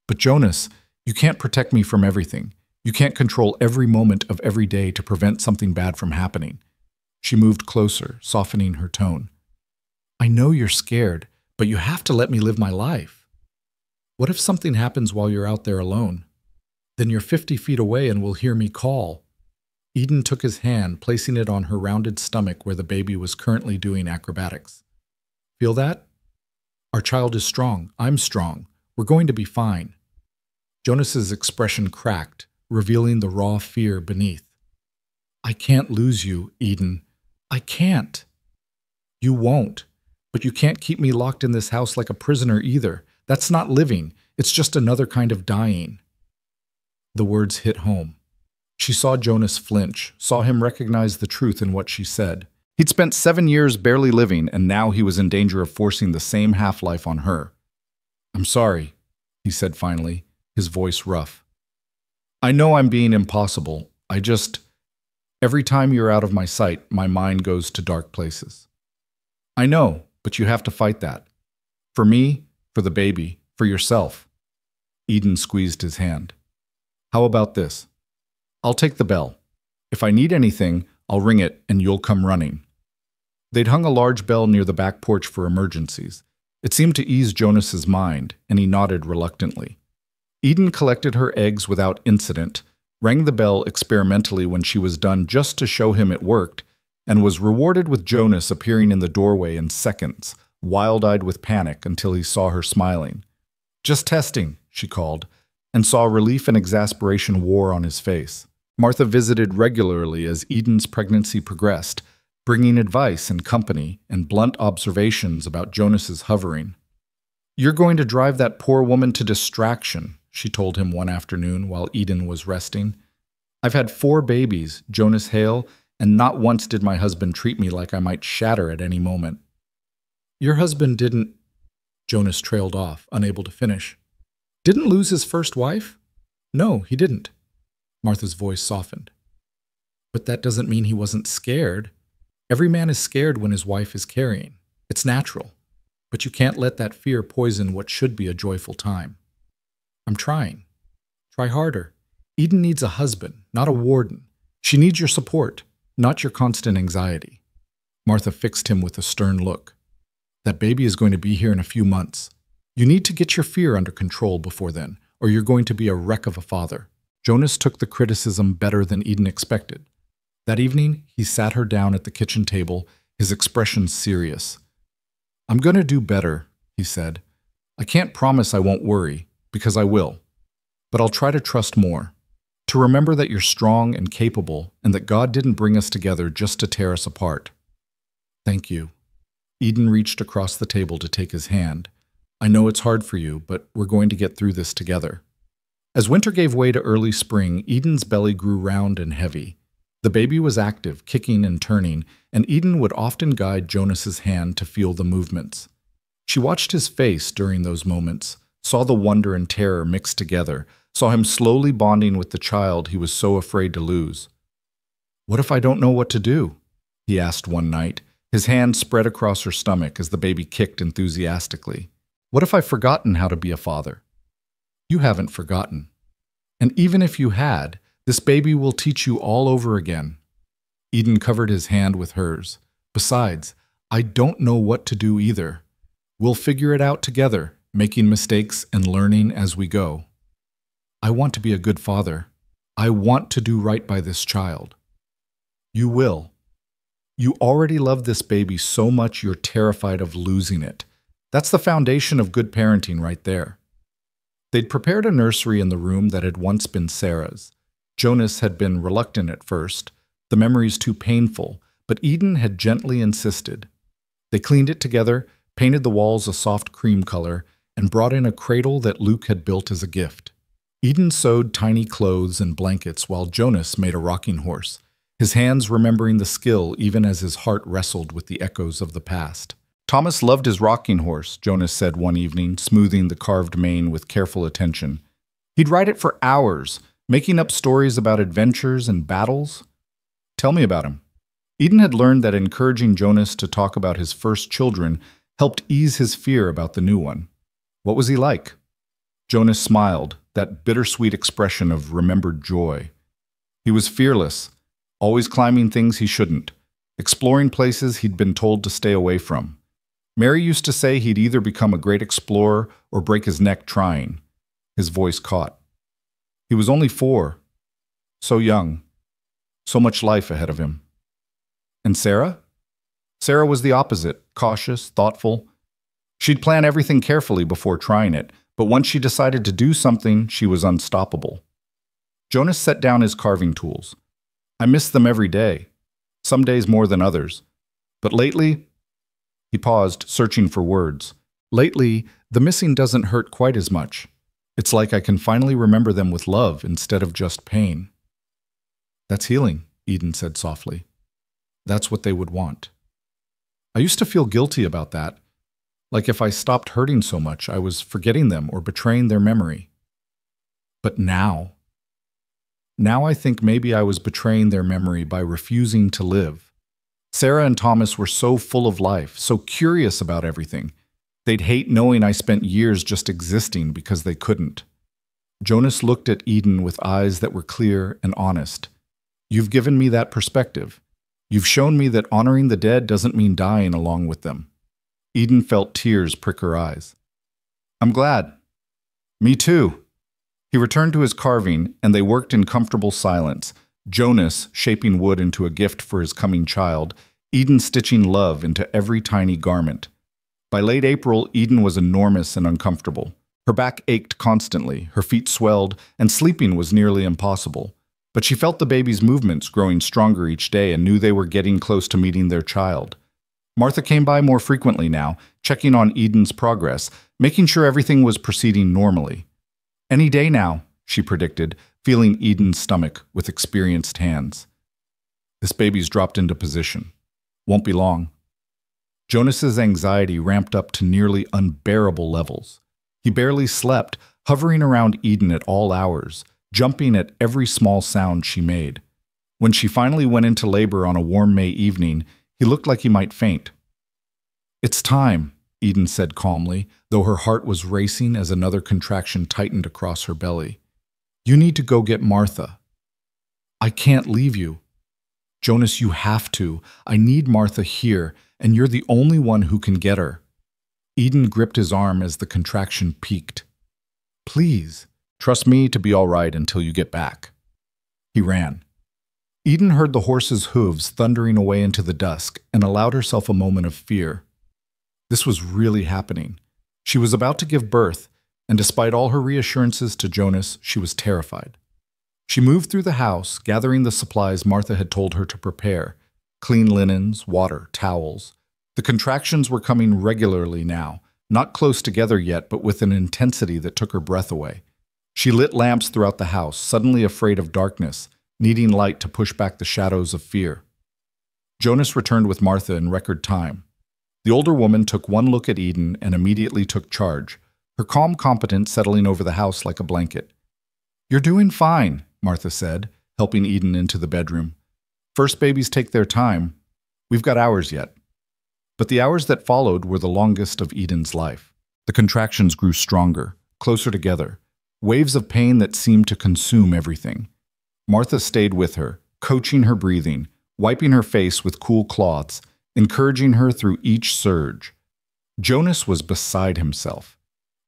But Jonas, you can't protect me from everything. You can't control every moment of every day to prevent something bad from happening." She moved closer, softening her tone. "I know you're scared, but you have to let me live my life. What if something happens while you're out there alone? Then you're 50 feet away and will hear me call." Eden took his hand, placing it on her rounded stomach where the baby was currently doing acrobatics. "Feel that? Our child is strong. I'm strong. We're going to be fine." Jonas's expression cracked, revealing the raw fear beneath. "I can't lose you, Eden. I can't." "You won't. But you can't keep me locked in this house like a prisoner either. That's not living. It's just another kind of dying." The words hit home. She saw Jonas flinch, saw him recognize the truth in what she said. He'd spent 7 years barely living, and now he was in danger of forcing the same half-life on her. "I'm sorry," he said finally, his voice rough. "I know I'm being impossible. Every time you're out of my sight, my mind goes to dark places." "I know, but you have to fight that. For me, for the baby, for yourself." Eden squeezed his hand. "How about this? I'll take the bell. If I need anything, I'll ring it and you'll come running." They'd hung a large bell near the back porch for emergencies. It seemed to ease Jonas's mind, and he nodded reluctantly. Eden collected her eggs without incident, rang the bell experimentally when she was done just to show him it worked, and was rewarded with Jonas appearing in the doorway in seconds, wild-eyed with panic until he saw her smiling. "Just testing," she called, and saw relief and exasperation war on his face. Martha visited regularly as Eden's pregnancy progressed, bringing advice and company and blunt observations about Jonas's hovering. "You're going to drive that poor woman to distraction," she told him one afternoon while Eden was resting. "I've had 4 babies, Jonas Hale, and not once did my husband treat me like I might shatter at any moment." "Your husband didn't—" Jonas trailed off, unable to finish. "Didn't lose his first wife?" "No, he didn't." Martha's voice softened. "But that doesn't mean he wasn't scared. Every man is scared when his wife is carrying. It's natural. But you can't let that fear poison what should be a joyful time." "I'm trying. Try harder. Eden needs a husband, not a warden. She needs your support, not your constant anxiety." Martha fixed him with a stern look. "That baby is going to be here in a few months. You need to get your fear under control before then, or you're going to be a wreck of a father." Jonas took the criticism better than Eden expected. That evening, he sat her down at the kitchen table, his expression serious. "I'm going to do better," he said. "I can't promise I won't worry, because I will. But I'll try to trust more, to remember that you're strong and capable, and that God didn't bring us together just to tear us apart." "Thank you." Eden reached across the table to take his hand. "I know it's hard for you, but we're going to get through this together." As winter gave way to early spring, Eden's belly grew round and heavy. The baby was active, kicking and turning, and Eden would often guide Jonas's hand to feel the movements. She watched his face during those moments, saw the wonder and terror mixed together, saw him slowly bonding with the child he was so afraid to lose. "What if I don't know what to do?" he asked one night, his hand spread across her stomach as the baby kicked enthusiastically. "What if I've forgotten how to be a father?" "You haven't forgotten. And even if you had, this baby will teach you all over again." Eden covered his hand with hers. "Besides, I don't know what to do either. We'll figure it out together, making mistakes and learning as we go. I want to be a good father. I want to do right by this child. You will. You already love this baby so much you're terrified of losing it. That's the foundation of good parenting right there. They'd prepared a nursery in the room that had once been Sarah's. Jonas had been reluctant at first, the memories too painful, but Eden had gently insisted. They cleaned it together, painted the walls a soft cream color, and brought in a cradle that Luke had built as a gift. Eden sewed tiny clothes and blankets while Jonas made a rocking horse, his hands remembering the skill even as his heart wrestled with the echoes of the past. Thomas loved his rocking horse, Jonas said one evening, smoothing the carved mane with careful attention. He'd ride it for hours, making up stories about adventures and battles. Tell me about him. Eden had learned that encouraging Jonas to talk about his first children helped ease his fear about the new one. What was he like? Jonas smiled, that bittersweet expression of remembered joy. He was fearless, always climbing things he shouldn't, exploring places he'd been told to stay away from. Mary used to say he'd either become a great explorer or break his neck trying. His voice caught. He was only 4. So young. So much life ahead of him. And Sarah? Sarah was the opposite, cautious, thoughtful. She'd plan everything carefully before trying it, but once she decided to do something, she was unstoppable. Jonas set down his carving tools. I miss them every day, some days more than others. But lately, he paused, searching for words. Lately, the missing doesn't hurt quite as much. It's like I can finally remember them with love instead of just pain. That's healing, Eden said softly. That's what they would want. I used to feel guilty about that, like if I stopped hurting so much, I was forgetting them or betraying their memory. But now I think maybe I was betraying their memory by refusing to live. Sarah and Thomas were so full of life, so curious about everything. They'd hate knowing I spent years just existing because they couldn't. Jonas looked at Eden with eyes that were clear and honest. You've given me that perspective. You've shown me that honoring the dead doesn't mean dying along with them. Eden felt tears prick her eyes. I'm glad. Me too. He returned to his carving, and they worked in comfortable silence, Jonas shaping wood into a gift for his coming child, Eden stitching love into every tiny garment. By late April, Eden was enormous and uncomfortable. Her back ached constantly, her feet swelled, and sleeping was nearly impossible. But she felt the baby's movements growing stronger each day and knew they were getting close to meeting their child. Martha came by more frequently now, checking on Eden's progress, making sure everything was proceeding normally. Any day now, she predicted, feeling Eden's stomach with experienced hands. This baby's dropped into position. Won't be long. Jonas's anxiety ramped up to nearly unbearable levels. He barely slept, hovering around Eden at all hours, jumping at every small sound she made. When she finally went into labor on a warm May evening, he looked like he might faint. It's time, Eden said calmly, though her heart was racing as another contraction tightened across her belly. You need to go get Martha. I can't leave you. Jonas, you have to. I need Martha here, and you're the only one who can get her. Eden gripped his arm as the contraction peaked. Please, trust me to be all right until you get back. He ran. Eden heard the horse's hooves thundering away into the dusk and allowed herself a moment of fear. This was really happening. She was about to give birth, and despite all her reassurances to Jonas, she was terrified. She moved through the house, gathering the supplies Martha had told her to prepare: clean linens, water, towels. The contractions were coming regularly now, not close together yet, but with an intensity that took her breath away. She lit lamps throughout the house, suddenly afraid of darkness, needing light to push back the shadows of fear. Jonas returned with Martha in record time. The older woman took one look at Eden and immediately took charge, her calm competence settling over the house like a blanket. You're doing fine, Martha said, helping Eden into the bedroom. First babies take their time. We've got hours yet. But the hours that followed were the longest of Eden's life. The contractions grew stronger, closer together, waves of pain that seemed to consume everything. Martha stayed with her, coaching her breathing, wiping her face with cool cloths, encouraging her through each surge. Jonas was beside himself.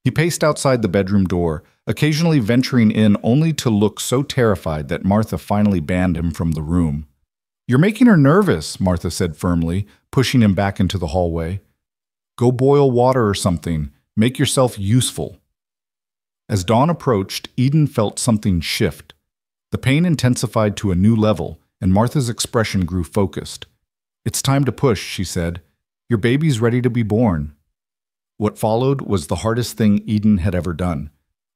He paced outside the bedroom door, occasionally venturing in only to look so terrified that Martha finally banned him from the room. "You're making her nervous," Martha said firmly, pushing him back into the hallway. "Go boil water or something. Make yourself useful." As dawn approached, Eden felt something shift. The pain intensified to a new level, and Martha's expression grew focused. "It's time to push," she said. "Your baby's ready to be born." What followed was the hardest thing Eden had ever done.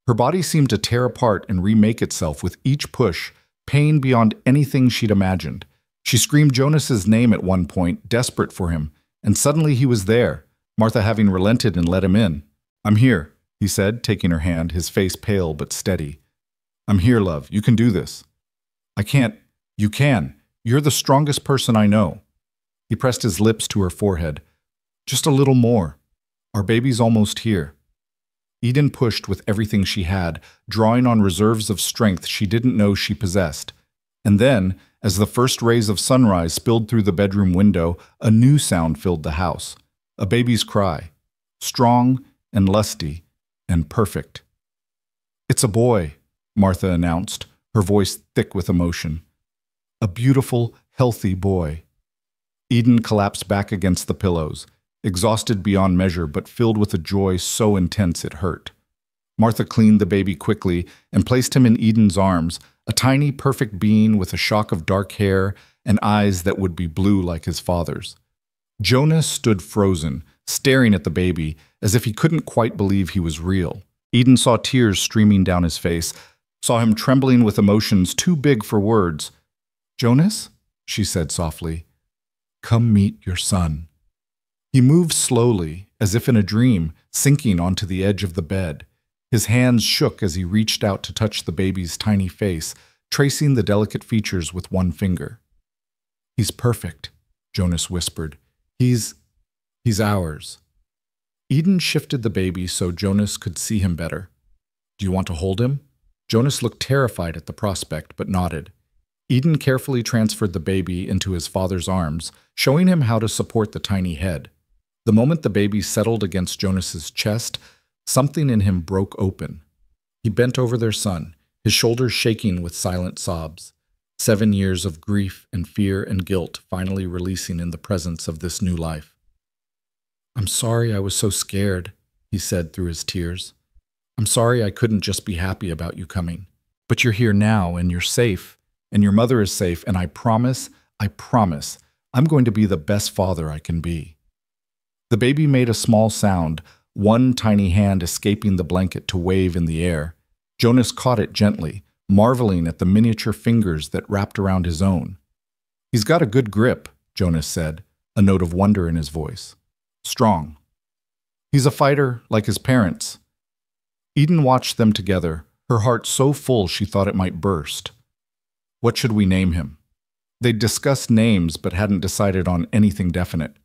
Her body seemed to tear apart and remake itself with each push, pain beyond anything she'd imagined. She screamed Jonas's name at one point, desperate for him, and suddenly he was there, Martha having relented and let him in. "I'm here," he said, taking her hand, his face pale but steady. "I'm here, love. You can do this." "I can't." "You can. You're the strongest person I know." He pressed his lips to her forehead. "Just a little more. Our baby's almost here." Eden pushed with everything she had, drawing on reserves of strength she didn't know she possessed. And then, as the first rays of sunrise spilled through the bedroom window, a new sound filled the house. A baby's cry. Strong and lusty and perfect. "It's a boy," Martha announced, her voice thick with emotion. "A beautiful, healthy boy." Eden collapsed back against the pillows, exhausted beyond measure but filled with a joy so intense it hurt. Martha cleaned the baby quickly and placed him in Eden's arms, a tiny, perfect being with a shock of dark hair and eyes that would be blue like his father's. Jonas stood frozen, staring at the baby as if he couldn't quite believe he was real. Eden saw tears streaming down his face, saw him trembling with emotions too big for words. "Jonas," she said softly, "come meet your son." He moved slowly, as if in a dream, sinking onto the edge of the bed. His hands shook as he reached out to touch the baby's tiny face, tracing the delicate features with one finger. "He's perfect," Jonas whispered. He's ours." Eden shifted the baby so Jonas could see him better. "Do you want to hold him?" Jonas looked terrified at the prospect, but nodded. Eden carefully transferred the baby into his father's arms, showing him how to support the tiny head. The moment the baby settled against Jonas's chest, something in him broke open. He bent over their son, his shoulders shaking with silent sobs. 7 years of grief and fear and guilt finally releasing in the presence of this new life. "I'm sorry I was so scared," he said through his tears. "I'm sorry I couldn't just be happy about you coming. But you're here now, and you're safe, and your mother is safe, and I promise, I'm going to be the best father I can be." The baby made a small sound, one tiny hand escaping the blanket to wave in the air. Jonas caught it gently, marveling at the miniature fingers that wrapped around his own. "He's got a good grip," Jonas said, a note of wonder in his voice. "Strong. He's a fighter like his parents." Eden watched them together, her heart so full she thought it might burst. "What should we name him?" They'd discussed names but hadn't decided on anything definite.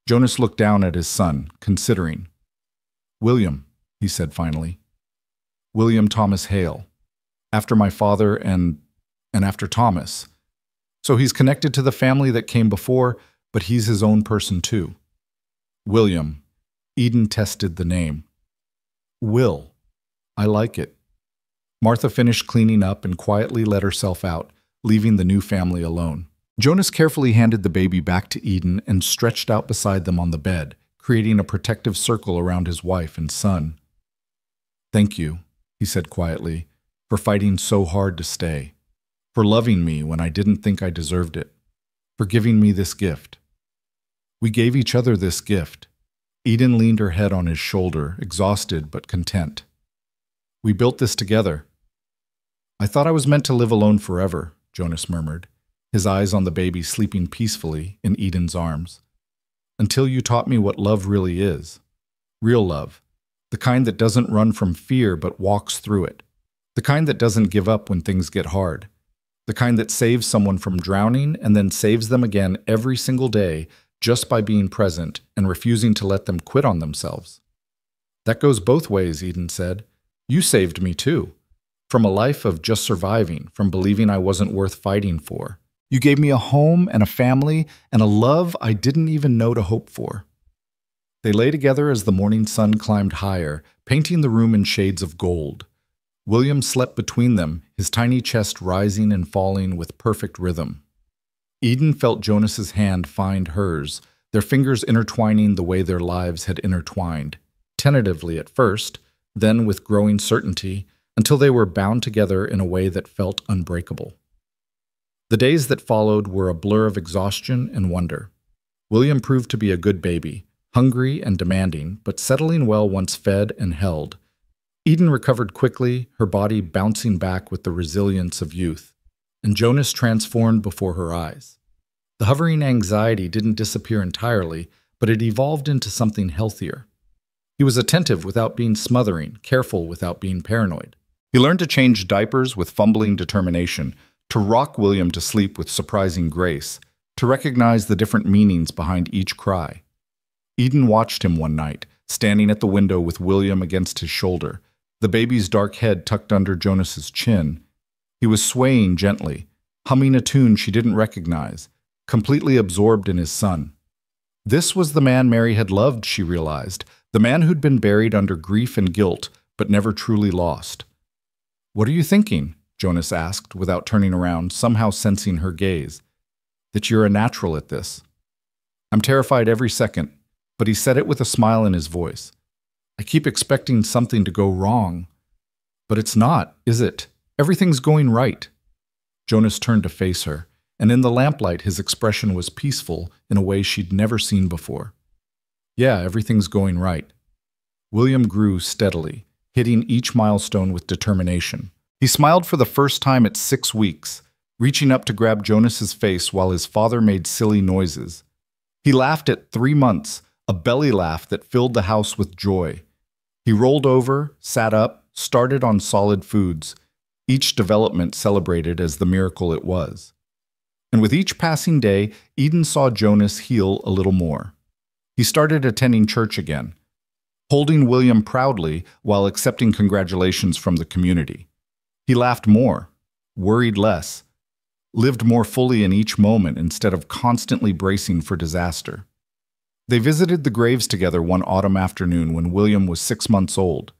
Jonas looked down at his son, considering. "William," he said finally. "William Thomas Hale. After my father and after Thomas. So he's connected to the family that came before, but he's his own person too." "William." Eden tested the name. "Will. I like it." Martha finished cleaning up and quietly let herself out, leaving the new family alone. Jonas carefully handed the baby back to Eden and stretched out beside them on the bed, creating a protective circle around his wife and son. "Thank you," he said quietly, "for fighting so hard to stay, for loving me when I didn't think I deserved it, for giving me this gift." We gave each other this gift. Eden leaned her head on his shoulder, exhausted but content. "We built this together." "I thought I was meant to live alone forever," Jonas murmured, his eyes on the baby sleeping peacefully in Eden's arms. "Until you taught me what love really is. Real love. The kind that doesn't run from fear but walks through it. The kind that doesn't give up when things get hard. The kind that saves someone from drowning and then saves them again every single day just by being present and refusing to let them quit on themselves." "That goes both ways," Eden said. "You saved me too. From a life of just surviving, from believing I wasn't worth fighting for. You gave me a home and a family and a love I didn't even know to hope for." They lay together as the morning sun climbed higher, painting the room in shades of gold. William slept between them, his tiny chest rising and falling with perfect rhythm. Eden felt Jonas's hand find hers, their fingers intertwining the way their lives had intertwined, tentatively at first, then with growing certainty, until they were bound together in a way that felt unbreakable. The days that followed were a blur of exhaustion and wonder. William proved to be a good baby, hungry and demanding, but settling well once fed and held. Eden recovered quickly, her body bouncing back with the resilience of youth, and Jonas transformed before her eyes. The hovering anxiety didn't disappear entirely, but it evolved into something healthier. He was attentive without being smothering, careful without being paranoid. He learned to change diapers with fumbling determination, to rock William to sleep with surprising grace, to recognize the different meanings behind each cry. Eden watched him one night, standing at the window with William against his shoulder, the baby's dark head tucked under Jonas's chin. He was swaying gently, humming a tune she didn't recognize, completely absorbed in his son. This was the man Mary had loved, she realized, the man who'd been buried under grief and guilt, but never truly lost. "What are you thinking?" Jonas asked, without turning around, somehow sensing her gaze. "That you're a natural at this." "I'm terrified every second," but he said it with a smile in his voice. "I keep expecting something to go wrong. But it's not, is it? Everything's going right." Jonas turned to face her, and in the lamplight his expression was peaceful in a way she'd never seen before. "Yeah, everything's going right." William grew steadily, hitting each milestone with determination. He smiled for the first time at 6 weeks, reaching up to grab Jonas's face while his father made silly noises. He laughed at 3 months, a belly laugh that filled the house with joy. He rolled over, sat up, started on solid foods, each development celebrated as the miracle it was. And with each passing day, Eden saw Jonas heal a little more. He started attending church again, holding William proudly while accepting congratulations from the community. He laughed more, worried less, lived more fully in each moment instead of constantly bracing for disaster. They visited the graves together one autumn afternoon when William was 6 months old.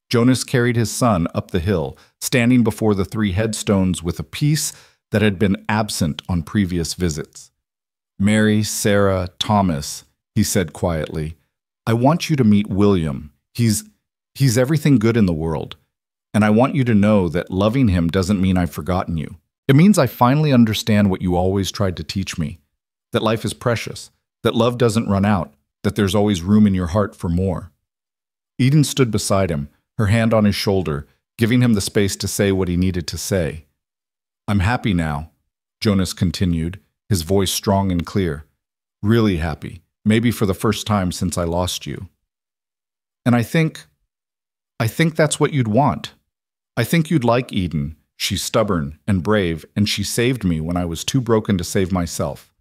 Jonas carried his son up the hill, standing before the 3 headstones with a peace that had been absent on previous visits. "Mary, Sarah, Thomas," he said quietly, "I want you to meet William. He's everything good in the world. And I want you to know that loving him doesn't mean I've forgotten you. It means I finally understand what you always tried to teach me, that life is precious, that love doesn't run out, that there's always room in your heart for more." Eden stood beside him, her hand on his shoulder, giving him the space to say what he needed to say. "I'm happy now," Jonas continued, his voice strong and clear. "Really happy, maybe for the first time since I lost you. And I think that's what you'd want. I think you'd like Eden. She's stubborn and brave, and she saved me when I was too broken to save myself.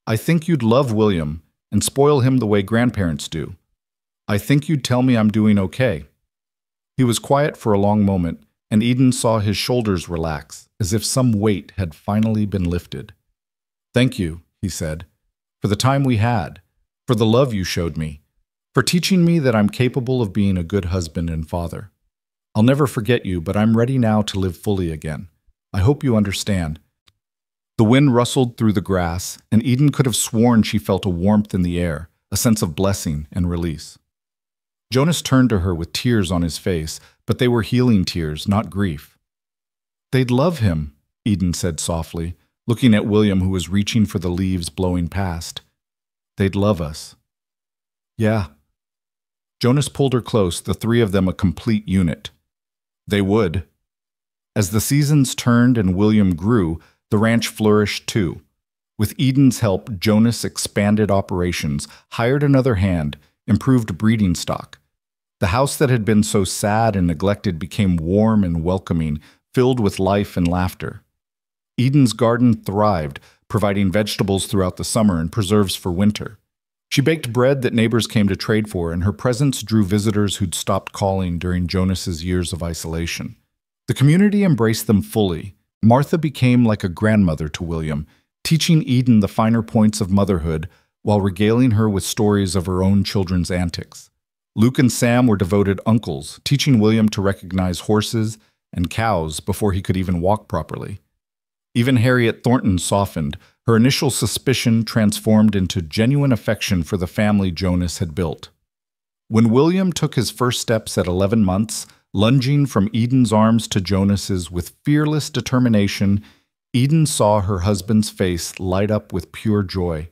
I think you'd love William and spoil him the way grandparents do. I think you'd tell me I'm doing okay." He was quiet for a long moment, and Eden saw his shoulders relax, as if some weight had finally been lifted. "Thank you," he said, "for the time we had, for the love you showed me, for teaching me that I'm capable of being a good husband and father. I'll never forget you, but I'm ready now to live fully again. I hope you understand." The wind rustled through the grass, and Eden could have sworn she felt a warmth in the air, a sense of blessing and release. Jonas turned to her with tears on his face, but they were healing tears, not grief. "They'd love him," Eden said softly, looking at William, who was reaching for the leaves blowing past. "They'd love us." "Yeah." Jonas pulled her close, the 3 of them a complete unit. They would. As the seasons turned and William grew, the ranch flourished too. With Eden's help, Jonas expanded operations, hired another hand, improved breeding stock. The house that had been so sad and neglected became warm and welcoming, filled with life and laughter. Eden's garden thrived, providing vegetables throughout the summer and preserves for winter. She baked bread that neighbors came to trade for, and her presence drew visitors who'd stopped calling during Jonas's years of isolation. The community embraced them fully, Martha became like a grandmother to William, teaching Eden the finer points of motherhood while regaling her with stories of her own children's antics. Luke and Sam were devoted uncles, teaching William to recognize horses and cows before he could even walk properly. Even Harriet Thornton softened, her initial suspicion transformed into genuine affection for the family Jonas had built. When William took his first steps at 11 months, lunging from Eden's arms to Jonas's with fearless determination, Eden saw her husband's face light up with pure joy.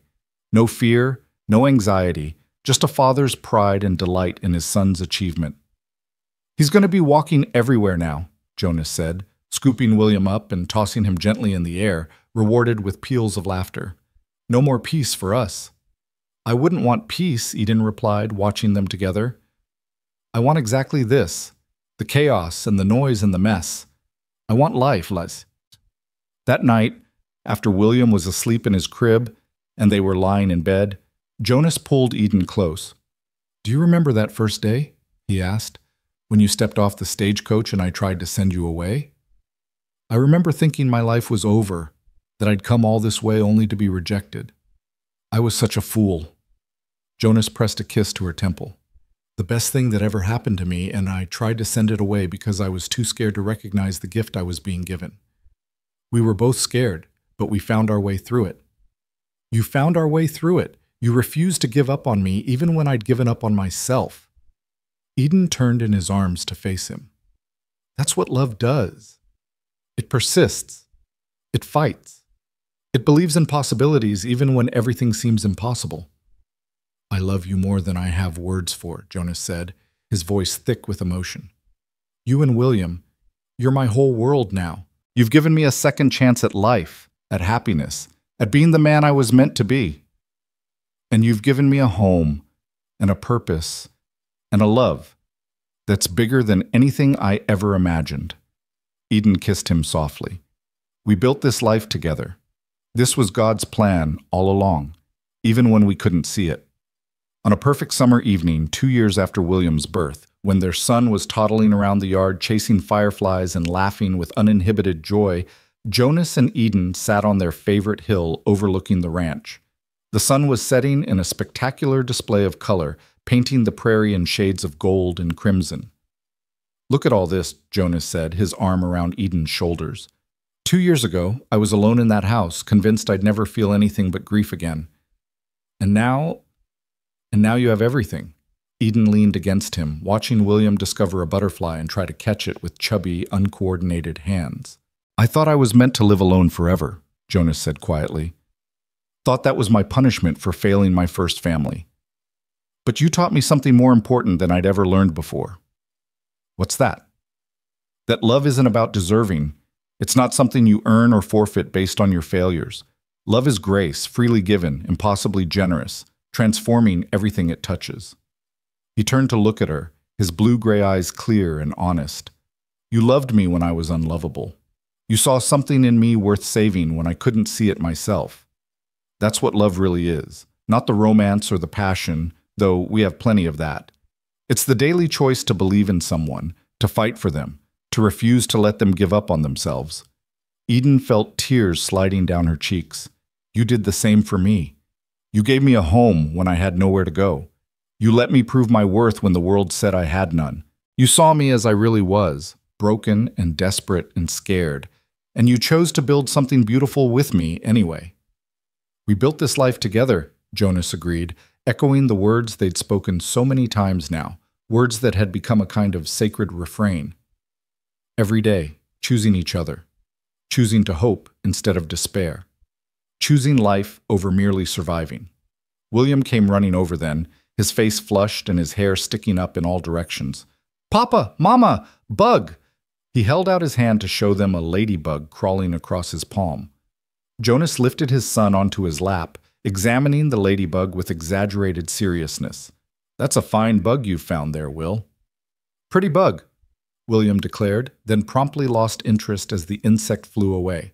No fear, no anxiety, just a father's pride and delight in his son's achievement. "He's going to be walking everywhere now," Jonas said, scooping William up and tossing him gently in the air, rewarded with peals of laughter. "No more peace for us." "I wouldn't want peace," Eden replied, watching them together. "I want exactly this, the chaos and the noise and the mess. I want life, Les." That night, after William was asleep in his crib and they were lying in bed, Jonas pulled Eden close. "Do you remember that first day?" he asked, "when you stepped off the stagecoach and I tried to send you away? I remember thinking my life was over, that I'd come all this way only to be rejected. I was such a fool." Jonas pressed a kiss to her temple. "The best thing that ever happened to me, and I tried to send it away because I was too scared to recognize the gift I was being given. We were both scared, but we found our way through it." "You found our way through it. You refused to give up on me even when I'd given up on myself." Eden turned in his arms to face him. "That's what love does. It persists. It fights. It believes in possibilities even when everything seems impossible." "I love you more than I have words for," Jonas said, his voice thick with emotion. "You and William, you're my whole world now. You've given me a second chance at life, at happiness, at being the man I was meant to be. And you've given me a home, and a purpose, and a love that's bigger than anything I ever imagined." Eden kissed him softly. "We built this life together. This was God's plan all along, even when we couldn't see it." On a perfect summer evening, 2 years after William's birth, when their son was toddling around the yard chasing fireflies and laughing with uninhibited joy, Jonas and Eden sat on their favorite hill overlooking the ranch. The sun was setting in a spectacular display of color, painting the prairie in shades of gold and crimson. "Look at all this," Jonas said, his arm around Eden's shoulders. 2 years ago, I was alone in that house, convinced I'd never feel anything but grief again. And now you have everything." Eden leaned against him, watching William discover a butterfly and try to catch it with chubby, uncoordinated hands. "I thought I was meant to live alone forever," Jonas said quietly. "Thought that was my punishment for failing my first family. But you taught me something more important than I'd ever learned before." "What's that?" "That love isn't about deserving. It's not something you earn or forfeit based on your failures. Love is grace, freely given, impossibly generous, transforming everything it touches." He turned to look at her, his blue-gray eyes clear and honest. "You loved me when I was unlovable. You saw something in me worth saving when I couldn't see it myself. That's what love really is, not the romance or the passion, though we have plenty of that. It's the daily choice to believe in someone, to fight for them, to refuse to let them give up on themselves." Eden felt tears sliding down her cheeks. "You did the same for me. You gave me a home when I had nowhere to go. You let me prove my worth when the world said I had none. You saw me as I really was, broken and desperate and scared, and you chose to build something beautiful with me anyway." "We built this life together," Jonas agreed, echoing the words they'd spoken so many times now, words that had become a kind of sacred refrain. "Every day, choosing each other, choosing to hope instead of despair, choosing life over merely surviving." William came running over then, his face flushed and his hair sticking up in all directions. "Papa! Mama! Bug!" He held out his hand to show them a ladybug crawling across his palm. Jonas lifted his son onto his lap, examining the ladybug with exaggerated seriousness. "That's a fine bug you've found there, Will." "Pretty bug," William declared, then promptly lost interest as the insect flew away.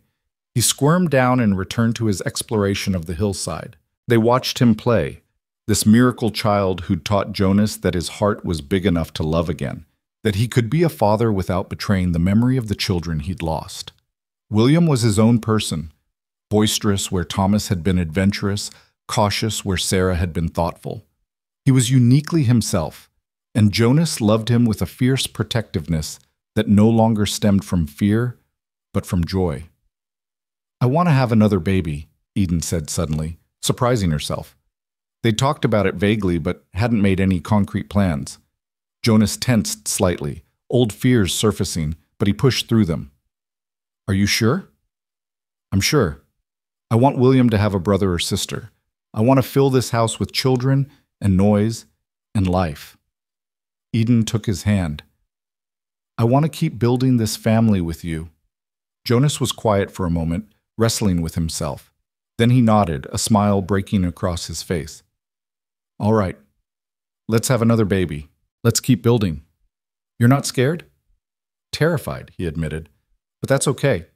He squirmed down and returned to his exploration of the hillside. They watched him play, this miracle child who'd taught Jonas that his heart was big enough to love again, that he could be a father without betraying the memory of the children he'd lost. William was his own person, boisterous where Thomas had been adventurous, cautious where Sarah had been thoughtful. He was uniquely himself, and Jonas loved him with a fierce protectiveness that no longer stemmed from fear, but from joy. "I want to have another baby," Eden said suddenly, surprising herself. They'd talked about it vaguely, but hadn't made any concrete plans. Jonas tensed slightly, old fears surfacing, but he pushed through them. "Are you sure?" "I'm sure. I want William to have a brother or sister. I want to fill this house with children and noise and life." Eden took his hand. "I want to keep building this family with you." Jonas was quiet for a moment, wrestling with himself. Then he nodded, a smile breaking across his face. "All right. Let's have another baby. Let's keep building." "You're not scared?" "Terrified," he admitted. "But that's okay.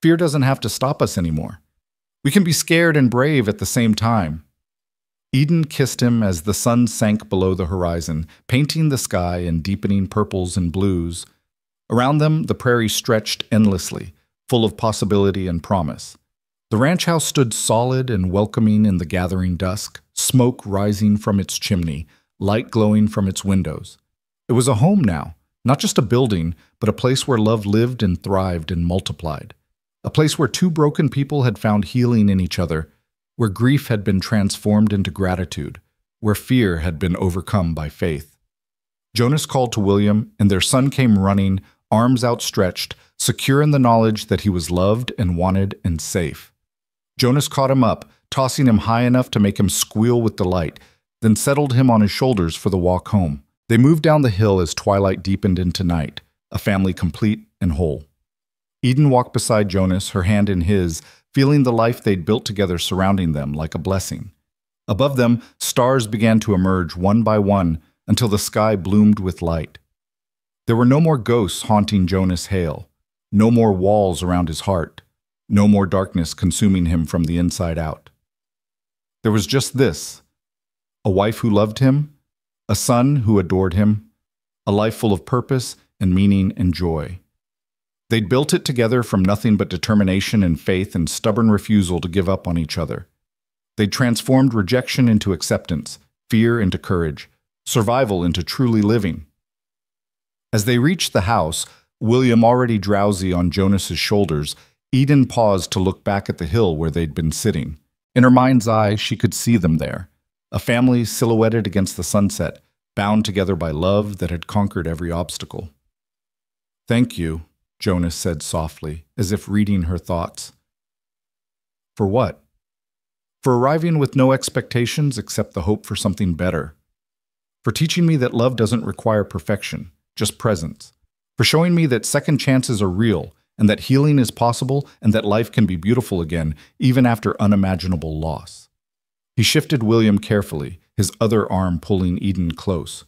Fear doesn't have to stop us anymore. We can be scared and brave at the same time." Eden kissed him as the sun sank below the horizon, painting the sky in deepening purples and blues. Around them, the prairie stretched endlessly, full of possibility and promise. The ranch house stood solid and welcoming in the gathering dusk, smoke rising from its chimney, light glowing from its windows. It was a home now, not just a building, but a place where love lived and thrived and multiplied. A place where two broken people had found healing in each other, where grief had been transformed into gratitude, where fear had been overcome by faith. Jonas called to William, and their son came running, arms outstretched, secure in the knowledge that he was loved and wanted and safe. Jonas caught him up, tossing him high enough to make him squeal with delight, then settled him on his shoulders for the walk home. They moved down the hill as twilight deepened into night, a family complete and whole. Eden walked beside Jonas, her hand in his, feeling the life they'd built together surrounding them like a blessing. Above them, stars began to emerge one by one until the sky bloomed with light. There were no more ghosts haunting Jonas Hale, no more walls around his heart, no more darkness consuming him from the inside out. There was just this: a wife who loved him, a son who adored him, a life full of purpose and meaning and joy. They'd built it together from nothing but determination and faith and stubborn refusal to give up on each other. They'd transformed rejection into acceptance, fear into courage, survival into truly living. As they reached the house, William already drowsy on Jonas's shoulders, Eden paused to look back at the hill where they'd been sitting. In her mind's eye, she could see them there, a family silhouetted against the sunset, bound together by love that had conquered every obstacle. "Thank you," Jonas said softly, as if reading her thoughts. "For what?" "For arriving with no expectations except the hope for something better. For teaching me that love doesn't require perfection, just presence. For showing me that second chances are real, and that healing is possible, and that life can be beautiful again, even after unimaginable loss." He shifted William carefully, his other arm pulling Eden close.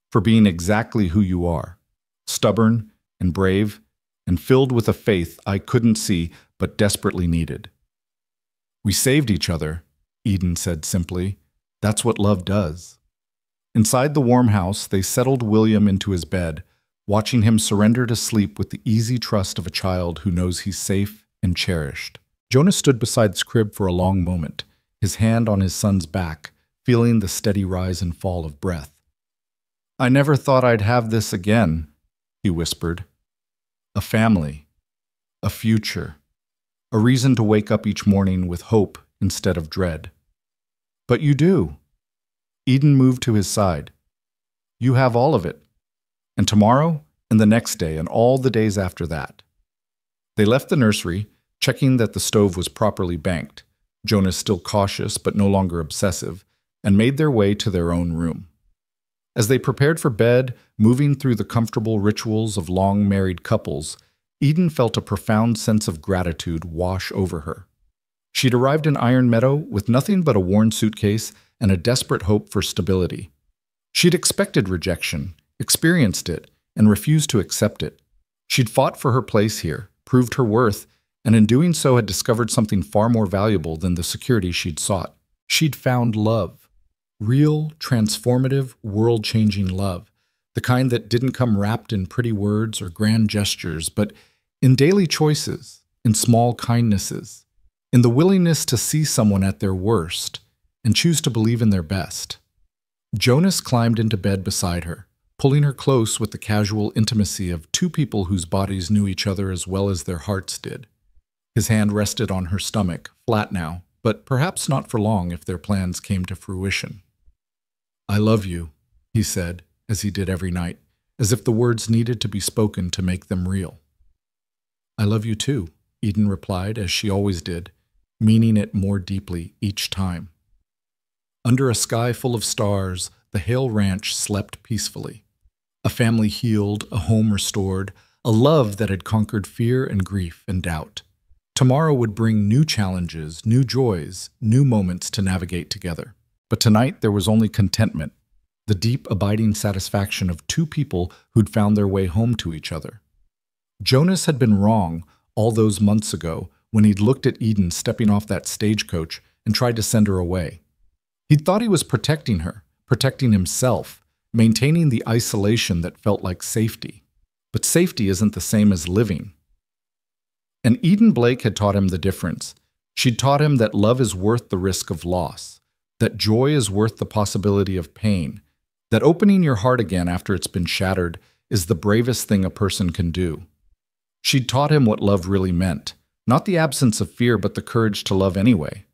"For being exactly who you are, stubborn and brave, and filled with a faith I couldn't see but desperately needed." "We saved each other," Eden said simply. "That's what love does." Inside the warm house, they settled William into his bed, watching him surrender to sleep with the easy trust of a child who knows he's safe and cherished. Jonas stood beside the crib for a long moment, his hand on his son's back, feeling the steady rise and fall of breath. "I never thought I'd have this again," he whispered. "A family, a future, a reason to wake up each morning with hope instead of dread." "But you do." Eden moved to his side. "You have all of it. And tomorrow, and the next day, and all the days after that." They left the nursery, checking that the stove was properly banked, Jonas still cautious but no longer obsessive, and made their way to their own room. As they prepared for bed, moving through the comfortable rituals of long married couples, Eden felt a profound sense of gratitude wash over her. She'd arrived in Iron Meadow with nothing but a worn suitcase and a desperate hope for stability. She'd expected rejection, experienced it, and refused to accept it. She'd fought for her place here, proved her worth, and in doing so had discovered something far more valuable than the security she'd sought. She'd found love. Real, transformative, world-changing love. The kind that didn't come wrapped in pretty words or grand gestures, but in daily choices, in small kindnesses, in the willingness to see someone at their worst and choose to believe in their best. Jonas climbed into bed beside her, pulling her close with the casual intimacy of two people whose bodies knew each other as well as their hearts did. His hand rested on her stomach, flat now, but perhaps not for long if their plans came to fruition. "I love you," he said, as he did every night, as if the words needed to be spoken to make them real. "I love you too," Eden replied, as she always did, meaning it more deeply each time. Under a sky full of stars, the Hale Ranch slept peacefully. A family healed, a home restored, a love that had conquered fear and grief and doubt. Tomorrow would bring new challenges, new joys, new moments to navigate together. But tonight there was only contentment, the deep, abiding satisfaction of two people who'd found their way home to each other. Jonas had been wrong all those months ago when he'd looked at Eden stepping off that stagecoach and tried to send her away. He'd thought he was protecting her, protecting himself, maintaining the isolation that felt like safety. But safety isn't the same as living. And Eden Blake had taught him the difference. She'd taught him that love is worth the risk of loss, that joy is worth the possibility of pain, that opening your heart again after it's been shattered is the bravest thing a person can do. She'd taught him what love really meant, not the absence of fear, but the courage to love anyway.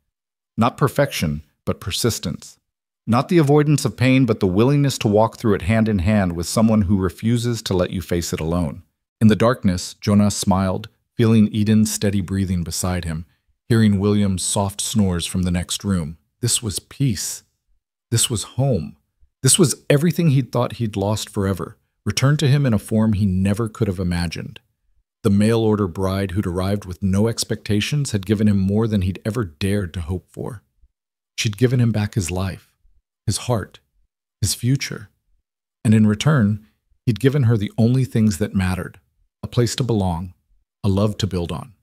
Not perfection, but persistence. Not the avoidance of pain, but the willingness to walk through it hand in hand with someone who refuses to let you face it alone. In the darkness, Jonas smiled, feeling Eden's steady breathing beside him, hearing William's soft snores from the next room. This was peace. This was home. This was everything he'd thought he'd lost forever, returned to him in a form he never could have imagined. The mail-order bride who'd arrived with no expectations had given him more than he'd ever dared to hope for. She'd given him back his life, his heart, his future. And in return, he'd given her the only things that mattered, a place to belong, a love to build on,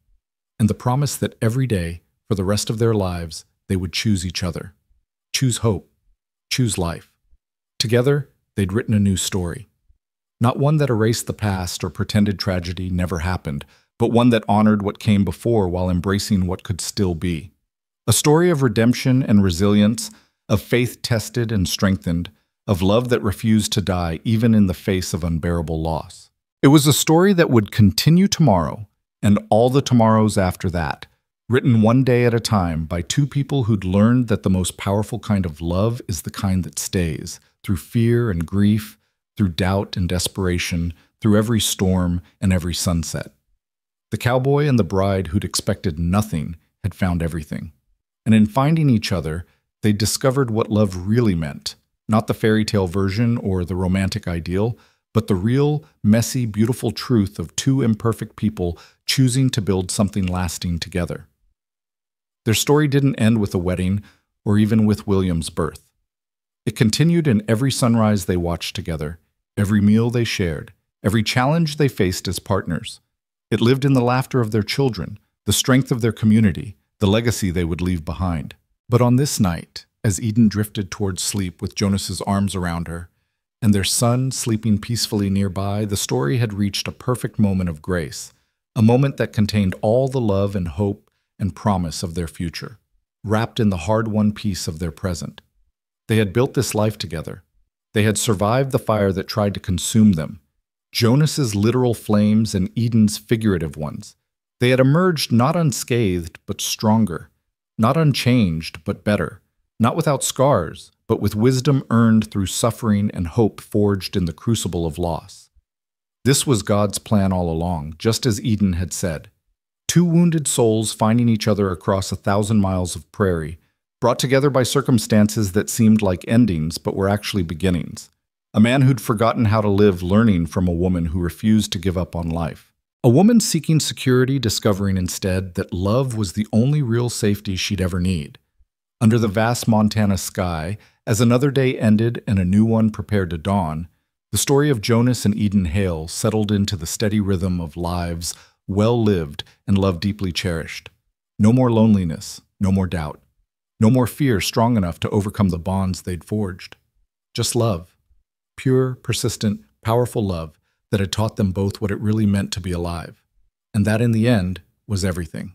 and the promise that every day, for the rest of their lives, they would choose each other, choose hope, choose life. Together, they'd written a new story. Not one that erased the past or pretended tragedy never happened, but one that honored what came before while embracing what could still be. A story of redemption and resilience, of faith tested and strengthened, of love that refused to die even in the face of unbearable loss. It was a story that would continue tomorrow and all the tomorrows after that, written one day at a time by two people who'd learned that the most powerful kind of love is the kind that stays, through fear and grief, through doubt and desperation, through every storm and every sunset. The cowboy and the bride who'd expected nothing had found everything. And in finding each other, they discovered what love really meant, not the fairy tale version or the romantic ideal, but the real, messy, beautiful truth of two imperfect people choosing to build something lasting together. Their story didn't end with a wedding or even with William's birth. It continued in every sunrise they watched together, every meal they shared, every challenge they faced as partners. It lived in the laughter of their children, the strength of their community, the legacy they would leave behind. But on this night, as Eden drifted towards sleep with Jonas's arms around her, and their son sleeping peacefully nearby, the story had reached a perfect moment of grace, a moment that contained all the love and hope and promise of their future, wrapped in the hard-won peace of their present. They had built this life together. They had survived the fire that tried to consume them, Jonas's literal flames and Eden's figurative ones. They had emerged not unscathed, but stronger, not unchanged, but better, not without scars, but with wisdom earned through suffering and hope forged in the crucible of loss. This was God's plan all along, just as Eden had said. Two wounded souls finding each other across 1,000 miles of prairie, brought together by circumstances that seemed like endings but were actually beginnings. A man who'd forgotten how to live learning from a woman who refused to give up on life. A woman seeking security discovering instead that love was the only real safety she'd ever need. Under the vast Montana sky, as another day ended and a new one prepared to dawn, the story of Jonas and Eden Hale settled into the steady rhythm of lives well lived and love deeply cherished. No more loneliness, no more doubt, no more fear strong enough to overcome the bonds they'd forged. Just love, pure, persistent, powerful love that had taught them both what it really meant to be alive, and that in the end was everything.